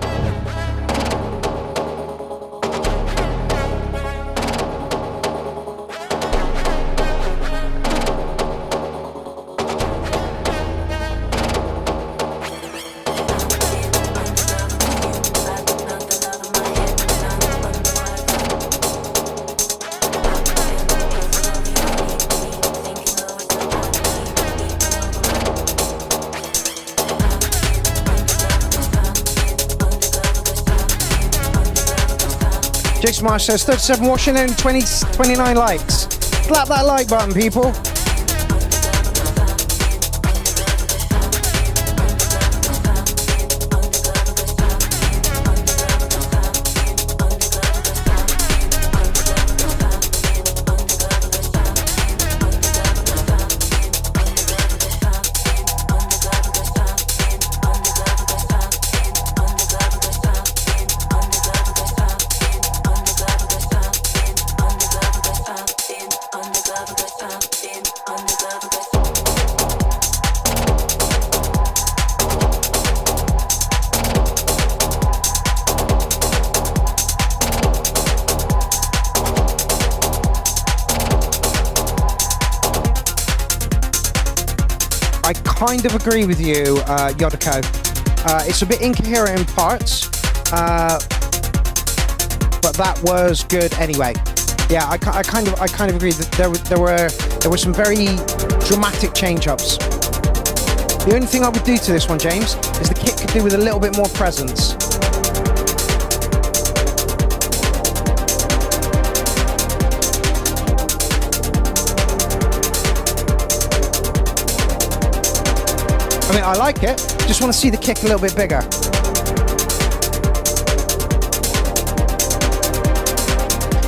Speaker 1: Jake Marsh says 37 watching and 29 likes. Slap that like button, people. Kind of agree with you, Yodako. It's a bit incoherent in parts, but that was good anyway. Yeah, I kind of agree that there were some very dramatic change-ups. The only thing I would do to this one, James, is the kit could do with a little bit more presence. I mean, I like it. Just want to see the kick a little bit bigger.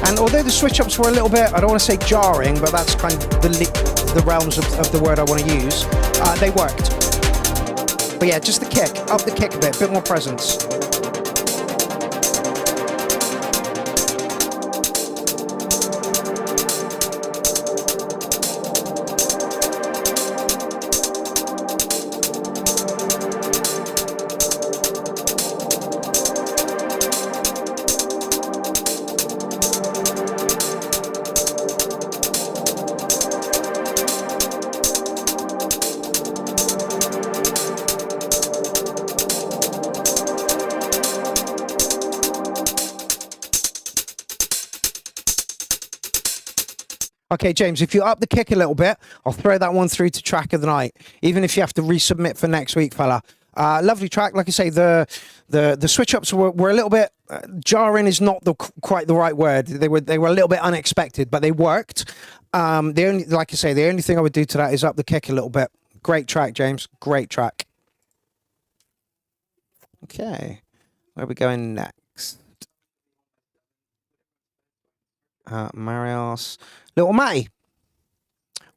Speaker 1: And although the switch-ups were a little bit, I don't want to say jarring, but that's kind of the realms of the word I want to use, they worked. But yeah, just the kick, up the kick a bit more presence. Okay, James, if you up the kick a little bit, I'll throw that one through to track of the night, even if you have to resubmit for next week, fella. Lovely track. Like I say, the switch-ups were a little bit... jarring is not quite the right word. They were a little bit unexpected, but they worked. Like I say, the only thing I would do to that is up the kick a little bit. Great track, James. Great track. Okay. Where are we going next? Marios. Little Matty.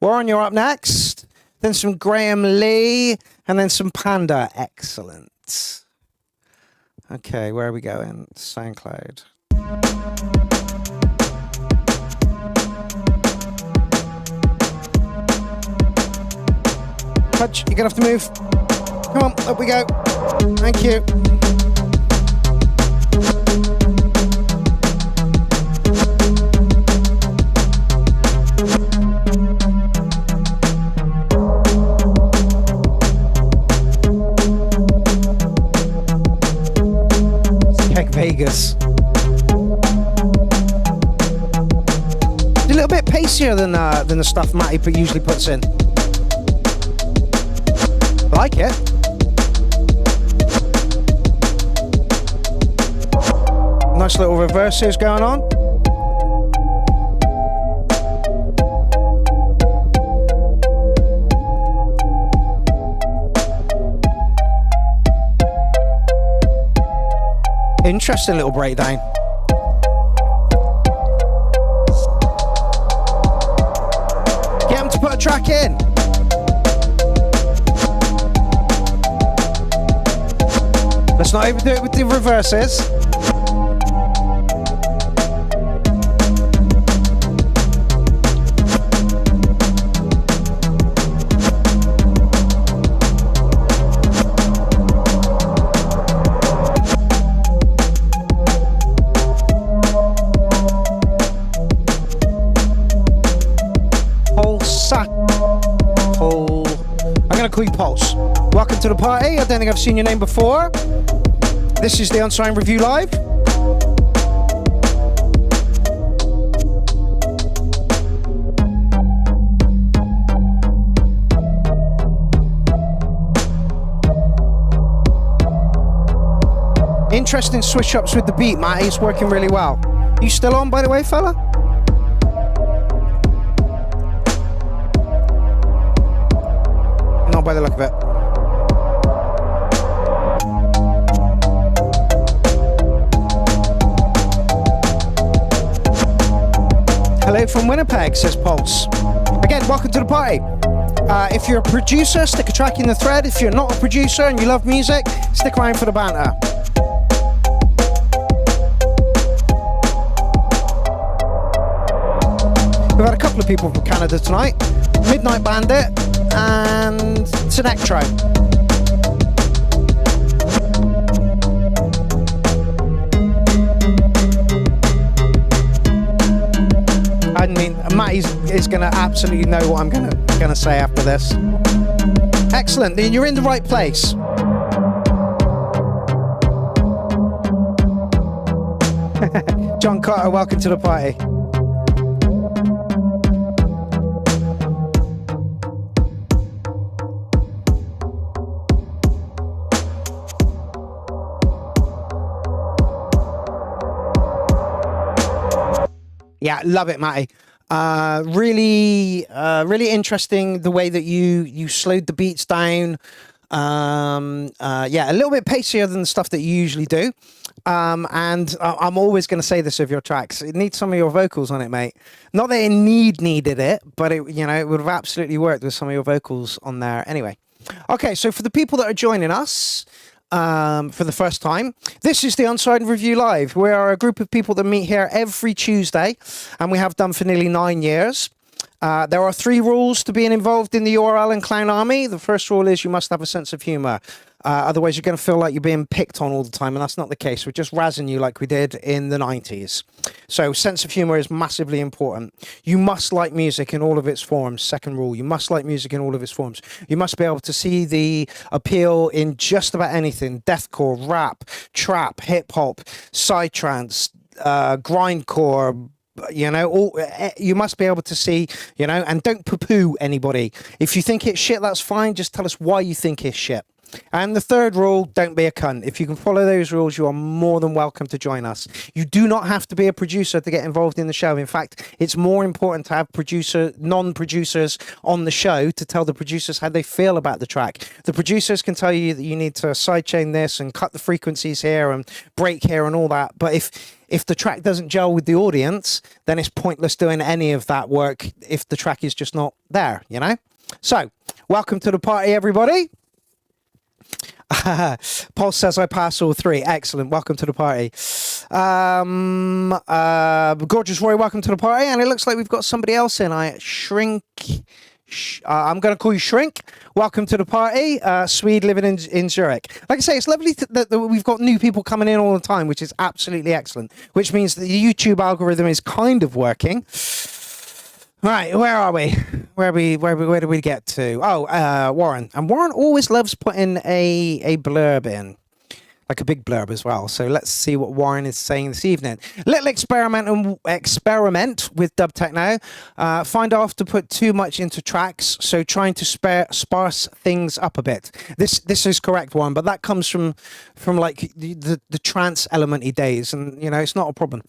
Speaker 1: Warren, you're up next. Then some Graeme Lee. And then some Panda. Excellent. Okay, where are we going? SoundCloud. Hutch, you're going to have to move. Come on, up we go. Thank you. Vegas. It's a little bit pacier than the stuff Matty usually puts in. I like it. Nice little reverses going on. Interesting little breakdown. Get him to put a track in. Let's not overdo it with the reverses. Pulse. Welcome to the party. I don't think I've seen your name before. This is the Unsigned Review Live. Interesting switch ups with the beat, Matty. It's working really well. You still on, by the way, fella? By the look of it. Hello from Winnipeg, says Pulse. Again, welcome to the party. If you're a producer, stick a track in the thread. If you're not a producer and you love music, stick around for the banter. We've had a couple of people from Canada tonight. Midnight Bandit and Tetro. I mean, Matt is going to absolutely know what I'm going to say after this. Excellent, then you're in the right place. John Carter, welcome to the party. Yeah, love it, Matty. Really interesting the way that you slowed the beats down. Yeah, a little bit pacier than the stuff that you usually do. And I'm always going to say this of your tracks. It needs some of your vocals on it, mate. Not that it needed it, but it would have absolutely worked with some of your vocals on there. Anyway. Okay, so for the people that are joining us for the first time, this is the Unsigned Review Live. We are a group of people that meet here every Tuesday, and we have done for nearly 9 years. There are 3 rules to being involved in the URL and Clown Army. The first rule is you must have a sense of humour. Otherwise, you're going to feel like you're being picked on all the time, and that's not the case. We're just razzing you like we did in the 90s. So sense of humour is massively important. You must like music in all of its forms. Second rule, you must like music in all of its forms. You must be able to see the appeal in just about anything. Deathcore, rap, trap, hip-hop, psytrance, grindcore, you must be able to see, and don't poo-poo anybody. If you think it's shit, that's fine. Just tell us why you think it's shit. And the third rule, don't be a cunt. If you can follow those rules, you are more than welcome to join us. You do not have to be a producer to get involved in the show. In fact, it's more important to have non-producers on the show to tell the producers how they feel about the track. The producers can tell you that you need to sidechain this and cut the frequencies here and break here and all that. But if the track doesn't gel with the audience, then it's pointless doing any of that work if the track is just not there, So, welcome to the party, everybody. Paul says I pass all 3. Excellent. Welcome to the party. Gorgeous Roy, welcome to the party. And it looks like we've got somebody else in. I'm going to call you Shrink. Welcome to the party. Swede living in Zurich. Like I say, it's lovely that we've got new people coming in all the time, which is absolutely excellent. Which means that the YouTube algorithm is kind of working. Right, where are we? Where do we get to? Oh, Warren. And Warren always loves putting a blurb in. Like a big blurb as well. So let's see what Warren is saying this evening. Little experiment with dub techno. Find off to put too much into tracks, so trying to sparse things up a bit. This is correct, Warren, but that comes from like the trance elementy days, and it's not a problem.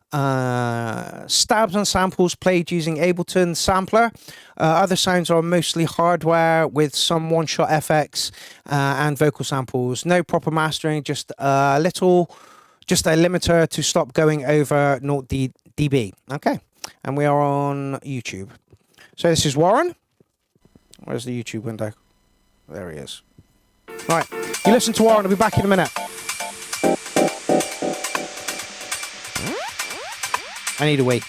Speaker 1: Stabs and samples played using Ableton sampler. Other sounds are mostly hardware with some one-shot FX and vocal samples. No proper mastering, just a limiter to stop going over 0 dB. Okay, and we are on YouTube. So this is Warren. Where's the YouTube window? There he is. Right, you listen to Warren. I'll be back in a minute. I need a wee.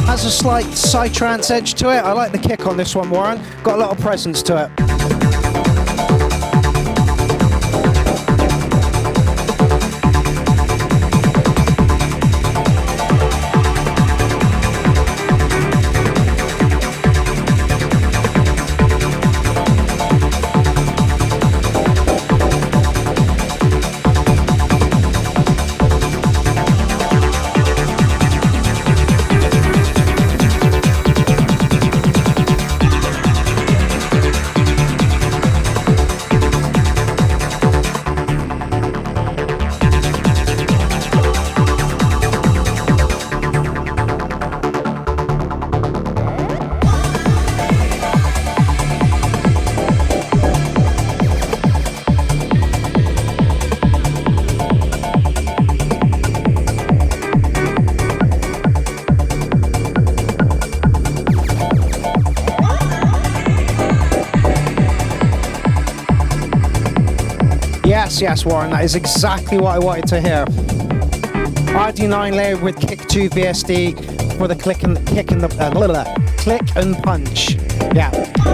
Speaker 1: Has a slight psytrance edge to it. I like the kick on this one, Warren. Got a lot of presence to it. Yes, Warren, that is exactly what I wanted to hear. RD9 layered with kick 2 VSD for the click and punch. Yeah,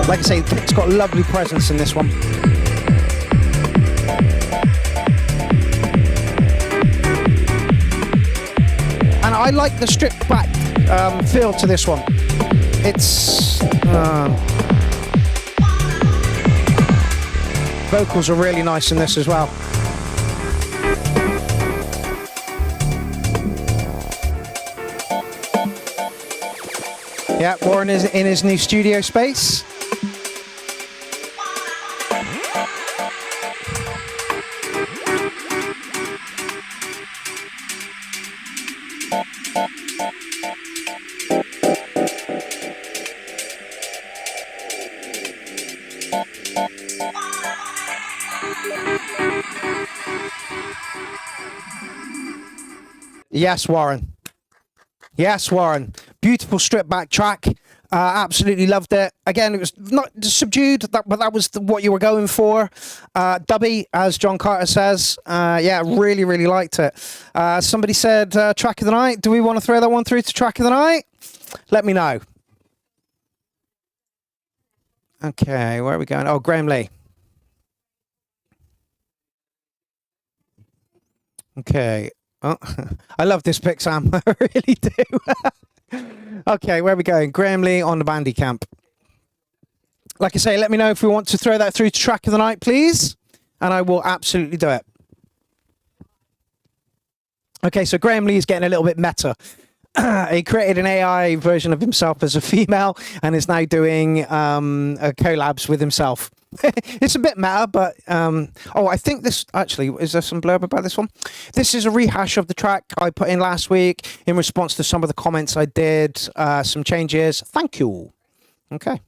Speaker 1: like I say, the kick's got lovely presence in this one. And I like the stripped back feel to this one. It's vocals are really nice in this as well. Yeah, Warren is in his new studio space. Yes, Warren. Yes, Warren. Beautiful stripped back track. Absolutely loved it. Again, it was not subdued, but that was what you were going for. Dubby, as John Carter says. Yeah, really, really liked it. Somebody said track of the night. Do we want to throw that one through to track of the night? Let me know. Okay, where are we going? Oh, Graeme Lee. Okay. Oh, I love this pick, Sam. I really do. Okay, where are we going? Graeme Lee on the Bandit camp. Like I say, let me know if we want to throw that through to track of the night, please. And I will absolutely do it. Okay, so Graeme Lee is getting a little bit meta. He created an AI version of himself as a female and is now doing collabs with himself. It's a bit meta, but oh, I think this actually, is there some blurb about this one? This is a rehash of the track I put in last week in response to some of the comments I did, some changes. Thank you. Okay.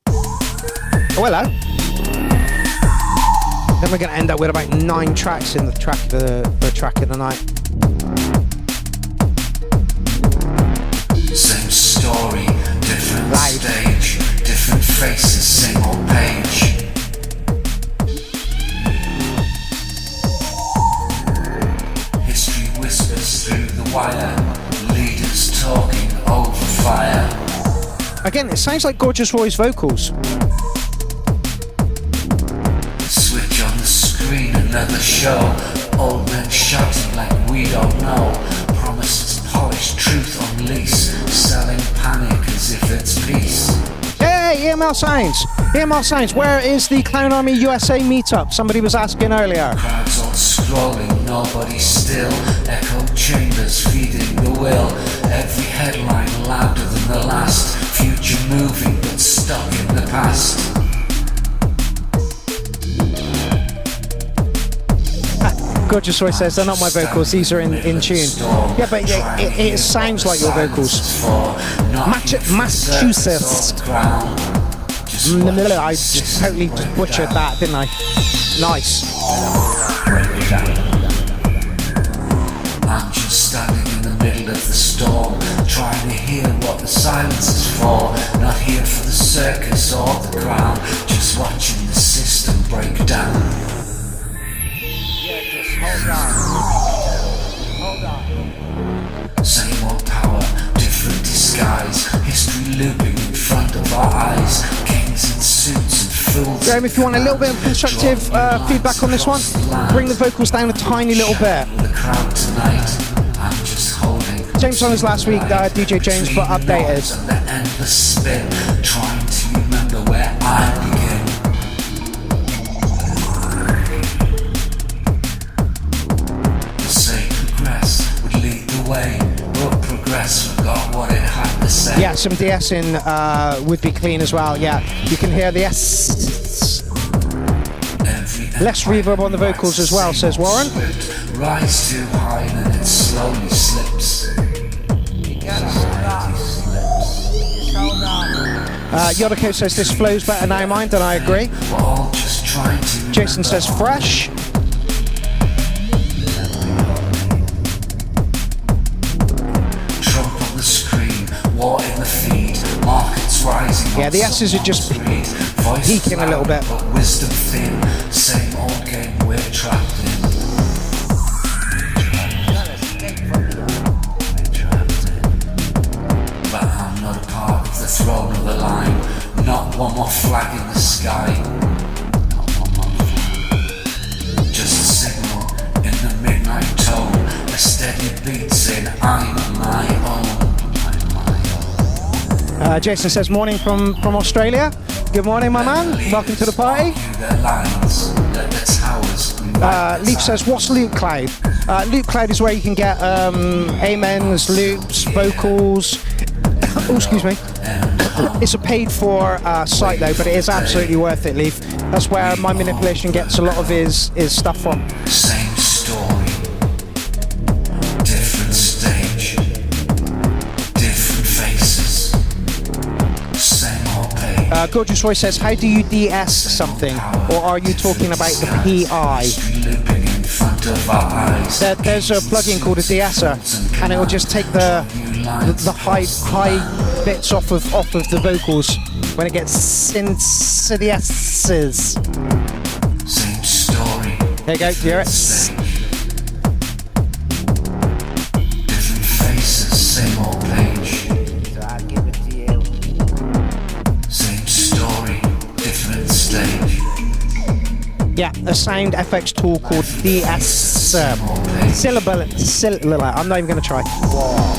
Speaker 1: Oh, hello. Then we're going to end up with about 9 tracks in the track of the night.
Speaker 18: Same story, different stage, different faces, same old page. History whispers through the wire, leaders talking over fire.
Speaker 1: Again, it sounds like Gorgeous Roy's vocals.
Speaker 18: Switch on the screen, another show. Old men shouting like we don't know. Promises polished, truth on lease. Selling panic as if it's peace.
Speaker 1: Hey, EML Sounds! EML Sounds, where is the Clown Army USA meetup? Somebody was asking earlier.
Speaker 18: Crowds all scrolling, nobody still. Echo chambers feeding the will. Every headline louder than the last. Future moving but stuck in the past.
Speaker 1: Gorgeous Roy says, they're not my vocals, these are in tune. Yeah, but it sounds like your vocals. Massachusetts. I just totally butchered that, didn't I? Nice.
Speaker 18: I'm just standing in the middle gale of the storm, trying to hear what the silence is for. Not here for the circus or the crown, just watching the system break down.
Speaker 1: Yeah, just hold on.
Speaker 18: Same old power, different disguise, history looping in front of our eyes. Kings in suits and fools.
Speaker 1: Graeme, if you want a little bit of constructive feedback on this one, bring the vocals down a tiny little bit.
Speaker 18: The crowd tonight, I'm just holding.
Speaker 1: Same song as last week, DJ James, but updated.
Speaker 18: And the endless spin, trying to remember where I begin. To say progress would lead the way, but progress forgot what it had to say.
Speaker 1: Yeah, some de-essing would be clean as well. Yeah, you can hear the S. Less reverb on the vocals as well, says Warren.
Speaker 18: Rise too high and it slowly slips.
Speaker 1: Yodako says this flows better now, mind, and I agree. Jason says fresh.
Speaker 18: Trump on the screen, war in the feed, markets rising.
Speaker 1: Yeah, the S's are just peaking a little bit.
Speaker 18: But wisdom thin, same old game we're trapped in. But I'm not a part of the throne of the line. Not one more flag in the sky. Not one more flag. Just a signal in the midnight tone. A steady beat saying I'm my own.
Speaker 1: Jason says morning from Australia. Good morning, my man. Welcome to the party. Leaf says, what's Loop Cloud? Loop Cloud is where you can get amens, loops, vocals. Oh, excuse me. It's a paid for site though, but it is absolutely worth it, Leaf. That's where my manipulation gets a lot of his stuff from.
Speaker 18: Same story, different stage, different faces, same old page.
Speaker 1: Gorgeous Roy says, how do you DS something? Or are you talking about the PI? There's a plugin called a de-esser, and it will just take the high bits off of the vocals when it gets into the S's.
Speaker 18: Same story.
Speaker 1: There you go, Pierrot.
Speaker 18: Different faces, same old page.
Speaker 1: So I'll give it to you.
Speaker 18: Same story, different stage.
Speaker 1: Yeah, a sound FX tool called de-esser. Syllable. I'm not even going to try. Whoa.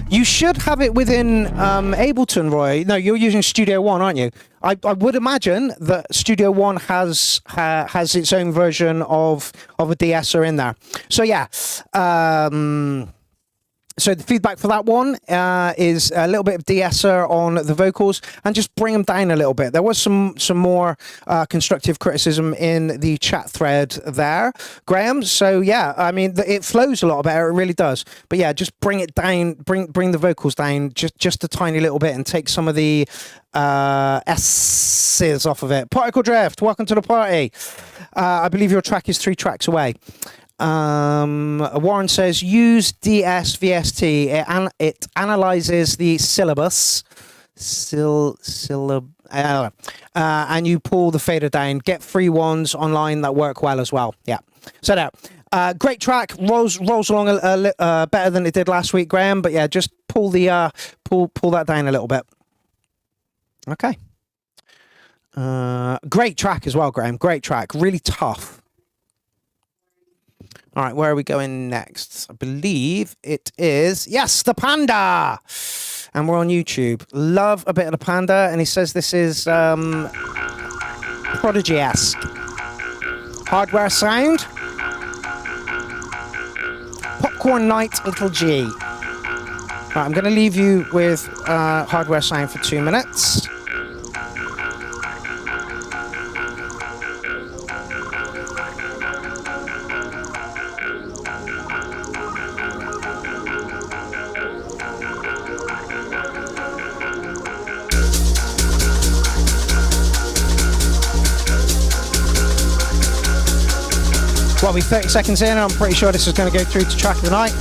Speaker 1: You should have it within Ableton, Roy. No, you're using Studio One, aren't you? I would imagine that Studio One has its own version of a de-esser in there. So yeah. So the feedback for that one is a little bit of de-esser on the vocals and just bring them down a little bit. There was some more constructive criticism in the chat thread there, Graeme. So yeah, I mean it flows a lot better. It really does. But yeah, just bring it down, bring the vocals down just a tiny little bit and take some of the S's off of it. Particle Drift, welcome to the party. I believe your track is 3 tracks away. Warren says use DSVST. It analyzes the syllabus and you pull the fader down. Get free ones online that work well as well. Yeah, so there. Great track, rolls along better than it did last week, Graeme. But yeah, just pull the pull that down a little bit. Okay. Great track as well, Graeme. Great track, really tough. All right, where are we going next? I believe it is, yes, the Panda. And we're on YouTube. Love a bit of the Panda. And he says this is Prodigy-esque. Hardware sound. Popcorn Night, little G. All right, I'm going to leave you with hardware sound for 2 minutes. Well, we're 30 seconds in, and I'm pretty sure this is going to go through to track of the night.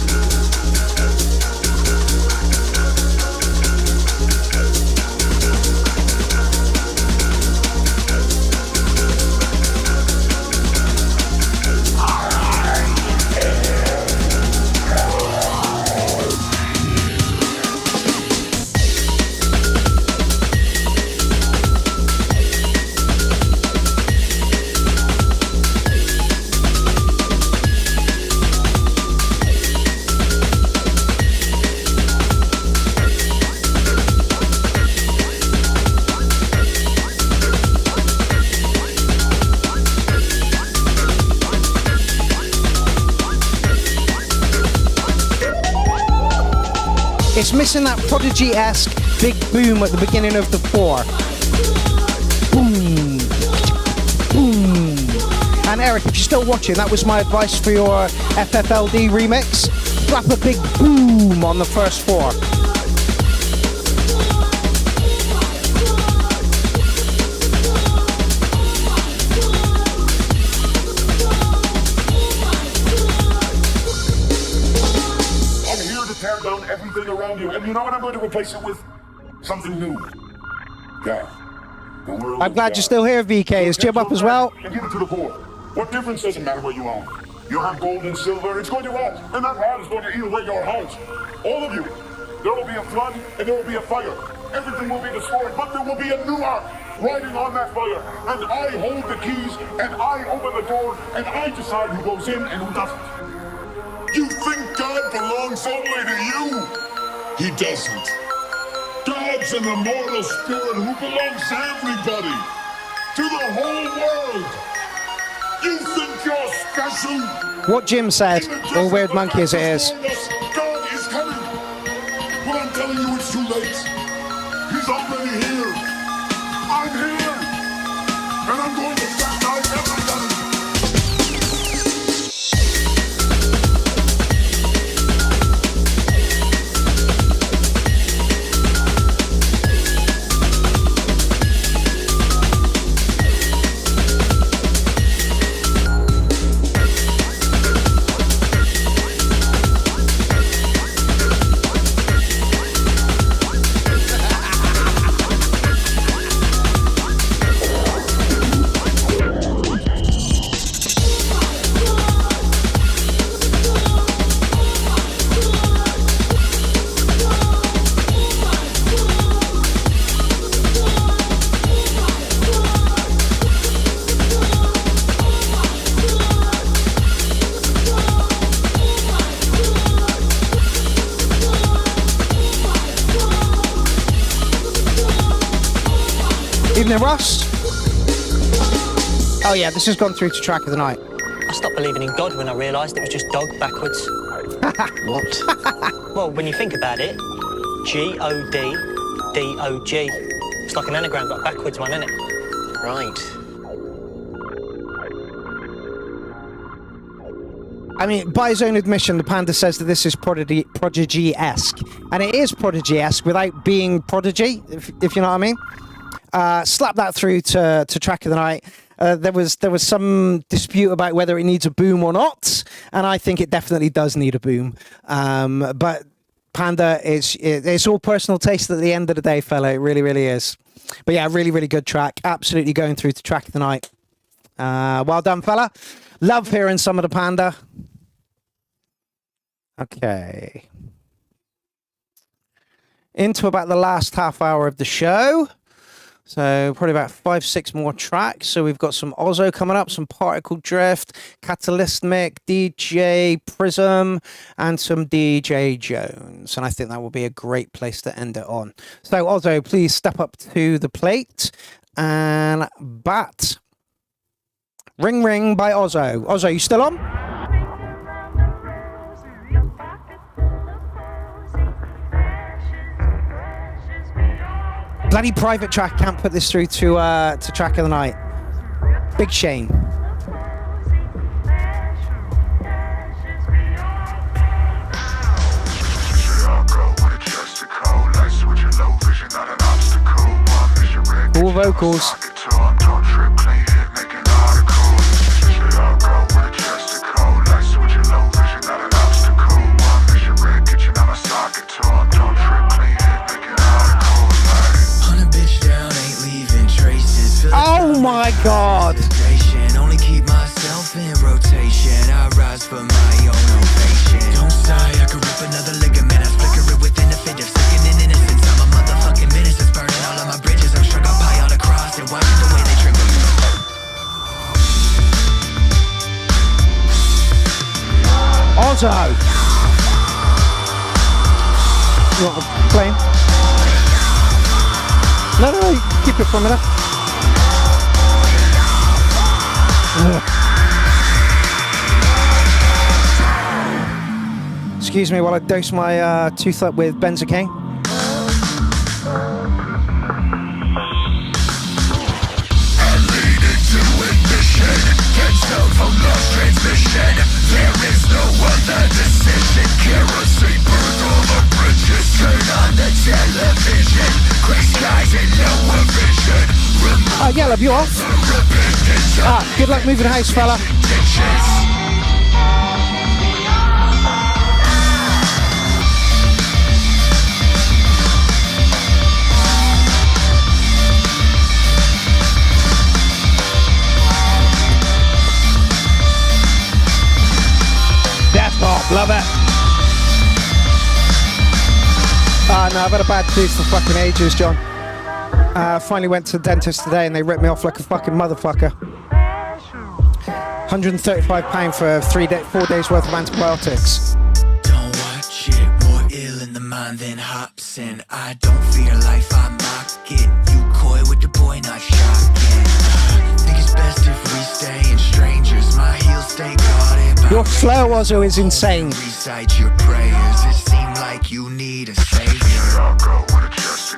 Speaker 1: It's missing that Prodigy-esque big boom at the beginning of the 4. Boom. Boom. And Eric, if you're still watching, that was my advice for your FFLD remix. Slap a big boom on the first 4.
Speaker 19: Everything around you, and you know what I'm going to replace it with? Something new. Yeah.
Speaker 1: I'm glad you're still here, VK. Is Jim up as well?
Speaker 19: And give it to the poor. What difference does it matter what you own? You have gold and silver, it's going to rot, and that rot is going to eat away your house. All of you. There will be a flood, and there will be a fire. Everything will be destroyed, but there will be a new ark riding on that fire. And I hold the keys, and I open the door, and I decide who goes in and who doesn't. You think God belongs only to you? He doesn't. God's an immortal spirit who belongs to everybody, to the whole world. You think you're special?
Speaker 1: What Jim said, or Weird Monkey as it is.
Speaker 19: God is coming. But I'm telling you, it's too late. He's already here. I'm here. And I'm going to baptize everybody.
Speaker 1: Evening, Ross. Oh yeah, this has gone through to track of the night.
Speaker 20: I stopped believing in God when I realised it was just dog backwards.
Speaker 1: What?
Speaker 20: Well, when you think about it, G-O-D-D-O-G. It's like an anagram, but a backwards one, isn't it?
Speaker 2: Right.
Speaker 1: I mean, by his own admission, the Panda says that this is Prodigy-esque. And it is Prodigy-esque without being Prodigy, if you know what I mean. Slap that through to track of the night. There was some dispute about whether it needs a boom or not, and I think it definitely does need a boom. But Panda, it's all personal taste at the end of the day, fella. It really, really is. But yeah, really, really good track. Absolutely going through to track of the night. Well done, fella. Love hearing some of the Panda. Okay. Into about the last half hour of the show. So probably about 5-6 more tracks. So we've got some Ozzo coming up, some Particle Drift, Catalystic, DJ Prism, and some DJ Jones. And I think that will be a great place to end it on. So Ozzo, please step up to the plate and bat. Ring Ring by Ozzo. Ozzo, you still on? Bloody private track can't put this through to track of the night. Big shame. Cool vocals.
Speaker 16: chance for my own ovation. Don't sigh, I could rip another ligament. I flicker it within a fit of second in innocence. I'm a motherfucking menace, it's burning all of my bridges. I'm struck up high on the cross and watching the way they trip me.
Speaker 1: Ozzo! You want to play? No, keep it for a minute. Excuse me while I dose my tooth up with benzocaine.
Speaker 17: There is no other decision. Kerosene burned all the bridges. Turn on the television. Gray skies and lower vision.
Speaker 1: Yeah, love you off. Good luck moving house, fella. Love it. No, I've had a bad tooth for fucking ages, John. Finally went to the dentist today and they ripped me off like a fucking motherfucker. £135 for 4 days worth of antibiotics.
Speaker 16: Don't watch it, more ill in the mind than Hobson. I don't fear life, I mock it. You coy with the boy, not shocking. Think it's best if we stay in strangers. My heels stay guarded.
Speaker 1: Your flow also is insane.
Speaker 16: Recite your prayers. It seems like you need a savior.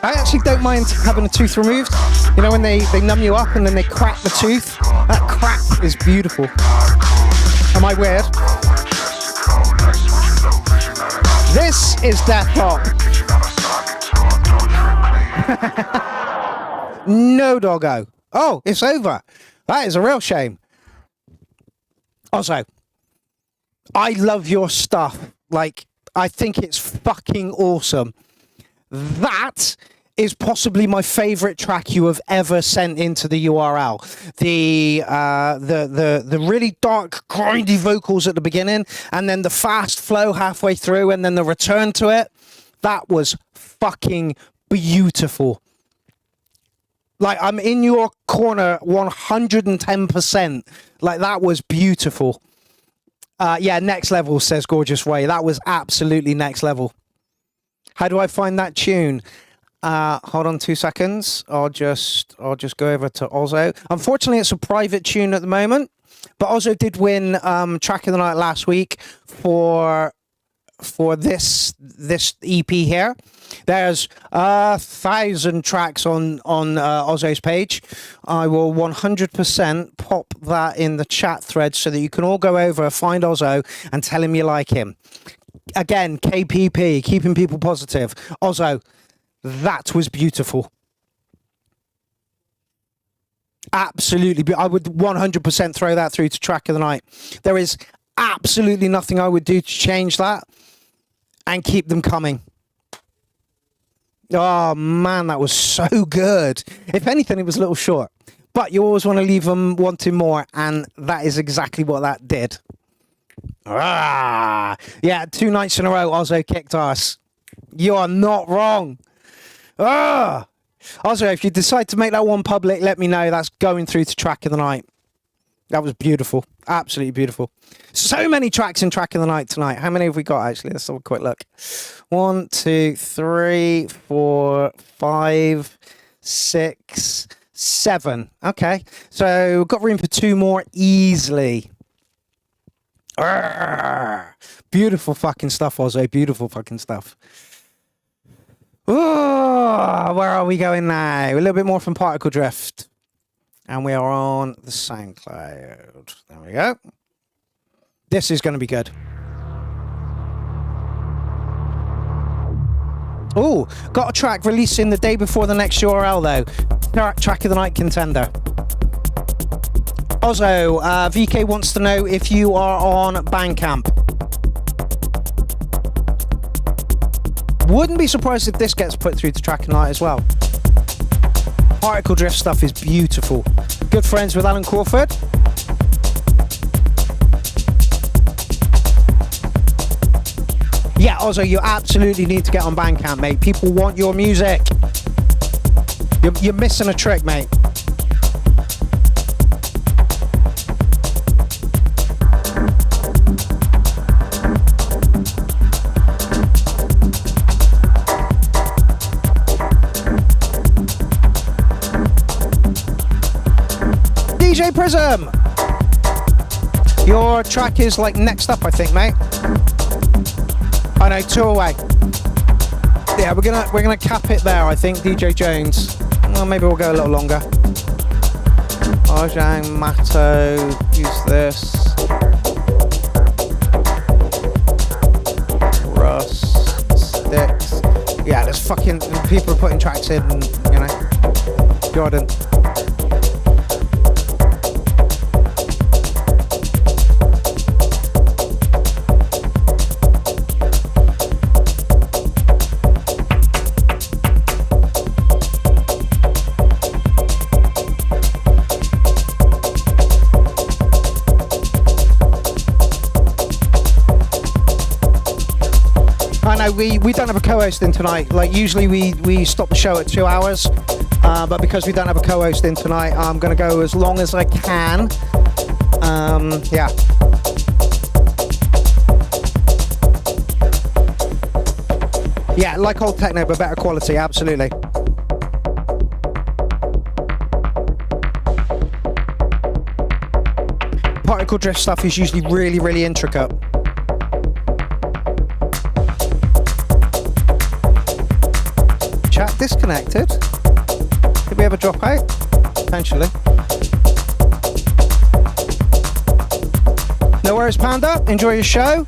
Speaker 1: I actually don't mind having a tooth removed. You know when they numb you up and then they crack the tooth? That crack is beautiful. Am I weird? This is Death Pop. No doggo. Oh, it's over. That is a real shame. Also, I love your stuff. Like, I think it's fucking awesome. That is possibly my favorite track you have ever sent into the URL. The really dark, grindy vocals at the beginning, and then the fast flow halfway through, and then the return to it. That was fucking beautiful. Like, I'm in your corner 110%. Like, that was beautiful. Yeah, next level, says Gorgeous Way. That was absolutely next level. How do I find that tune? Hold on 2 seconds. I'll just go over to Ozzo. Unfortunately, it's a private tune at the moment, but Ozzo did win Track of the Night last week for this EP here. There's 1,000 tracks on Ozzo's page. I will 100% pop that in the chat thread so that you can all go over, find Ozzo, and tell him you like him. Again, KPP, keeping people positive. Ozzo, that was beautiful. Absolutely. I would 100% throw that through to Track of the Night. There is absolutely nothing I would do to change that and keep them coming. Oh, man, that was so good. If anything, it was a little short. But you always want to leave them wanting more, and that is exactly what that did. Yeah, 2 nights in a row, Ozzo kicked ass. You are not wrong. Also, if you decide to make that one public, let me know. That's going through to Track of the Night. That was beautiful. Absolutely beautiful. So many tracks in Track of the Night tonight. How many have we got, actually? Let's have a quick look. 1, 2, 3, 4, 5, 6, 7. Okay. So we've got room for 2 more easily. Beautiful fucking stuff, Ozzo. Beautiful fucking stuff. Oh, where are we going now? A little bit more from Particle Drift. And we are on the SoundCloud. There we go. This is going to be good. Oh, got a track releasing the day before the next URL, though. Track of the Night contender. Ozzo, VK wants to know if you are on Bandcamp. Wouldn't be surprised if this gets put through to Track of the Night as well. Particle Drift stuff is beautiful. Good friends with Alan Crawford. Yeah, also, you absolutely need to get on Bandcamp, mate. People want your music. You're missing a trick, mate. DJ Prism! Your track is like next up, I think, mate. I know, 2 away. Yeah, we're gonna cap it there, I think. DJ Jones. Well, maybe we'll go a little longer. Arjang, Matto, use this. Russ, Sticks. Yeah, there's fucking people are putting tracks in, you know. Jordan. We don't have a co-host in tonight. Like usually we stop the show at 2 hours, but because we don't have a co-host in tonight, I'm gonna go as long as I can. Yeah. Yeah, like old techno, but better quality, absolutely. Particle drift stuff is usually really, really intricate. Chat disconnected. Did we have a dropout? Potentially. No worries, Panda. Enjoy your show.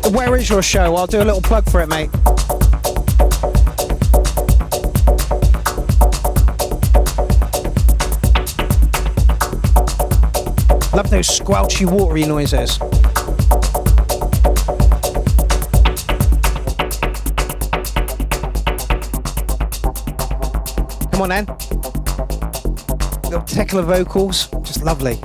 Speaker 1: Where is your show? I'll do a little plug for it, mate. Love those squelchy, watery noises. Come on then. Little tickle of vocals, just lovely.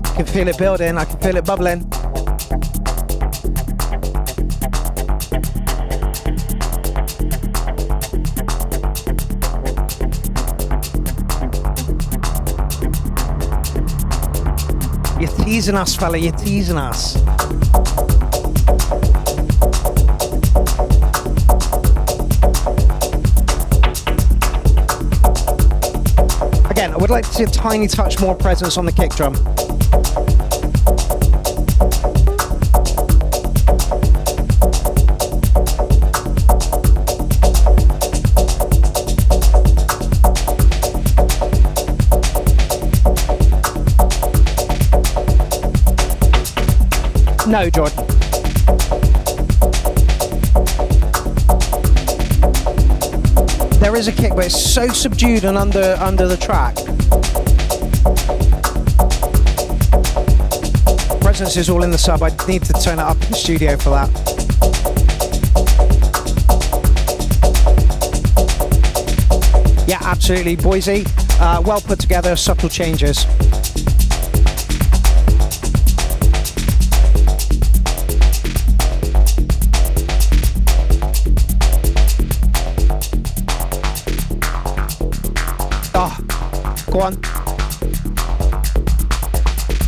Speaker 1: I can feel it building, I can feel it bubbling. You're teasing us, fella, you're teasing us. Again, I would like to see a tiny touch more presence on the kick drum. No, Jordan. There is a kick, but it's so subdued and under the track. Presence is all in the sub. I need to turn it up in the studio for that. Yeah, absolutely, Boise. Well put together, subtle changes. Go on.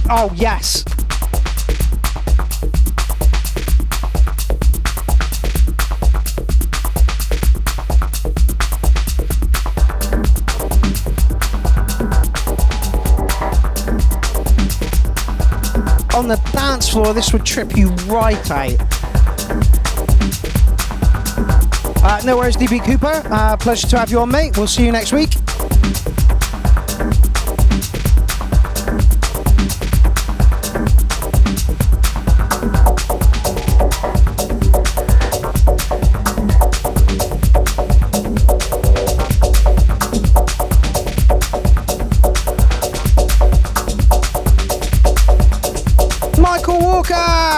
Speaker 1: Oh, yes. On the dance floor, this would trip you right out. No worries, DB Cooper. Pleasure to have you on, mate. We'll see you next week.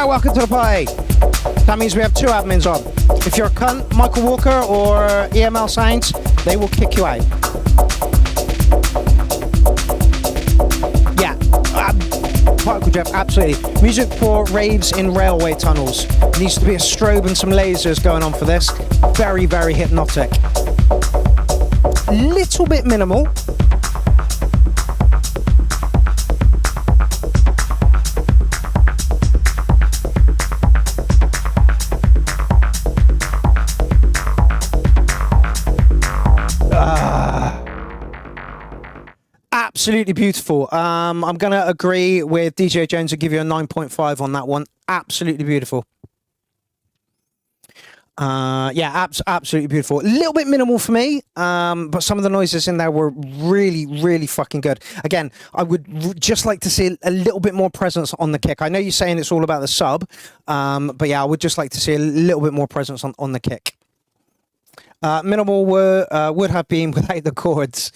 Speaker 1: Welcome to the party. That means we have 2 admins on. If you're a cunt, Michael Walker or EML Sounds, they will kick you out. Yeah, Particle Jeff, absolutely. Music for raves in railway tunnels. Needs to be a strobe and some lasers going on for this. Very, very hypnotic. Little bit minimal. Absolutely beautiful. I'm going to agree with DJ Jones and give you a 9.5 on that one. Absolutely beautiful. Yeah, absolutely beautiful. A little bit minimal for me, but some of the noises in there were really, really fucking good. Again, I would just like to see a little bit more presence on the kick. I know you're saying it's all about the sub, but yeah, I would just like to see a little bit more presence on the kick. Minimal would have been without the chords.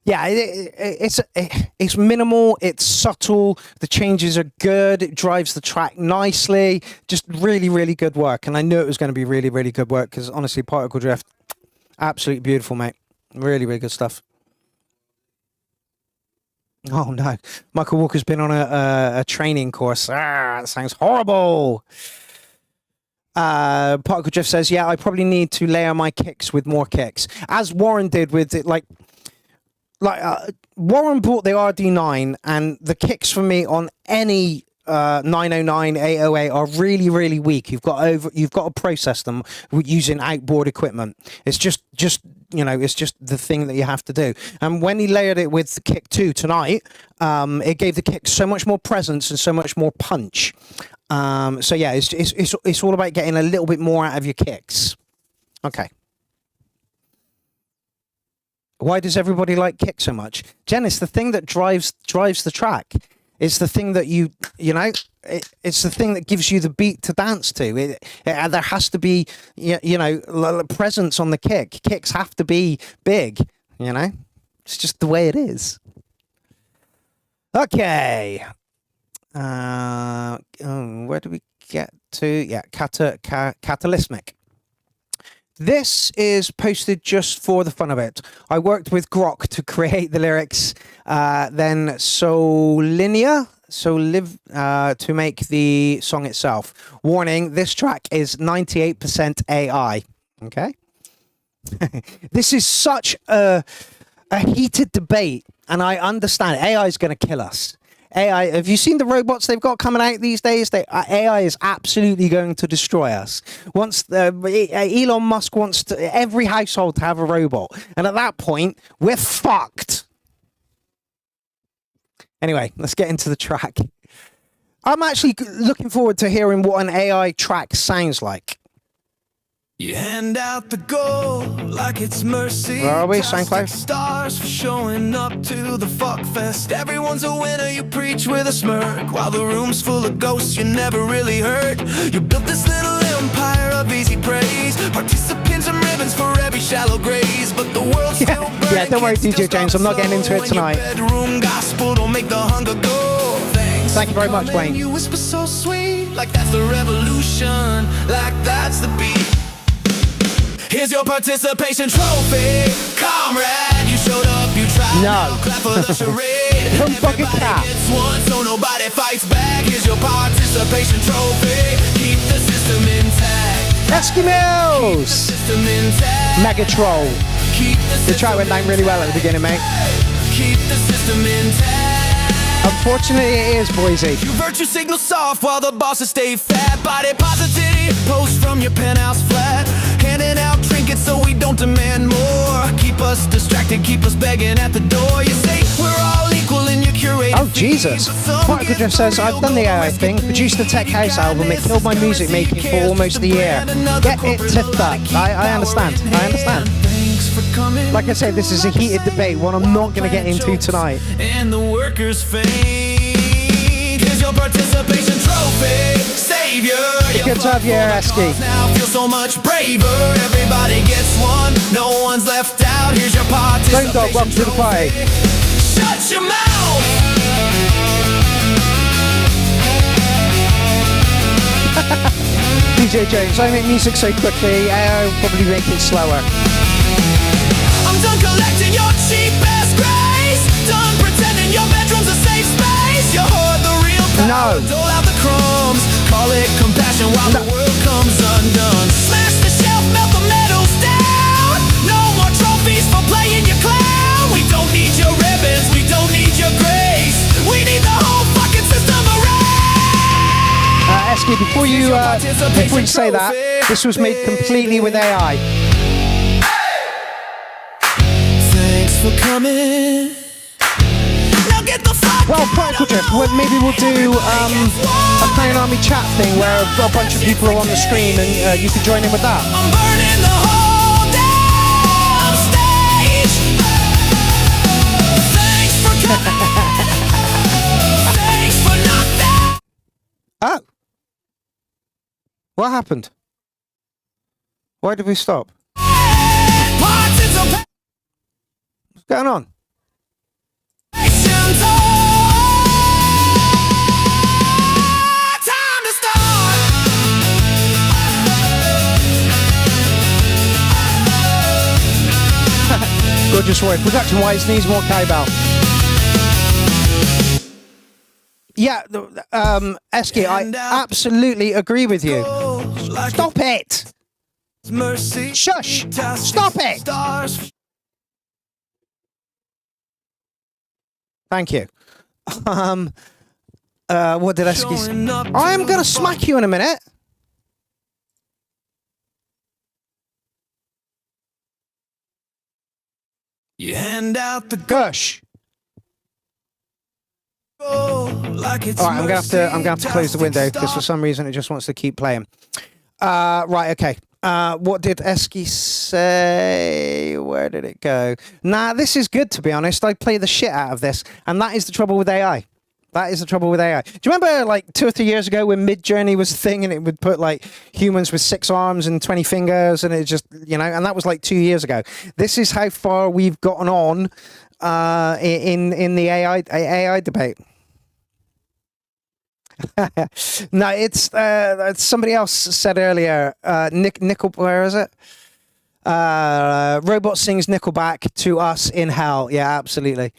Speaker 1: Yeah, it's minimal, it's subtle, the changes are good, it drives the track nicely, just really, really good work. And I knew it was going to be really, really good work because honestly, Particle Drift, absolutely beautiful, mate. Really, really good stuff. Oh no, Michael Walker's been on a training course. That sounds horrible. Particle Drift says, yeah, I probably need to layer my kicks with more kicks. As Warren did with it, Warren bought the RD9, and the kicks for me on any 909, 808 are really, really weak. You've got to process them using outboard equipment. It's just it's just the thing that you have to do. And when he layered it with the kick 2 tonight, it gave the kick so much more presence and so much more punch. So yeah, it's all about getting a little bit more out of your kicks. Okay. Why does everybody like kick so much? Jen, it's the thing that drives the track. It's the thing that it's the thing that gives you the beat to dance to. There has to be, presence on the kick. Kicks have to be big, It's just the way it is. Okay. Where do we get to? Yeah, Catalystic. This is posted just for the fun of it. I worked with Grok to create the lyrics, then Solinia to make the song itself. Warning, this track is 98% AI. Okay? This is such a heated debate, and I understand AI is going to kill us. AI, have you seen the robots they've got coming out these days? AI is absolutely going to destroy us. Once Elon Musk wants every household to have a robot, and at that point, we're fucked. Anyway, let's get into the track. I'm actually looking forward to hearing what an AI track sounds like.
Speaker 17: You hand out the gold like it's mercy.
Speaker 1: Where are we? SoundCloud?
Speaker 17: Stars for showing up to the fuck fest. Everyone's a winner, you preach with a smirk. While the room's full of ghosts, you never really hurt. You built this little empire of easy praise. Participants and ribbons for every shallow graze. But the world's still burning.
Speaker 1: Yeah, don't worry, DJ James, I'm not getting into it tonight.
Speaker 17: Bedroom gospel don't make the hunger go.
Speaker 1: Thank you very much, Wayne.
Speaker 17: You whisper so sweet, like that's the revolution, like that's the beat. Here's your participation trophy, comrade. You showed up, you tried.
Speaker 1: No.
Speaker 17: Clap for the charade.
Speaker 1: Don't fucking cap.
Speaker 17: Gets one, so nobody fights back. Here's your participation trophy. Keep the system intact.
Speaker 1: Eskimos.
Speaker 17: System intact.
Speaker 1: Mega troll. The track went down really well at the beginning, mate.
Speaker 17: Keep the system intact.
Speaker 1: Unfortunately, it is, Boise.
Speaker 17: You virtue signal soft while the bosses stay fat. Body positivity, post from your penthouse flat. Handing out trinkets so we don't demand more. Keep us distracted, keep us begging at the door. You say we're all equal in your curated.
Speaker 1: Oh, Jesus. Particle Drift says, I've done the AI thing, produced the Tech House album, it killed my music making for almost a year. Get it to that. I understand. Like I said, this is a heated debate, one I'm not going to get into tonight.
Speaker 17: And the workers faint. Here's your participation trophy, savior.
Speaker 1: Good to have you here, Esky.
Speaker 17: Now feel so much braver. Everybody gets one, no one's left out. Here's your participation
Speaker 1: Dog, welcome to the party.
Speaker 17: Shut your mouth.
Speaker 1: DJ James, I make music so quickly, I'll probably make it slower.
Speaker 17: I'm done collecting your cheap ass grace. Done pretending your bedroom's a safe space. You hoard the real power, dole out the crumbs. Call it compassion while the world comes undone. Smash the shelf, melt the medals down. No more trophies for playing your clown. We don't need your ribbons, we don't need your grace. We need the whole fucking system erased.
Speaker 1: Esky, before you say that, this was made completely with AI.
Speaker 17: Thanks for coming. Now get the fuck
Speaker 1: well, Particle Drift, maybe we'll do a Clown Army chat thing where a bunch of people are on the screen and you can join in with that.
Speaker 17: I'm burning the whole damn stage. Thanks for coming. Thanks for nothing.
Speaker 1: Oh. What happened? Why did we stop? What's going on? Gorgeous Roy. Production wise needs more cowbell. Yeah, Esky, I absolutely agree with you. Stop it! Shush! Stop it! Thank you. What did Esky say? I'm gonna smack you in a minute.
Speaker 17: You hand out the
Speaker 1: gush.
Speaker 17: Like it's
Speaker 1: all right, I'm gonna have to close the window because for some reason it just wants to keep playing. Right, okay. What did Esky say? Where did it go? Nah, this is good, to be honest. I play the shit out of this, and that is the trouble with AI. That is the trouble with AI. Do you remember like 2 or 3 years ago when Mid-Journey was a thing and it would put like humans with 6 arms and 20 fingers and it just, you know, and that was like 2 years ago. This is how far we've gotten on in the AI debate. No, it's somebody else said earlier, where is it? Robot sings Nickelback to us in hell. Yeah, absolutely.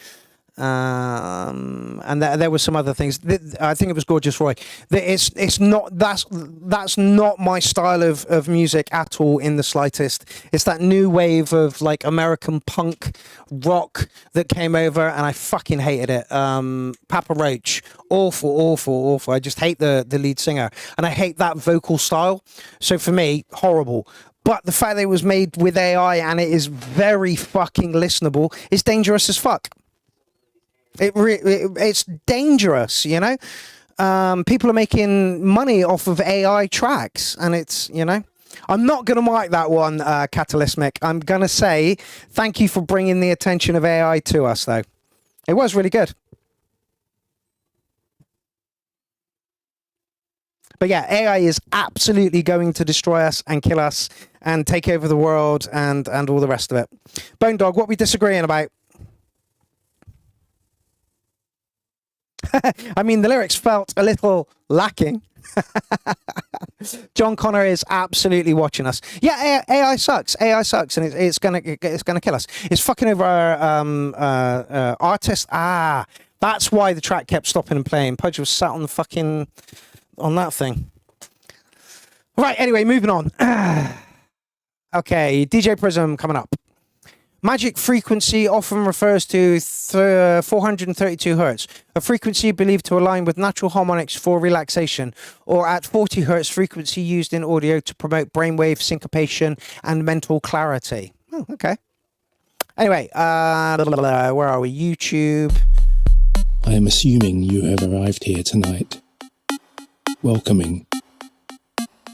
Speaker 1: And there were some other things. I think it was Gorgeous Roy. It's not that's not my style of music at all in the slightest. It's that new wave of like American punk rock that came over, and I fucking hated it. Papa Roach, awful. I just hate the lead singer, and I hate that vocal style. So for me, horrible. But the fact that it was made with AI and it is very fucking listenable is dangerous as fuck. It's dangerous, you know. People are making money off of AI tracks, and it's, you know. I'm not going to mic that one, Catalystic. I'm going to say thank you for bringing the attention of AI to us, though. It was really good. But yeah, AI is absolutely going to destroy us and kill us and take over the world and all the rest of it. Bone Dog, what are we disagreeing about? I mean, the lyrics felt a little lacking. John Connor is absolutely watching us. Yeah, AI sucks. AI sucks, and it's gonna kill us. It's fucking over our artist. Ah, that's why the track kept stopping and playing. Pudge was sat on the fucking on that thing. Right. Anyway, moving on. Okay, DJ Prism coming up. Magic frequency often refers to 432 hertz, a frequency believed to align with natural harmonics for relaxation, or at 40 hertz frequency used in audio to promote brainwave syncopation and mental clarity. Oh, okay. Anyway, where are we? YouTube.
Speaker 21: I am assuming you have arrived here tonight, welcoming,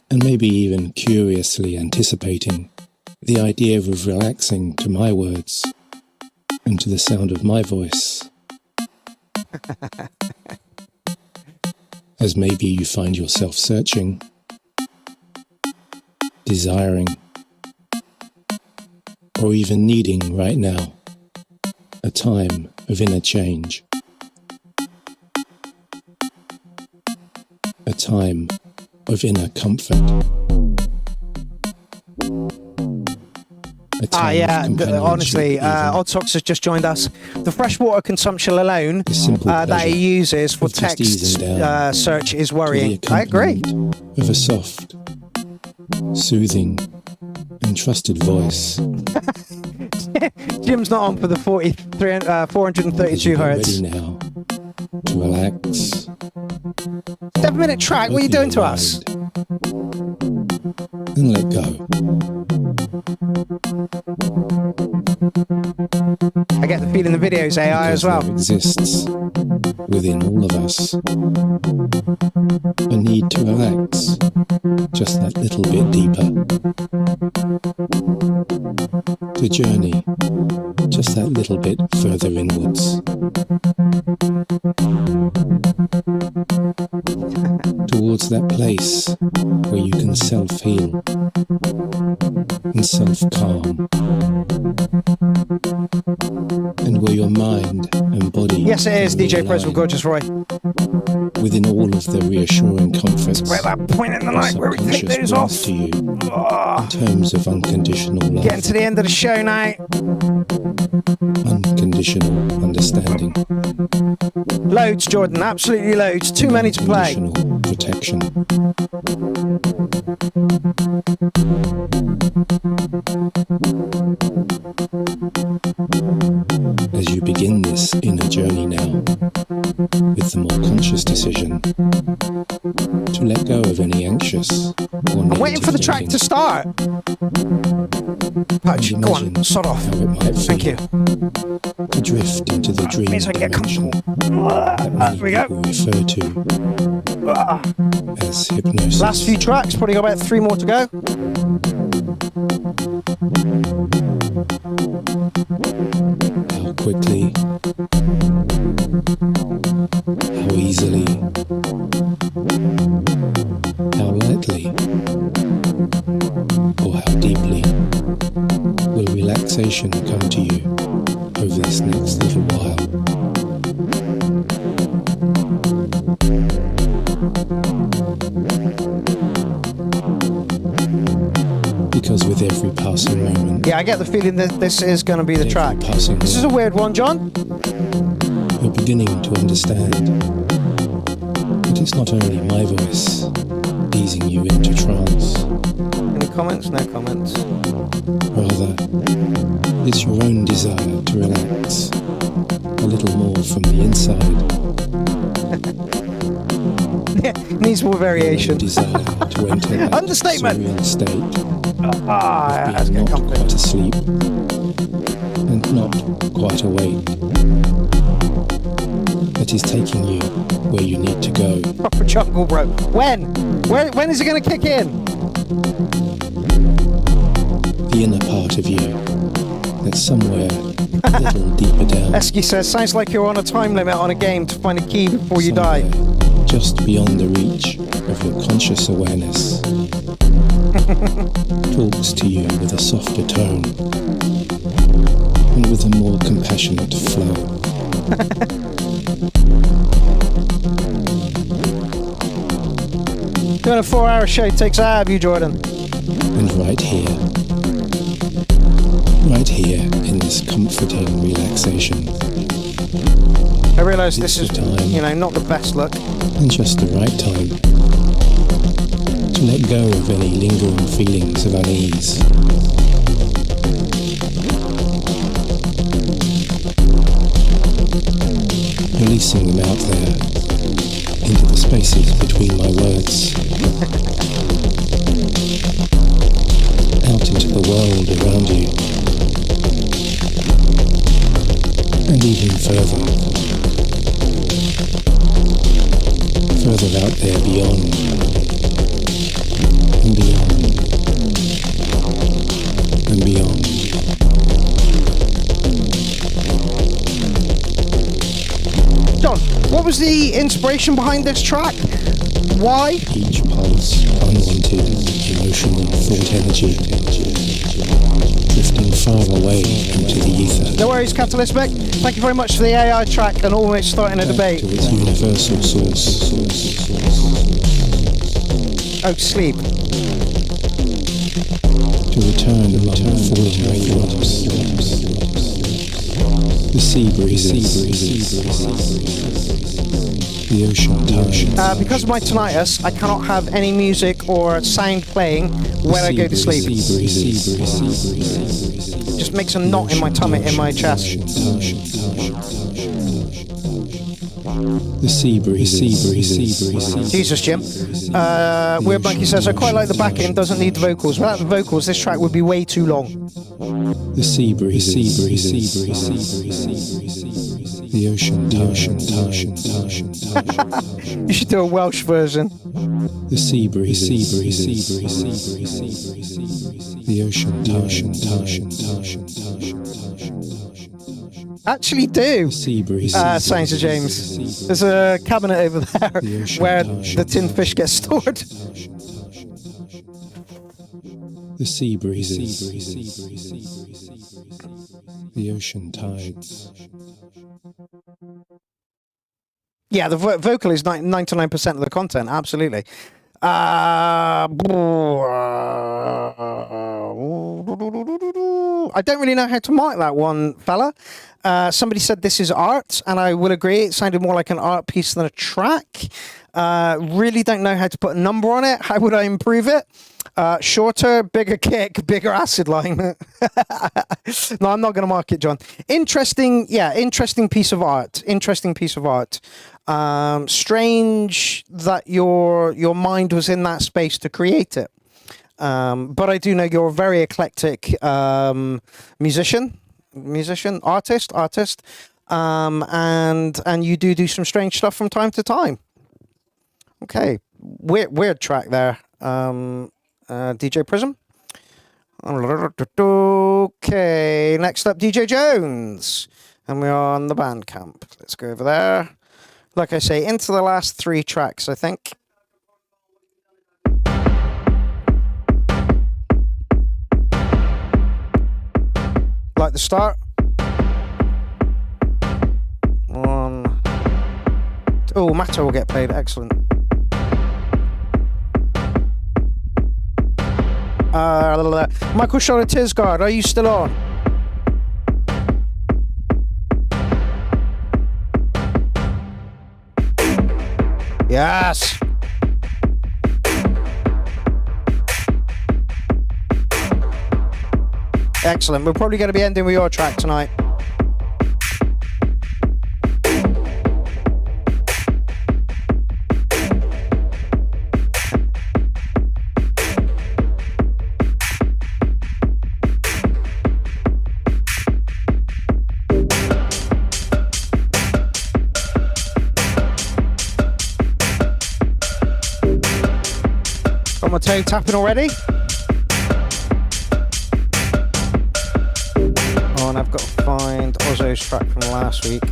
Speaker 21: and maybe even curiously anticipating the idea of relaxing to my words and to the sound of my voice. As maybe you find yourself searching, desiring, or even needing right now a time of inner change. A time of inner comfort.
Speaker 1: Honestly, Odd Socks has just joined us. The freshwater consumption alone that he uses for text search is worrying. I agree.
Speaker 21: Of a soft, soothing, and trusted voice.
Speaker 1: Jim's not on for the 432 hertz.
Speaker 21: Ready now to relax.
Speaker 1: 7-minute track. What are you doing to us?
Speaker 21: And let go.
Speaker 1: I get the feeling the video's AI
Speaker 21: because
Speaker 1: as well.
Speaker 21: There exists within all of us a need to relax just that little bit deeper. To journey just that little bit further inwards. Towards that place where you can self-heal and self-calm, and where your mind and body...
Speaker 1: Yes, it is, DJ Preswell, Gorgeous Roy.
Speaker 21: Within all of the reassuring comforts...
Speaker 1: We're at that point in the night where we take those off.
Speaker 21: To you, in terms of unconditional love.
Speaker 1: Getting to the end of the show now.
Speaker 21: Unconditional understanding.
Speaker 1: Loads, Jordan, absolutely loads. Too many to play.
Speaker 21: Protection. As you begin this inner journey now, with the more conscious decision to let go of any anxious or
Speaker 1: I'm waiting for the track to start. Patch, go on, sod off. Thank you.
Speaker 21: To drift into the dream dimension that many people refer to as hypnosis.
Speaker 1: Last few tracks, probably got about 3 more to go.
Speaker 21: How quickly, how easily, how lightly, or how deeply will relaxation come to you over this next little while. Because with every passing moment...
Speaker 1: Yeah, I get the feeling that this is going to be the track. This is a weird one, John.
Speaker 21: You're beginning to understand that it's not only my voice easing you into trance.
Speaker 1: Any comments? No comments.
Speaker 21: Rather, it's your own desire to relax a little more from the inside.
Speaker 1: Needs more variation.
Speaker 21: Desire to enter that
Speaker 1: understatement.
Speaker 21: Surreal state.
Speaker 1: That's
Speaker 21: not quite asleep and not quite awake. That is taking you where you need to go.
Speaker 1: Proper jungle, bro. When is it going to kick in?
Speaker 21: The inner part of you that's somewhere a little deeper down.
Speaker 1: Esky says, sounds like you're on a time limit on a game to find a key before you die.
Speaker 21: Just beyond the reach of your conscious awareness. Talks to you with a softer tone and with a more compassionate flow.
Speaker 1: Doing a 4-hour show takes out of you, Jordan.
Speaker 21: And right here in this comforting relaxation.
Speaker 1: I realise this is, not the best look.
Speaker 21: And just the right time to let go of any lingering feelings of unease. Releasing them out there into the spaces between my words. Out into the world around you. And even further out there beyond, and beyond, and beyond.
Speaker 1: John, what was the inspiration behind this track? Why?
Speaker 21: Each pulse, unwanted, emotional thought energy, drifting far away into the ether.
Speaker 1: No worries, Catalystic. Thank you very much for the AI track and almost starting a debate.
Speaker 21: To its universal source.
Speaker 1: Oh, sleep.
Speaker 21: To return among falling raindrops. The sea breezes. The ocean tide.
Speaker 1: Because of my tinnitus, I cannot have any music or sound playing when I go to sleep. It just makes a knot in my tummy, in my chest.
Speaker 21: The sea breezes.
Speaker 1: Jesus, Jim. Weird Monkey says, I quite like the back end, doesn't need the vocals. Without the vocals, this track would be way too long.
Speaker 21: The sea breezes. The ocean tide.
Speaker 1: You should do a Welsh version.
Speaker 21: The sea breezes. The ocean tide.
Speaker 1: Actually do. Sounds of James. There's a cabinet over there where the tin fish gets stored.
Speaker 21: The sea breezes. The ocean tides.
Speaker 1: Yeah, the vocal is 99% of the content, absolutely. I don't really know how to mark that one, fella. Somebody said this is art, and I will agree. It sounded more like an art piece than a track. Really don't know how to put a number on it. How would I improve it? Shorter, bigger kick, bigger acid line. No, I'm not going to mark it, John. Interesting piece of art. Strange that your mind was in that space to create it. But I do know you're a very eclectic musician, artist, and you do some strange stuff from time to time. Okay, weird track there, DJ Prism. Okay, next up, DJ Jones, and we're on the Bandcamp. Let's go over there. Like I say, into the last 3 tracks, I think. Like the start. 1. Oh, Matto will get played. Excellent. Michael Shawn Tisgard, are you still on? Yes. Excellent. We're probably going to be ending with your track tonight. Got my toe tapping already. Oh, and I've got to find Ozzo's track from last week.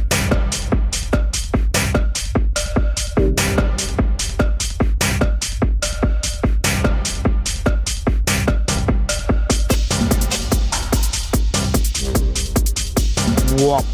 Speaker 1: Whoop.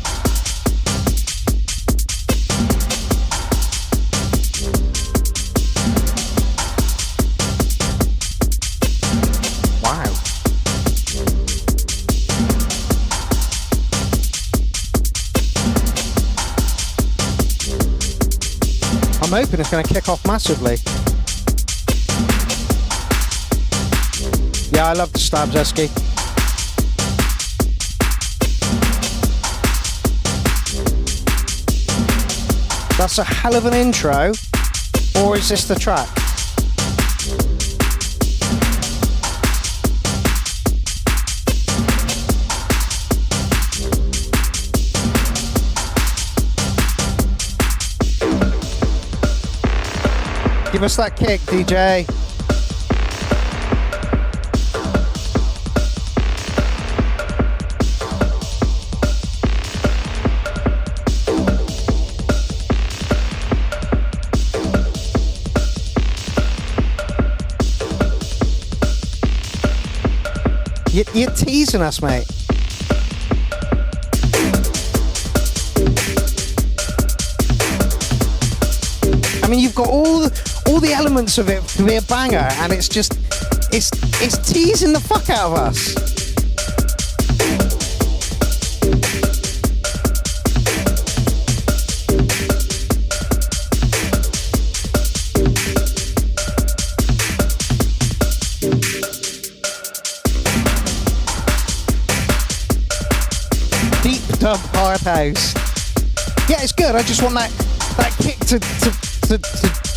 Speaker 1: I'm hoping it's going to kick off massively. Yeah, I love the stabs, Esky. That's a hell of an intro, or is this the track? Give us that kick, DJ. You're teasing us, mate. I mean, you've got all all the elements of it to be a banger, and it's just, it's teasing the fuck out of us. Deep dub hard house. Yeah, it's good. I just want that kick to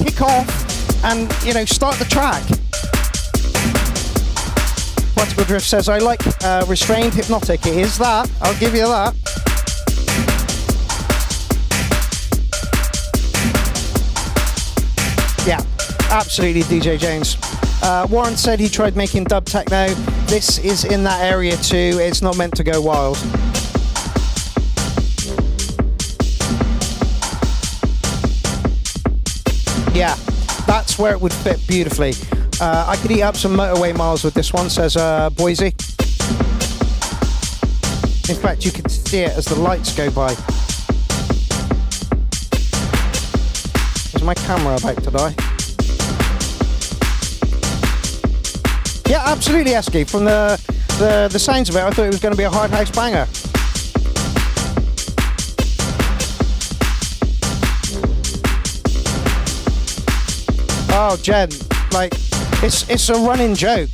Speaker 1: kick off and, you know, start the track. Particle Drift says, I like restrained hypnotic. It is that. I'll give you that. Yeah, absolutely, DJ James. Warren said he tried making dub techno. This is in that area too. It's not meant to go wild. Yeah, that's where it would fit beautifully. I could eat up some motorway miles with this one, says Boise. In fact, you can see it as the lights go by. Is my camera about to die? Yeah, absolutely, Esky. From the sounds of it, I thought it was going to be a hard house banger. Oh, Jen, like, it's a running joke.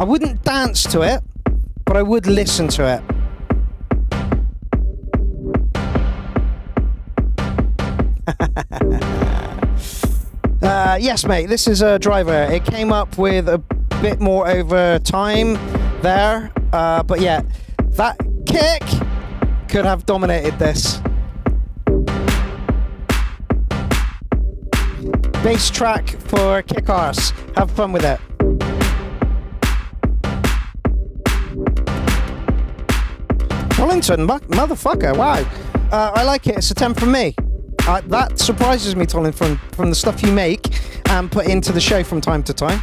Speaker 1: I wouldn't dance to it, but I would listen to it. Yes, mate, this is a driver. It came up with a bit more over time there, but yeah, that kick could have dominated this. Bass track for kick arse. Have fun with it. Tollington, motherfucker, wow. I like it. It's a 10 from me. That surprises me, Tollington, from the stuff you make and put into the show from time to time.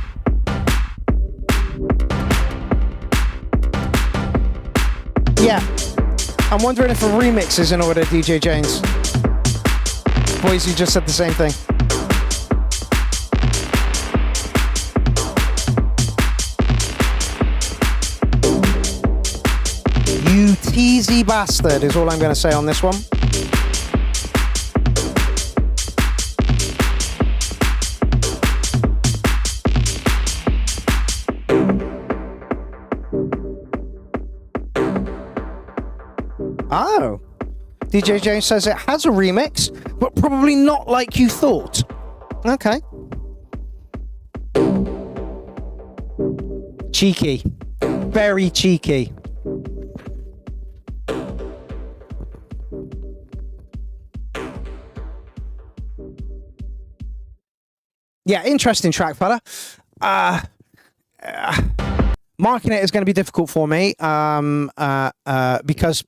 Speaker 1: Yeah, I'm wondering if a remix is in order, DJ James. Boys, you just said the same thing. You teasy bastard is all I'm going to say on this one. Oh, DJ James says it has a remix, but probably not like you thought. Okay. Cheeky. Very cheeky. Yeah, interesting track, fella. Marking it is going to be difficult for me because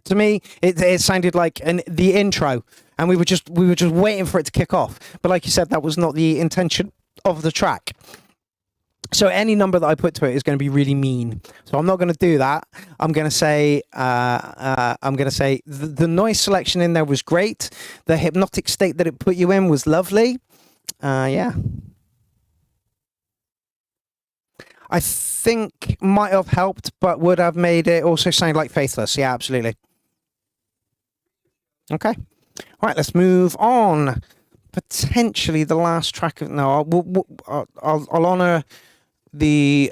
Speaker 1: to me it sounded like the intro, and we were just waiting for it to kick off. But like you said, that was not the intention of the track. So any number that I put to it is going to be really mean. So I'm not going to do that. I'm going to say the noise selection in there was great. The hypnotic state that it put you in was lovely. Yeah. I think might have helped, but would have made it also sound like Faithless. Yeah, absolutely. Okay. All right, let's move on. Potentially the last track of... No, I'll honour the...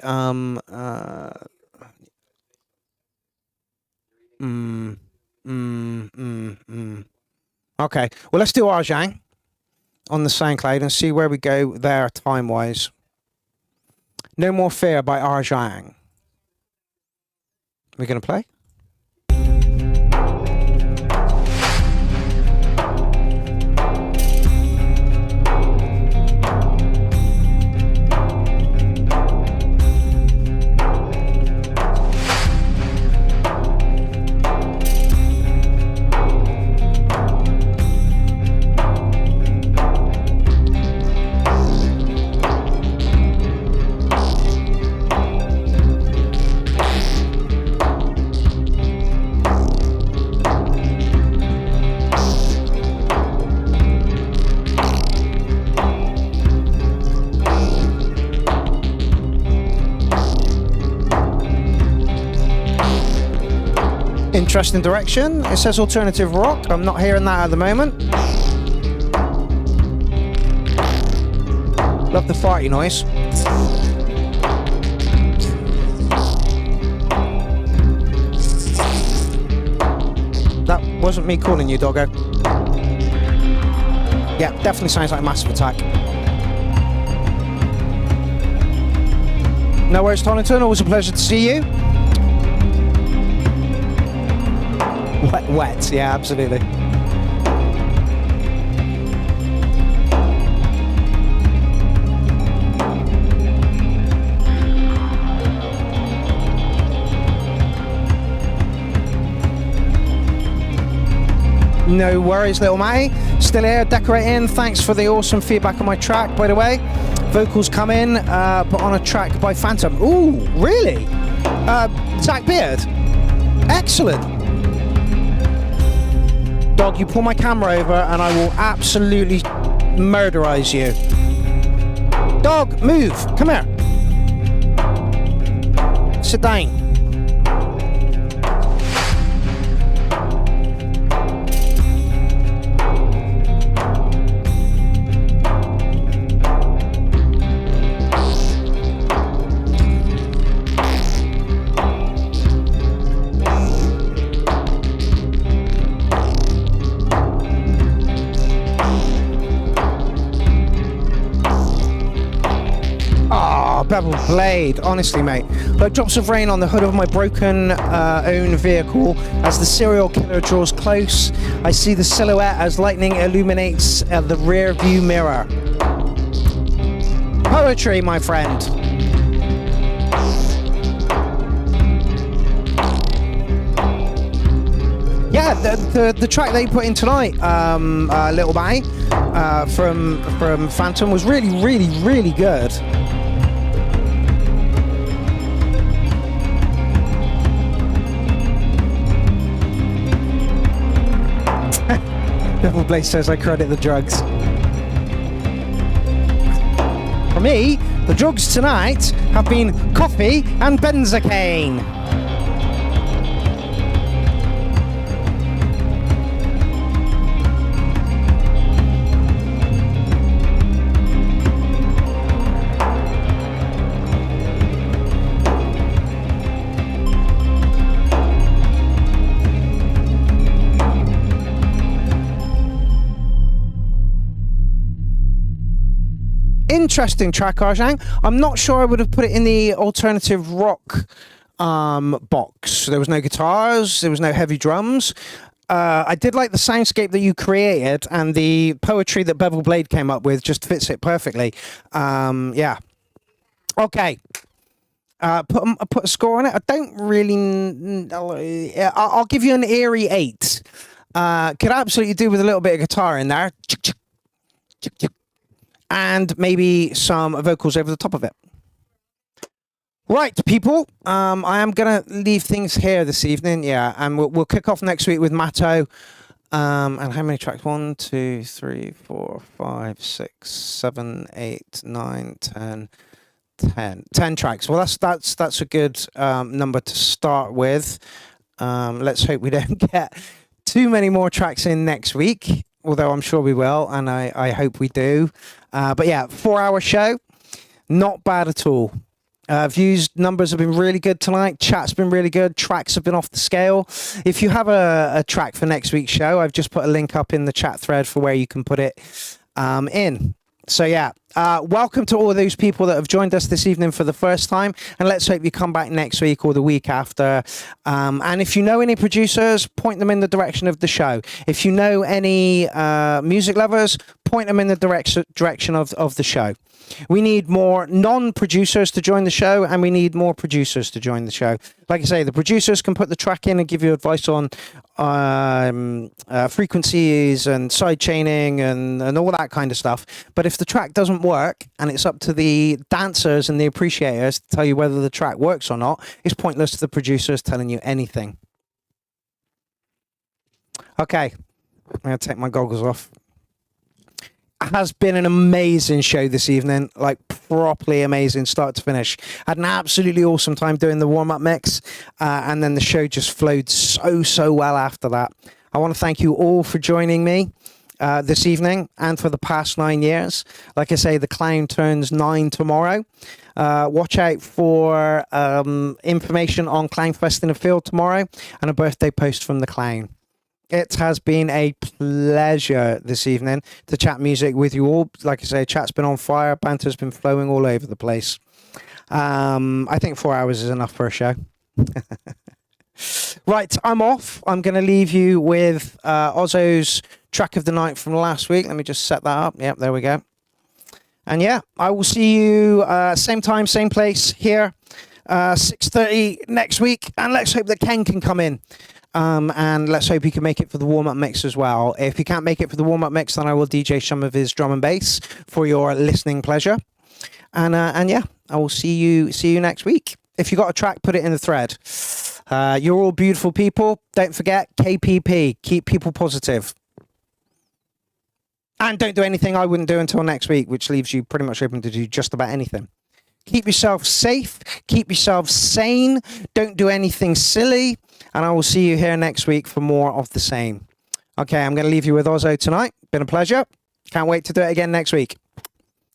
Speaker 1: Okay, well, let's do Arjang on the SoundCloud and see where we go there time-wise. No More Fear by Arjang. We're going to play? Interesting direction. It says alternative rock. I'm not hearing that at the moment. Love the farty noise. That wasn't me calling you, doggo. Yeah, definitely sounds like Massive Attack. No worries, Tonington. Always a pleasure to see you. Wet, yeah, absolutely. No worries, little Matty. Still here, decorating. Thanks for the awesome feedback on my track, by the way. Vocals come in, but on a track by Phantom. Ooh, really? Zack Beard. Excellent. Dog, you pull my camera over and I will absolutely murderize you. Dog, move. Come here. Sit down. Bevel Blade, honestly, mate. Like drops of rain on the hood of my broken own vehicle as the serial killer draws close. I see the silhouette as lightning illuminates the rear view mirror. Poetry, my friend. Yeah, the track they put in tonight, Little Bay, from Phantom was really good. Devil Blaze says I credit the drugs. For me, the drugs tonight have been coffee and benzocaine. Interesting track, Arjang. I'm not sure I would have put it in the alternative rock box. There was no guitars, there was no heavy drums. I did like the soundscape that you created, and the poetry that Bevel Blade came up with just fits it perfectly. Yeah. Okay. Put a score on it. I don't really. I'll give you an eerie 8. Could absolutely do with a little bit of guitar in there. And maybe some vocals over the top of it. Right, people. I am going to leave things here this evening. Yeah, and we'll kick off next week with Matto. And how many tracks? 1, 2, 3, 4, 5, 6, 7, 8, 9, 10, 10. 10 tracks. Well, that's a good number to start with. Let's hope we don't get too many more tracks in next week. Although I'm sure we will, and I hope we do. But yeah, 4-hour show, not bad at all. Views numbers have been really good tonight. Chat's been really good. Tracks have been off the scale. If you have a track for next week's show, I've just put a link up in the chat thread for where you can put it in. So yeah, welcome to all those people that have joined us this evening for the first time, and let's hope you come back next week or the week after. And if you know any producers, point them in the direction of the show. If you know any music lovers, point them in the direction of the show. We need more non-producers to join the show, and we need more producers to join the show. Like I say, the producers can put the track in and give you advice on frequencies and side chaining and all that kind of stuff. But if the track doesn't work, and it's up to the dancers and the appreciators to tell you whether the track works or not, it's pointless to the producers telling you anything. Okay, I'm going to take my goggles off. has been an amazing show this evening, like properly amazing start to finish. Had an absolutely awesome time doing the warm-up mix, and then the show just flowed so well after that. I want to thank you all for joining me this evening and for the past 9 years. Like I say, the clown turns 9 tomorrow. Watch out for information on Clownfest in the Field tomorrow and a birthday post from the clown. It has been a pleasure this evening to chat music with you all. Like I say, chat's been on fire. Banter's been flowing all over the place. I think 4 hours is enough for a show. Right, I'm off. I'm going to leave you with Ozzo's track of the night from last week. Let me just set that up. Yep, there we go. And yeah, I will see you same time, same place here, 6:30 next week. And let's hope that Ken can come in. And let's hope he can make it for the warm-up mix as well. If he can't make it for the warm-up mix, then I will DJ some of his drum and bass for your listening pleasure. And yeah, I will see you next week. If you got a track, put it in the thread. You're all beautiful people. Don't forget KPP. Keep people positive. And don't do anything I wouldn't do until next week, which leaves you pretty much open to do just about anything. Keep yourself safe. Keep yourself sane. Don't do anything silly. And I will see you here next week for more of the same. Okay, I'm going to leave you with Ozzo tonight. Been a pleasure. Can't wait to do it again next week.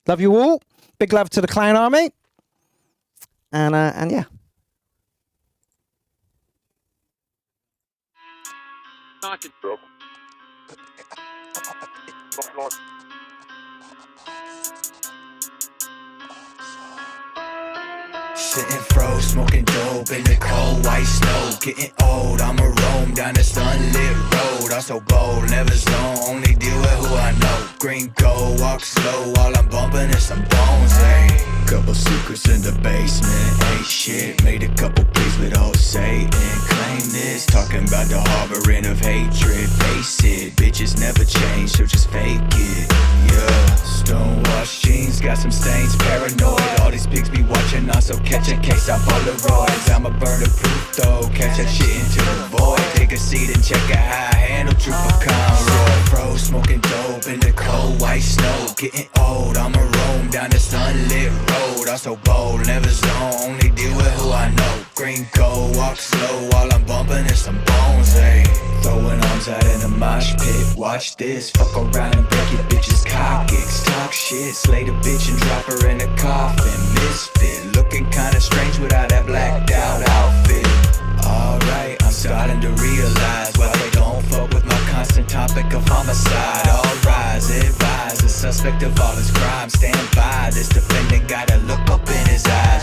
Speaker 1: Love you all. Big love to the Clown Army. And yeah.
Speaker 16: Sitting froze, smoking dope in the cold white snow. Getting old, I'ma roam down the sunlit road. I'm so bold, never zone, only deal with who I know. Green gold, walk slow while I'm bumping in some bones, ayy. Couple secrets in the basement, ain't shit. Made a couple plays with old Satan. Claim this, talking about the harboring of hatred. Face it, bitches never change, so just fake it. Yeah, stonewashed jeans, got some stains, paranoid. All these pigs be watching us, so catch a case of Polaroids. I'm a burner proof though, catch that shit into the void. Take a seat and check out how I handle Trooper Conroy. Pro smoking dope in the cold white snow. Getting old, I'ma roam down the sunlit road. I'm so bold, never zone, only deal with who I know. Green gold, walk slow while I'm bumping in some bones, ayy. Throwing arms out in a mosh pit, watch this. Fuck around and break your bitches cock kicks. Talk shit, slay the bitch and drop her in a coffin. Misfit, looking kinda strange without that blacked out outfit. Alright, I'm starting to realize why they don't fuck with my constant topic of homicide. All rise, advise the suspect of all his crimes. Stand by, this defendant gotta look up in his eyes.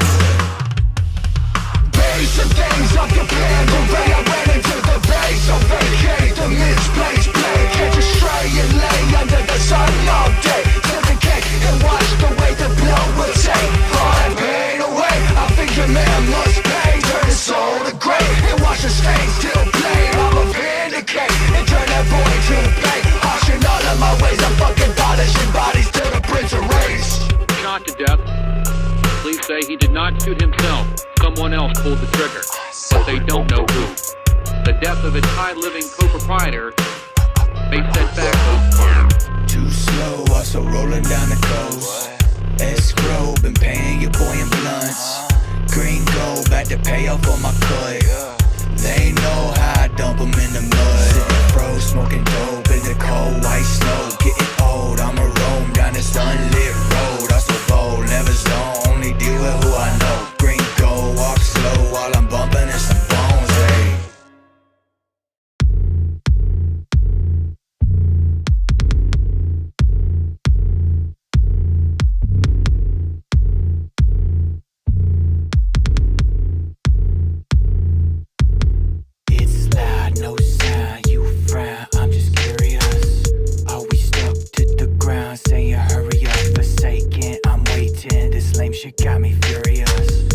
Speaker 17: Basic things off the plan, the way I ran into the base. So vacate the misplaced blade. Catch a stray and lay under the sun all day. Flip the cake and watch the way the blow will take. Hard pain away, I think your man must pay. Turn his soul to gray and watch the stains still play. I'ma vindicate and turn that boy to the pain. Washing all of my ways, I'm fucking polishing bodies till the prince erased.
Speaker 3: Shot to death. Police say he did not shoot himself. Someone else pulled the trigger, but they don't know who. The death of its high-living co-proprietor may set back.
Speaker 16: Too slow, also rolling down the coast. Escrow, been paying your boy in blunts. Green gold, back to pay off on my cut. They know how I dump them in the mud. Sitting froze, smoking dope in the cold white snow. Getting old, I'ma roam down the sunlit road. I'm so bold, never zone, only deal with who I know. Green gold, walk slow while I'm bumping in some bones, ayy. It's loud, no sound, you frown, I'm just curious. Are we stuck to the ground, saying hurry up, forsaken, I'm waiting, this lame shit got me furious.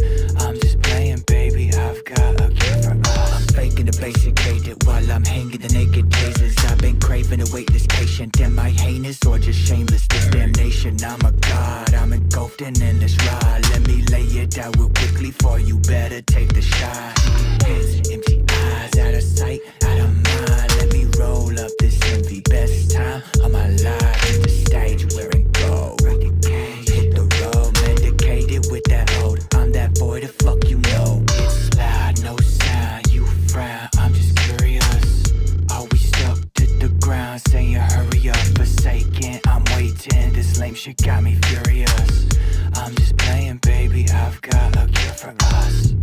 Speaker 16: I'm just playing, baby, I've got a cure for us. I'm faking the basic hated while I'm hanging the naked tasers. I've been craving a weightless patient, am I heinous or just shameless? This damnation, I'm a god, I'm engulfed in this ride. Let me lay it out real quickly for you, better take the shot. Hands, empty eyes, out of sight, out of mind. Let me roll up this envy, best time of my life. It's the stage where
Speaker 6: ground saying hurry up, forsaken. I'm waiting, this lame shit got me furious. I'm just playing, baby, I've got a cure for us.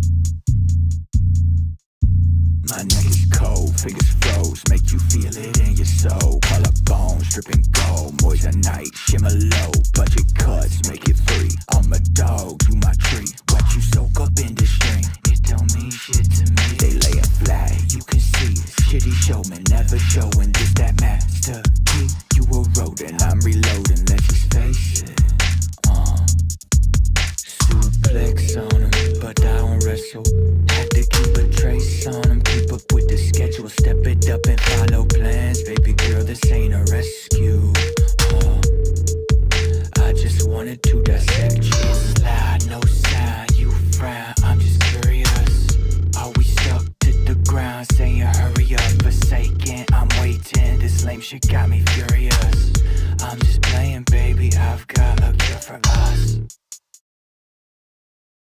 Speaker 6: My neck is cold, fingers froze, make you feel it in your soul. Collarbones, dripping gold, moist night, shimmer low. Budget cuts, make it free. I'm a dog, you my tree. What you soak up in the stream, it don't mean shit to me. They lay it flat, you can see. Shitty showman, never showing this that master key. You a rodent, I'm reloading, let's just face it. Suplex on him, but I don't wrestle. Had to keep a trace on him, keep up with the schedule, step it up and follow plans. Baby girl, this ain't a rescue. I just wanted to dissect you. It's loud, no sound, you frown. I'm just curious. Are we stuck to the ground saying hurry up, forsaken? I'm waiting, this lame shit got me furious. I'm just playing, baby, I've got a cure for us.